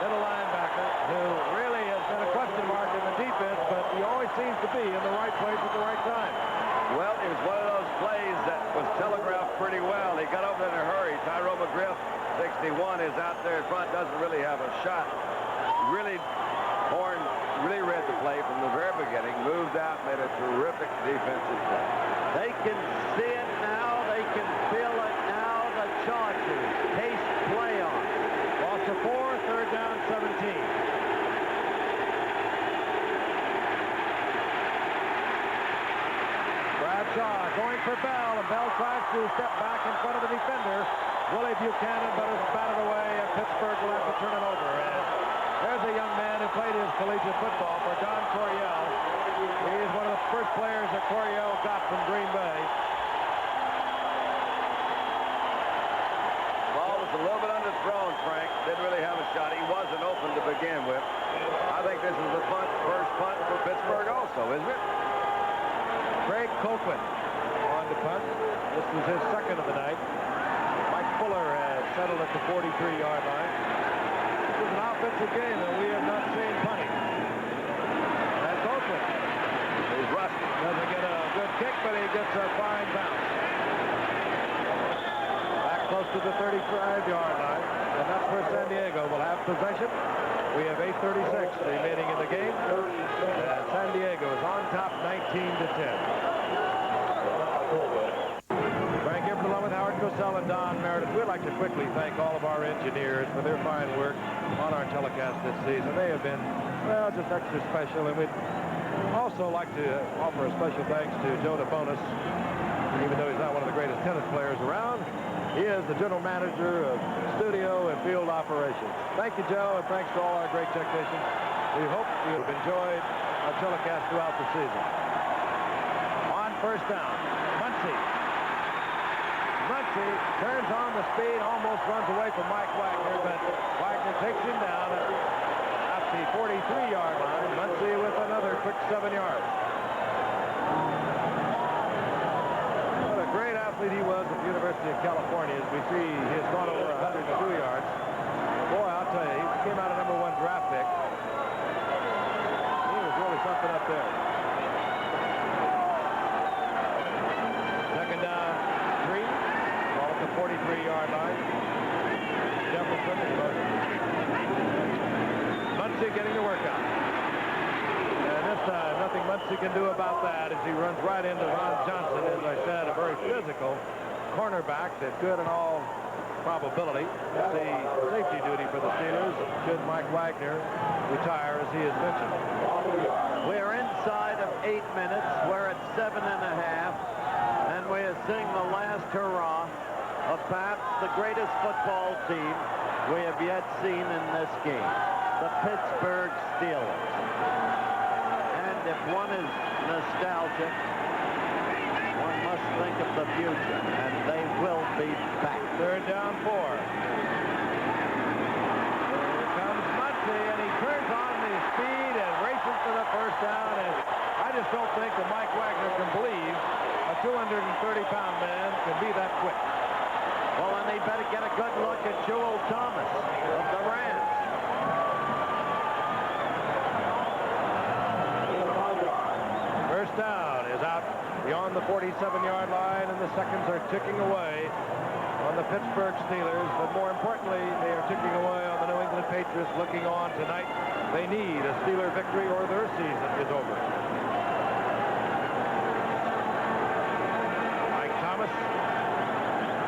middle linebacker, who really has been a question mark in the defense, but he always seems to be in the right place at the right time. Well, it was one of those plays that was telegraphed pretty well. He got over in a hurry. Tyrone McGriff, 61, is out there in front, doesn't really have a shot. Horn really read the play from the very beginning, moved out, made a terrific defensive play. They can see it now. They can feel it now. The Chargers case play on. Loss of 4, third down, 17. Bradshaw going for Bell, and Bell tries to step back in front of the defender. Willie Buchanan, but it's batted away, and Pittsburgh will have to turn it over. And there's a young man who played his collegiate football for Don Coryell. He is one of the first players that Coryell got from Green Bay. Ball was a little bit underthrown, Frank. Didn't really have a shot. He wasn't open to begin with. I think this is the first punt for Pittsburgh also, isn't it? Craig Colquhoun on the punt. This is his second of the night. Mike Fuller has settled at the 43-yard line. This is an offensive game that we have not seen punting. And Colquhoun. He's rusty. Doesn't get a good kick, but he gets a fine bounce. Back close to the 35-yard line. And that's where San Diego will have possession. We have 8:36 remaining in the game. And San Diego is on top 19-10. Frank Gifford along with Howard Cosell and Don Meredith. We'd like to quickly thank all of our engineers for their fine work on our telecast this season. They have been, well, just extra special. And we'd also like to offer a special thanks to Joe DeBonis. Even though he's not one of the greatest tennis players around, he is the general manager of studio and field operations. Thank you, Joe, and thanks to all our great technicians. We hope you've enjoyed our telecast throughout the season. On first down, Muncie turns on the speed, almost runs away from Mike Wagner, but Wagner takes him down at the 43-yard line. Muncie with another quick 7 yards. What a great athlete he was at the University of California. As we see, he has gone over 102 yards. Boy, I'll tell you, he came out a #1 draft pick. He was really something up there. Second down, 3. Ball at the 43-yard line. Jefferson in motion. Muncie getting the workout. And this time, nothing Muncie can do about that as he runs right into Ron Johnson, as I said, a very physical cornerback that could, in all probability, see safety duty for the Steelers should Mike Wagner retire, as he has mentioned. We're inside of 8 minutes. We're at 7.5. And we are seeing the last hurrah of perhaps the greatest football team we have yet seen in this game, the Pittsburgh Steelers. And if one is nostalgic, one must think of the future, and they will be back. Third down, 4. Here comes Muncie, and he turns on the speed and races to the first down. And I just don't think that Mike Wagner can believe a 230-pound man can be that quick. Well, and they better get a good look at Joel Thomas of the Rams. First down is out beyond the 47-yard line, and the seconds are ticking away on the Pittsburgh Steelers. But more importantly, they are ticking away on the New England Patriots looking on tonight. They need a Steeler victory or their season is over. Mike Thomas,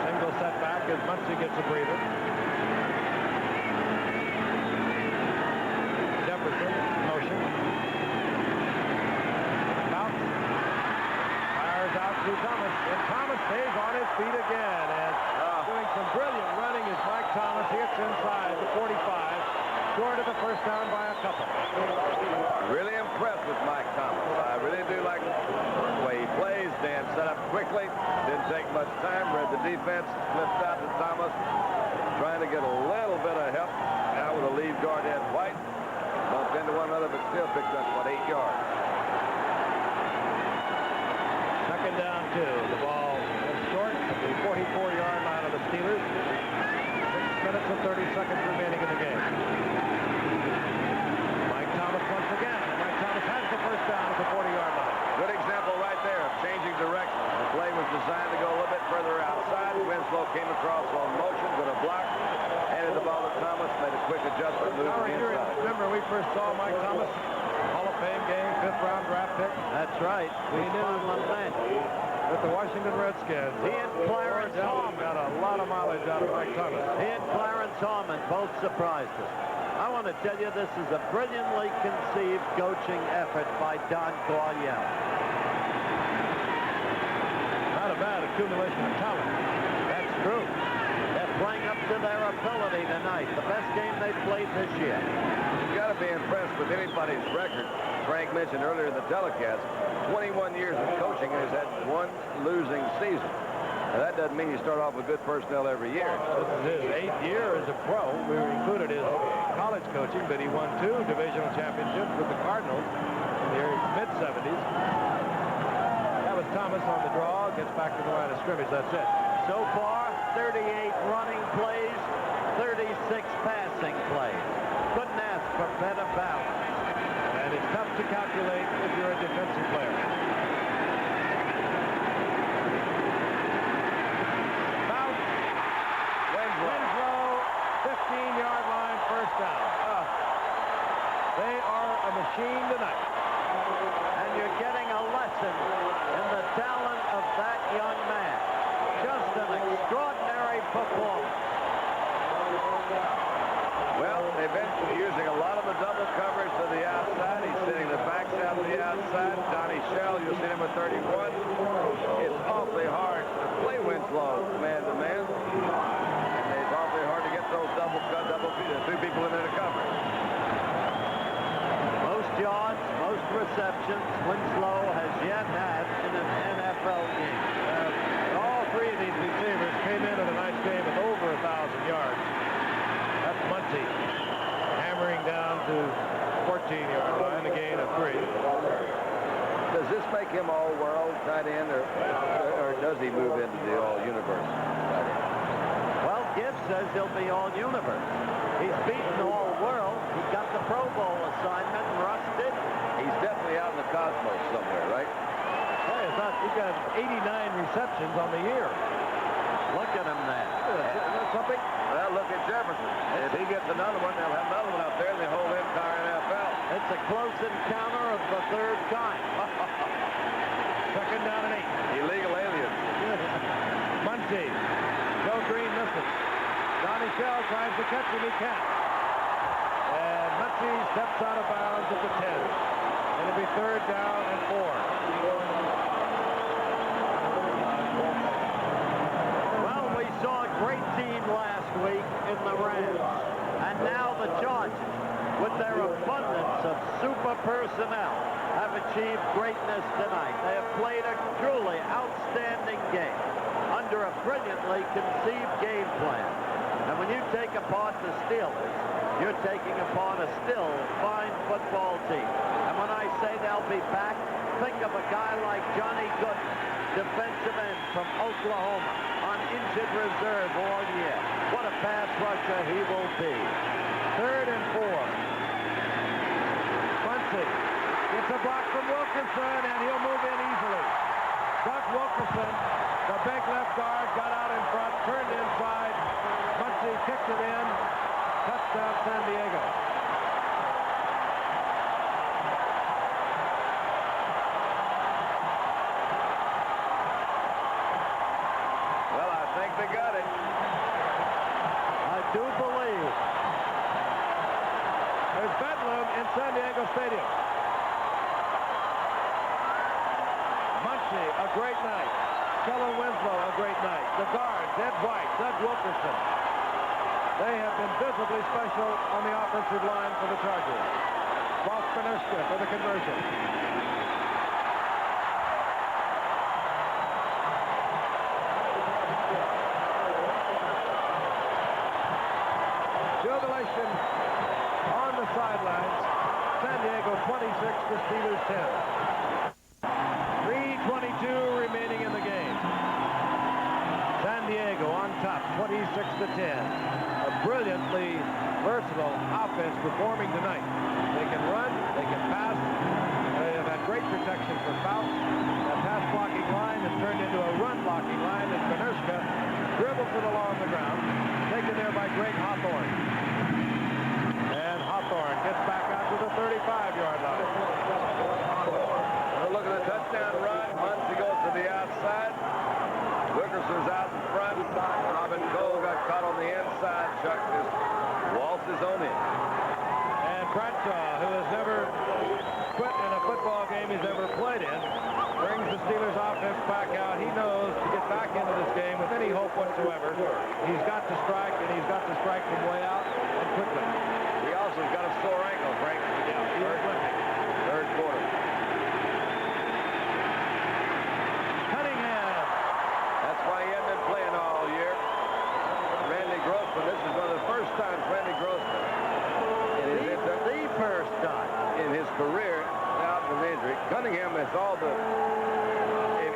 single setback as Muncie gets a breather. Jefferson, motion. Out to Thomas, and Thomas stays on his feet again, and doing some brilliant running as Mike Thomas hits inside the 45, short of the first down by a couple. Really impressed with Mike Thomas. I really do like the way he plays. Dan set up quickly, didn't take much time, read the defense, flipped out to Thomas, trying to get a little bit of help out with a lead guard Ed White. Bumped into one another, but still picked up, what, 8 yards. Second down, 2. The ball is short at the 44-yard line of the Steelers. 6 minutes and 30 seconds remaining in the game. Mike Thomas once again. Mike Thomas has the first down at the 40-yard line. Good example right there of changing direction. The play was designed to go a little bit further outside. Winslow came across on motion with a block. Handed the ball to Thomas, made a quick adjustment, moved to the inside. Remember, we first saw Mike Thomas, Hall of Fame game, 5th-round draft pick. That's right. We knew with the Washington Redskins. He and Clarence Harmon got a lot of mileage out of Mike Thomas. He and Clarence Harmon both surprised us. I want to tell you, this is a brilliantly conceived coaching effort by Don Coryell. Not a bad accumulation of talent. That's true. They're playing up to their ability tonight. The best game they've played this year. You've got to be impressed with anybody's record. Frank mentioned earlier in the telecast, 21 years of coaching and has had 1 losing season. Now, that doesn't mean you start off with good personnel every year. This is his 8th year as a pro. We included his college coaching, but he won 2 divisional championships with the Cardinals in the mid-70s. That was Thomas on the draw, gets back to the line of scrimmage. That's it. So far, 38 running plays, 36 passing plays. Couldn't ask for better balance. And it's tough to calculate if you're a defensive player. Bounce. Winslow, 15-yard line, first down. They are a machine tonight. And you're getting a lesson in the talent of that young man. Just an extraordinary performance. Well, they've been using a lot of the double coverage to the outside. He's sending the backs out to the outside. Donnie Shell, you'll see him at 31. It's awfully hard to play Winslow man-to-man. It's awfully hard to get those two people in there to cover. Most yards, most receptions Winslow has yet had in an NFL game. All 3 of these receivers came in a nice game with over 1,000 yards. That's Muncie hammering down to 14-yard line, a gain of 3. Does this make him all-world tight end, or does he move into the all-universe tight end? Well, Gibbs says he'll be all-universe. He's beaten all-world. He got the Pro Bowl assignment. Russ didn't. He's definitely out in the cosmos somewhere, right? Hey, I thought he got 89 receptions on the year. Look at him there. Something? Well, look at Jefferson. If he gets another one, they'll have another one out there in the whole entire NFL. It's a close encounter of the 3rd kind. Second down and 8. Illegal aliens. Muncie. Joe Green missed it. Donnie Shell tries to catch him. He can't. And Muncie steps out of bounds at the 10. It'll be 3rd down and 4. Well, we saw a great team last week in the Rams. And now the Chargers, with their abundance of super personnel, have achieved greatness tonight. They have played a truly outstanding game under a brilliantly conceived game plan. And when you take apart the Steelers, you're taking apart a still fine football team. And when I say they'll be back, think of a guy like Johnny Gooden, defensive end from Oklahoma, on injured reserve all year. What a pass rusher he will be. 3rd and 4. Muncie gets a block from Wilkerson, and he'll move in easily. Doug Wilkerson, the big left guard, got out in front, turned inside. Muncie kicked it in. Touchdown, San Diego. Well, I think they got it. I do believe. There's Bedlam in San Diego Stadium. Muncie, a great night. Kellen Winslow, a great night. The guards, Ed White, Doug Wilkerson. They have been visibly special on the offensive line for the Chargers. Boston for the conversion. Jubilation on the sidelines. San Diego 26, the Steelers 10. 3:22 remaining in the game. San Diego on top, 26-10. A brilliantly versatile offense performing tonight. They can run, they can pass. They have had great protection for Fouts. That pass blocking line has turned into a run blocking line as Benerska dribbles it along the ground, taken there by Greg Hawthorne. And Hawthorne gets back out to the 35-yard line. Look at the touchdown run. Muncie goes to the outside. Wickerson's out in front. Robin Cole got caught on the inside. Chuck just waltzes on in. And Bradshaw, who has never quit in a football game he's ever played in, brings the Steelers offense back out. He knows to get back into this game with any hope whatsoever, he's got to strike, and he's got to strike from way out and quickly. He also has got a sore ankle, Frank. Third quarter. Cunningham. That's why he hasn't been playing all year. Randy Grossman, this is one of the first times Randy Grossman The first time in his career out with injury. Cunningham has all the,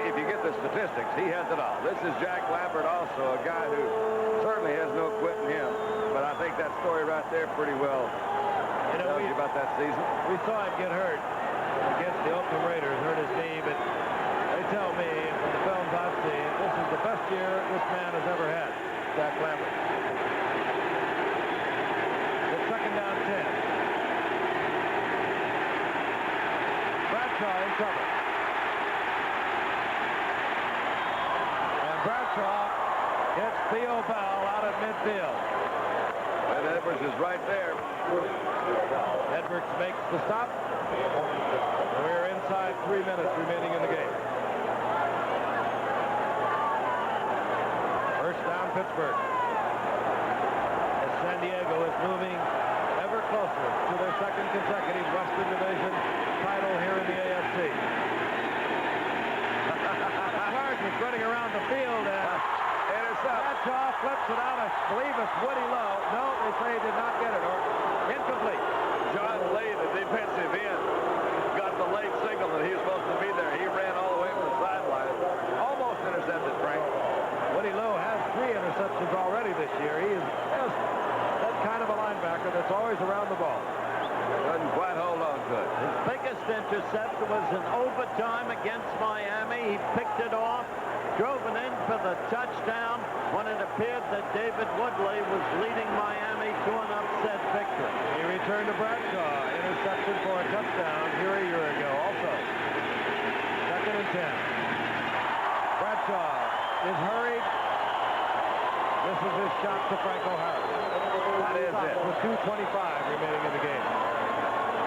if you get the statistics, he has it all. This is Jack Lambert, also a guy who certainly has no quit in him. But I think that story right there pretty well tells you about that season. We saw him get hurt against the Oakland Raiders, hurt his knee, but they tell me from the films I've seen, this is the best year this man has ever had, Jack Lambert. It's second down 10. Bradshaw in trouble. And Bradshaw gets Theo Bell out at midfield. And Edwards is right there. Edwards makes the stop. We're inside 3 minutes remaining in the game. First down, Pittsburgh. As San Diego is moving ever closer to their second consecutive Western Division title here in the AFC. Clark is running around the field and Bradshaw flips it out. I believe it's Woody Lowe. No, they say he did not get it, or incomplete. John Lee, the defensive end, got the late signal that he was supposed to be there. He ran all the way from the sideline. Almost intercepted, Frank. Woody Lowe has 3 interceptions already this year. He is just that kind of a linebacker that's always around the ball. Doesn't quite hold on to it. His biggest intercept was in overtime against Miami. He picked it off, drove it in for the touchdown when it appeared that David Woodley was leading Miami to an upset victory. He returned to Bradshaw, intercepted for a touchdown here a year ago also. Second and 10. Bradshaw is hurried. This is his shot to Franco Harris. That is it. With 2:25 remaining in the game.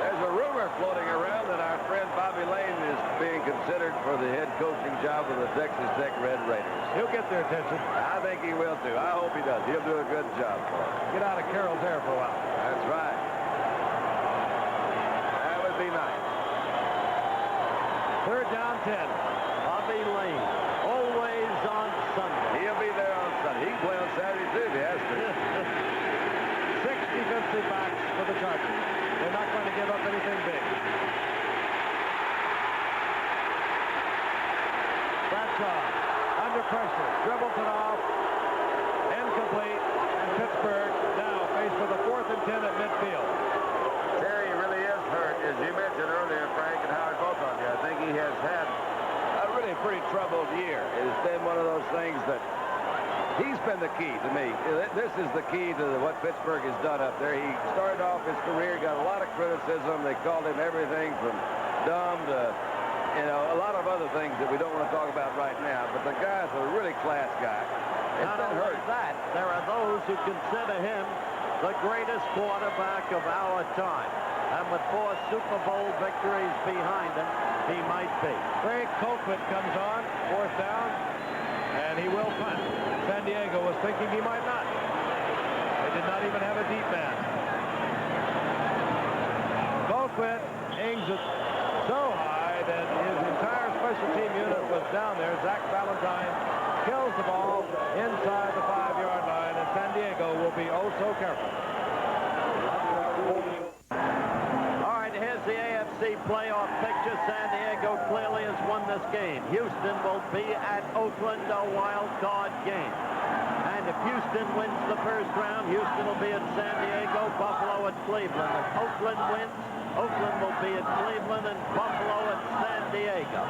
There's a rumor floating around that our friend Bobby Lane is being considered for the head coaching job of the Texas Tech Red Raiders. He'll get their attention. I think he will, too. I hope he does. He'll do a good job for us. Get out of Carroll's hair for a while. That's right. That would be nice. Third down 10. Bobby Lane, always on Sunday. He'll be there on Sunday. He can play on Saturday, too, if he has to. 6 defensive backs for the Chargers. They're not going to give up anything big. Bradshaw under pressure, dribbles it off, incomplete, and Pittsburgh now faced with a 4th and 10 at midfield. Terry really is hurt, as you mentioned earlier, Frank and Howard both on you. I think he has had a really pretty troubled year. It's been one of those things that he's been the key to me. This is the key to what Pittsburgh has done up there. He started off his career, got a lot of criticism. They called him everything from dumb to, a lot of other things that we don't want to talk about right now. But the guy's a really class guy. Not only that, there are those who consider him the greatest quarterback of our time. And with 4 Super Bowl victories behind him, he might be. Craig Colquitt comes on, 4th down, and he will punt. San Diego was thinking he might not. They did not even have a deep man. Colquitt aims it so high that his entire special team unit was down there. Zach Valentine kills the ball inside the 5-yard line, and San Diego will be oh so careful. playoff picture. San Diego clearly has won this game. Houston will be at Oakland, a wild card game. And if Houston wins the first round, Houston will be at San Diego, Buffalo at Cleveland. If Oakland wins, Oakland will be at Cleveland and Buffalo at San Diego.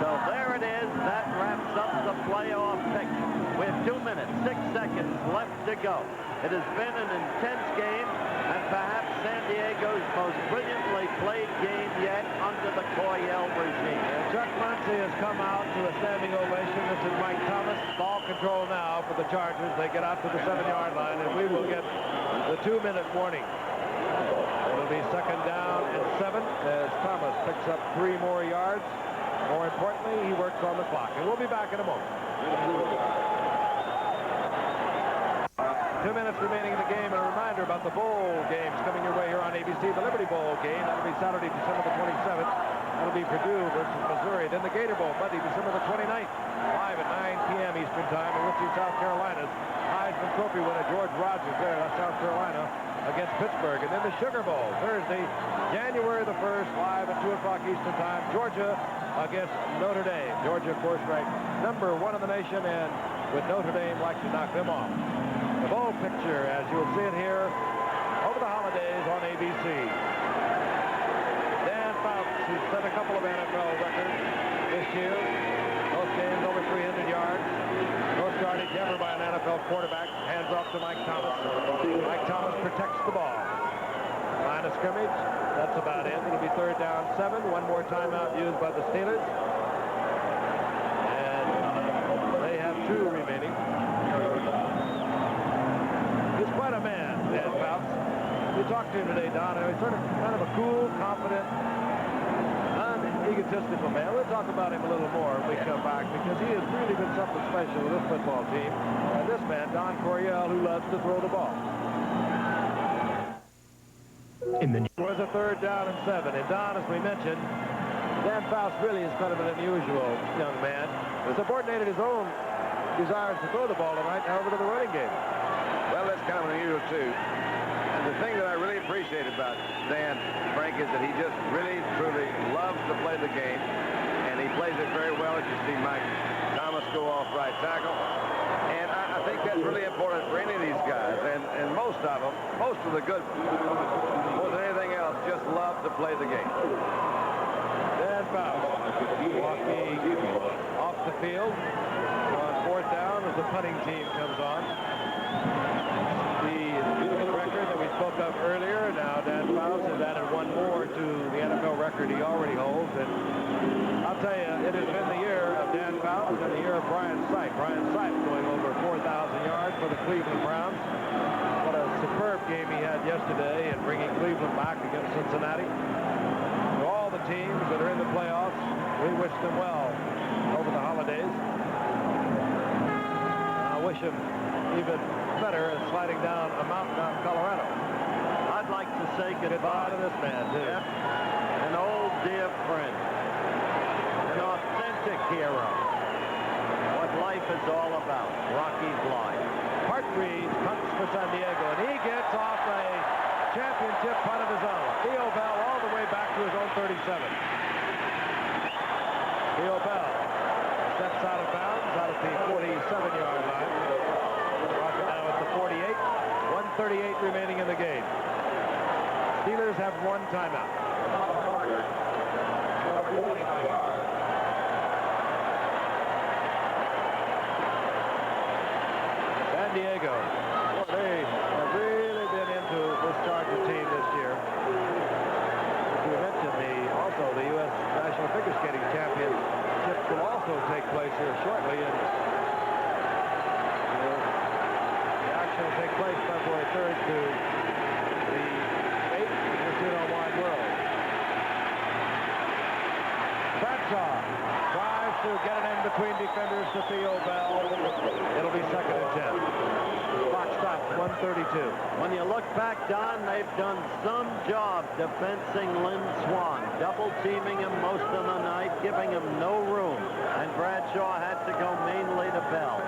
So there it is. That wraps up the playoff picture. We have 2 minutes, 6 seconds left to go. It has been an intense game and perhaps San Diego's most brilliantly played game yet under the Coryell regime. Chuck Muncy has come out to a standing ovation. This is Mike Thomas. Ball control now for the Chargers. They get out to the 7-yard line, and we will get the 2-minute warning. It'll be second down and 7 as Thomas picks up 3 more yards. More importantly, he works on the clock. And we'll be back in a moment. 2 minutes remaining in the game, and a reminder about the bowl games coming your way here on ABC. The Liberty Bowl game, that'll be Saturday, December the 27th. That'll be Purdue versus Missouri. Then the Gator Bowl, Monday, December the 29th, live at 9 p.m. Eastern Time in Richmond, South Carolina's Heisman Trophy winner George Rogers there, that's South Carolina, against Pittsburgh. And then the Sugar Bowl, Thursday, January the 1st, live at 2 o'clock Eastern Time, Georgia against Notre Dame. Georgia, of course, ranked number 1 in the nation, and with Notre Dame like to knock them off. The bowl picture, as you'll see it here over the holidays on ABC. Dan Fouts, who set a couple of NFL records this year. Most games over 300 yards. Most yardage ever by an NFL quarterback. Hands off to Mike Thomas. Mike Thomas protects the ball. Line of scrimmage. That's about it. It'll be third down 7. One more timeout used by the Steelers. And they have 2 remaining. He's quite a man, Dan Fouts. We talked to him today, Don. He's sort of kind of a cool, confident, egotistical man. We'll talk about him a little more when we come back because he has really been something special with this football team. And this man, Don Coryell, who loves to throw the ball. It was a third down and 7. And Don, as we mentioned, Dan Fouts really is kind of an unusual young man. He subordinated his own desires to throw the ball tonight, however, to the running game. Well, that's kind of unusual, too. And the thing that I really appreciate about Dan, Frank, is that he just really, truly loves to play the game. And he plays it very well, as you see Mike Thomas go off right tackle. And I think that's really important for any of these guys. And most of them, most of the good ones, more than anything else, just love to play the game. Dan Fouts walking off the field on 4th down as the punting team comes on. The record that we spoke of earlier, now Dan Fouts has added 1 more to the NFL record he already holds. And I'll tell you, it has been the year of Dan Fouts and the year of Brian Sipe. Brian Sipe going over 4,000 yards for the Cleveland Browns. What a superb game he had yesterday in bringing Cleveland back against Cincinnati. To all the teams that are in the playoffs, we wish them well over the holidays. I wish him even better as sliding down a mountain out in Colorado. I'd like to say goodbye to this man, too. Yep. An old dear friend. An authentic hero. What life is all about. Rocky's life. Hartreed punts for San Diego, and he gets off a championship punt of his own. Theo Bell all the way back to his own 37. Theo Bell steps out of bounds out at the 47-yard line. Now at the 48. 1:38 remaining in the game. Steelers have 1 timeout. San Diego. Well, they have really been into this Charger team this year. As we mentioned, also the U.S. National Figure Skating Championship will also take place here shortly. And the action will take place February 3rd to the 8th in the Wide World. Bradshaw tries to get it in between defenders to Theo Bell. It'll be 2nd and 10. Clock stops, 1:32. When you look back, Don, they've done some job defensing Lynn Swan, double teaming him most of the night, giving him no room. And Bradshaw had to go mainly to Bell.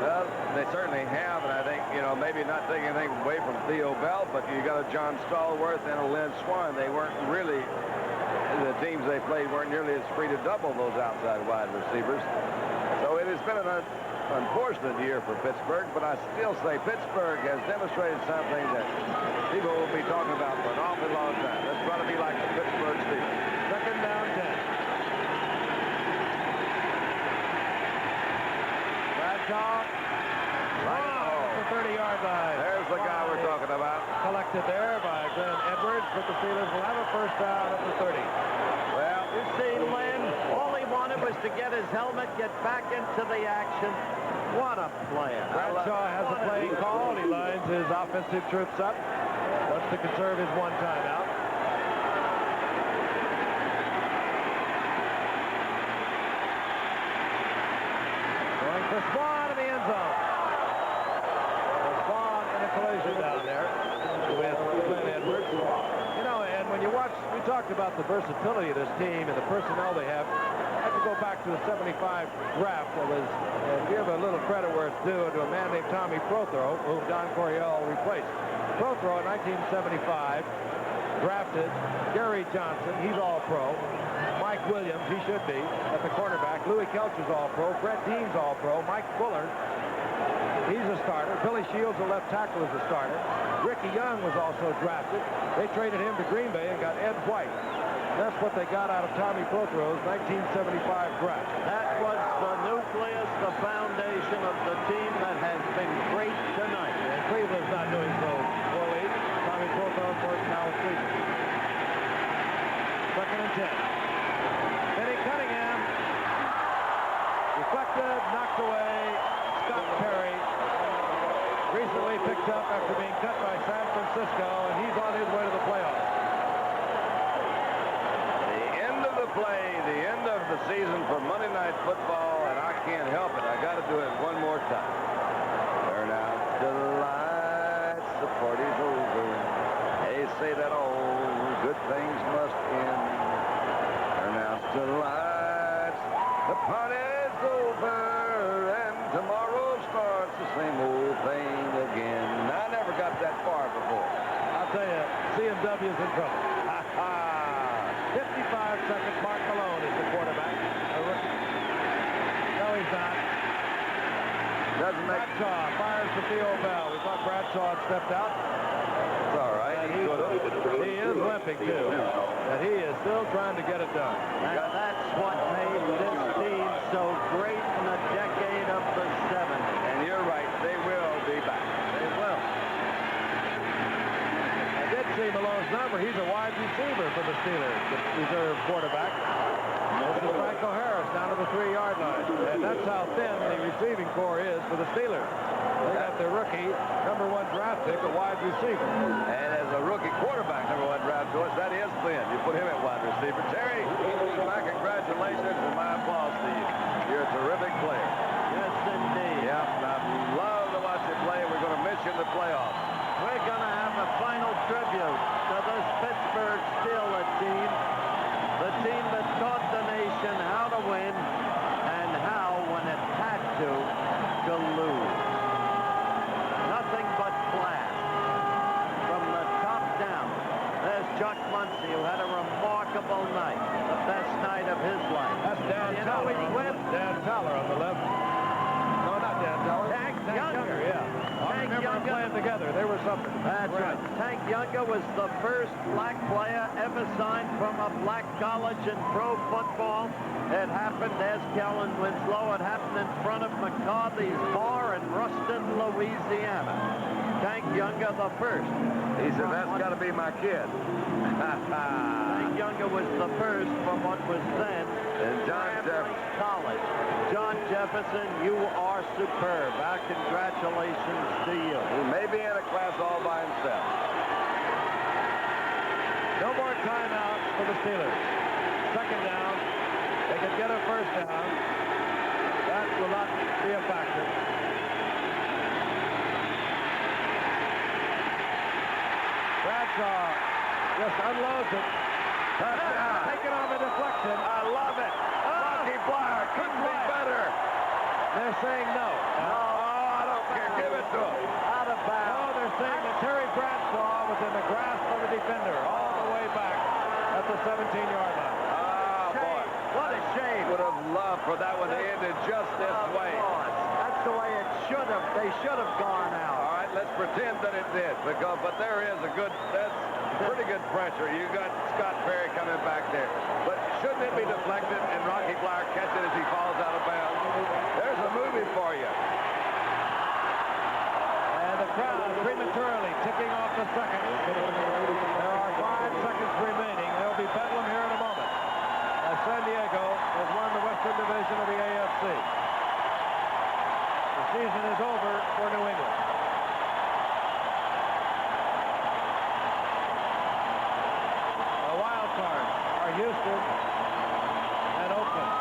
Well, they certainly have, and I think, you know, maybe not taking anything away from Theo Bell, but you got a John Stallworth and a Lynn Swan. They weren't really the teams they played weren't nearly as free to double those outside wide receivers. So it has been an unfortunate year for Pittsburgh, but I still say Pittsburgh has demonstrated something that people will be talking about for an awfully long time. Let's try to be like the Pittsburgh Steelers. Second down 10. Bradshaw. Right at the 30-yard line. There's the guy we're talking about. Collected there by Glenn Edwards, but the Steelers will have a first down at the 30. Well, you see, Lynn, all he wanted was to get his helmet, get back into the action. What a player. Bradshaw has a playing call. He lines his offensive troops up. Wants to conserve his one timeout. Going for Spawn in the end zone. Spawn in a collision down there with Glenn Edwards. You know, and when you watch, we talked about the versatility of this team and the personnel they have. I have to go back to the 75 draft that was, give a little credit where it's due to a man named Tommy Prothro, whom Don Coryell replaced. Prothro in 1975 drafted Gary Johnson, he's all-pro. Mike Williams, he should be, at the cornerback. Louis Kelcher's all-pro. Brett Dean's all-pro. Mike Fuller, he's a starter. Billy Shields, the left tackle, is a starter. Ricky Young was also drafted. They traded him to Green Bay and got Ed White. That's what they got out of Tommy Prothro's 1975 draft. That was the nucleus, the foundation of the team that has been great tonight. And Cleveland's not doing so poorly. Tommy Prothro, of course, now with Cleveland. Second and 10. Benny Cunningham. Deflected, knocked away. Scott Perry. Recently picked up after being cut by San Francisco, and he's on his way to the playoffs. The end of the season for Monday Night Football, and I can't help it. I got to do it one more time. Turn out the lights, the party's over. They say that all good things must end. Turn out the lights, the party's over, and tomorrow starts the same old thing again. I never got that far before. I'll tell you, CMW's in trouble. 55 seconds. Mark Malone is the quarterback. No, he's not. Doesn't make... Bradshaw fires for Theo Bell. We thought Bradshaw had stepped out. It's all right. He is limping, too. And he is still trying to get it done. And that's what made this team so great in the decade of the 70s. And you're right. They will be back. They will. I did see Malone's number. He's a wide receiver for the Steelers, the reserve quarterback. This is Franco Harris down to the 3-yard line. And that's how thin the receiving core is for the Steelers. They got their rookie, #1 draft pick, a wide receiver. And as a rookie quarterback, #1 draft choice, that is thin. You put him at wide receiver. Terry, my congratulations and my applause to you. You're a terrific player. Yes, indeed. Yeah, I'd love to watch you play. We're going to miss you in the playoffs. We're going to have a final tribute to this Pittsburgh Steelers team. The team that taught the nation how to win and how, when it had to lose. Nothing but class. From the top down. There's Chuck Muncie, who had a remarkable night. The best night of his life. That's Dan Towler. Dan Towler on the left. No, not Dan Towler. Tank Younger. Yeah. I remember them playing together. They were something. That's right. Tank Younger was the first black player ever signed from a black college in pro football. It happened, as Kellen Winslow, it happened in front of McCarthy's Bar in Ruston, Louisiana. Tank Younger the first. He said, that's got to be my kid. Tank Younger was the first from what was then And John Jefferson. College. John Jefferson, you are superb. Our congratulations to you. He may be in a class all by himself. No more timeouts for the Steelers. Second down. They could get a first down. That will not be a factor. Bradshaw just unloads it. Taking on the deflection. I love it. Rocky Blyer couldn't be better. They're saying no. No, I don't care. Give it to him. Out of bounds. Oh, they're saying that Terry Bradshaw was in the grasp of a defender all the way back at the 17-yard line. Oh, boy. What a shame. Would have loved for that one to end in just this way. That's the way it should have. They should have gone out. All right, let's pretend that it did, but there is that's pretty good pressure. You got Scott Perry coming back there. But shouldn't it be deflected and Rocky Flower catch it as he falls out of bounds? There's a movie for you. And the crowd prematurely ticking off the seconds. There are 5 seconds remaining. There'll be bedlam here in a moment, as San Diego has won the Western Division of the AFC. The season is over for New England. The wild cards are Houston and Oakland.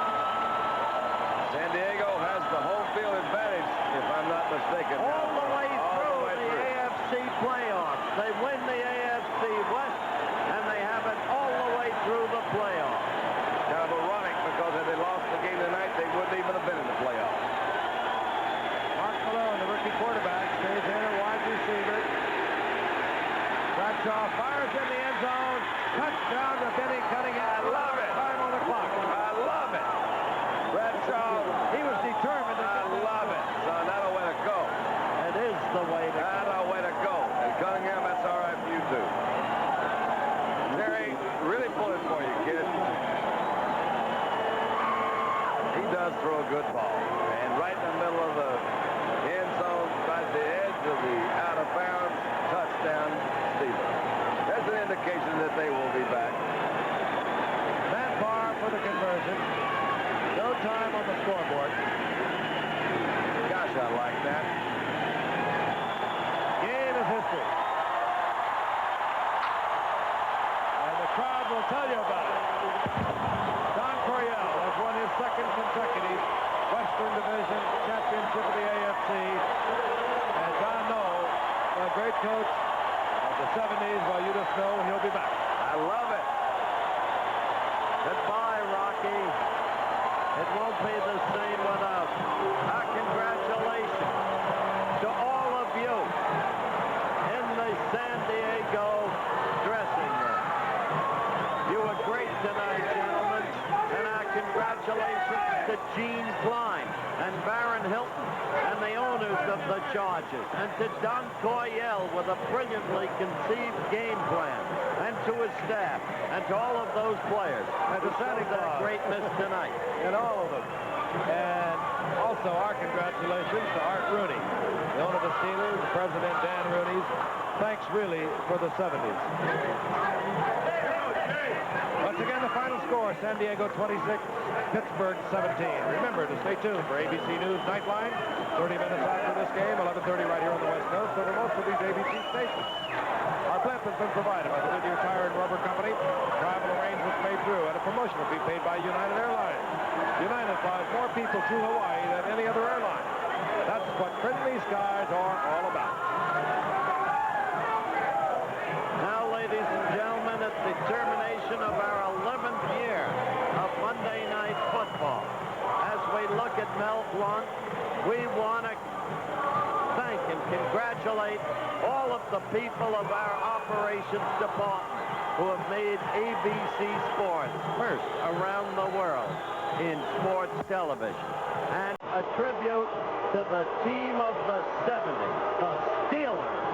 San Diego has the home field advantage, if I'm not mistaken. All the way through the AFC playoffs. They win the AFC West, and they have it all the way through the playoffs. Kind of ironic, because if they lost the game tonight, they wouldn't even have been in the playoffs. Mark Malone, the rookie quarterback, stays in at wide receiver. Bradshaw fires in the end zone. Touchdown to Benny Cunningham. I love it. Time on the clock. I love it. Bradshaw, He was determined. I love it. Son, that's a way to go. It is the way to go. That's a way to go. And Cunningham, that's all right for you, too. Terry, really pulling for you, kid. He does throw a good ball. And right in the middle of the end zone, right at the edge of the out-of-bounds, touchdown, Steelers. That's an indication that they will be back. Matt Barr for the conversion. No time on the scoreboard. Gosh, I like that. Game is history. And the crowd will tell you about it. Don Coryell has won his second consecutive Western Division championship of the AFC. And Don Noll, a great coach of the 70s, well, you just know he'll be back. I love it. Goodbye, Rocky. It won't be the same without. Our congratulations to all of you in the San Diego dressing room. You were great tonight, gentlemen, and our congratulations to Gene Klein and Baron Hilton and the owners of the Chargers, and to Don Coryell with a brilliantly conceived game plan, and to his staff, and to all of those players, and to Santa Claus great miss tonight. And all of them. And also our congratulations to Art Rooney, the owner of the Steelers, the president Dan Rooney's. Thanks really for the 70s. Once again, the final score, San Diego 26, Pittsburgh 17. Remember to stay tuned for ABC News Nightline, 30 minutes after this game, 11:30 right here on the West Coast, over most of these ABC stations. Our blimp has been provided by the Goodyear Tire and Rubber Company. Travel arrangements made through, and a promotional fee paid by United Airlines. United flies more people to Hawaii than any other airline. That's what friendly skies are all about. Now, ladies and gentlemen, it's the termination of our 11th year of Monday Night Football. As we look at Mel Blount, we want to thank and congratulate all of the people of our operations department who have made ABC Sports first around the world in sports television. And a tribute to the team of the 70s, the Steelers.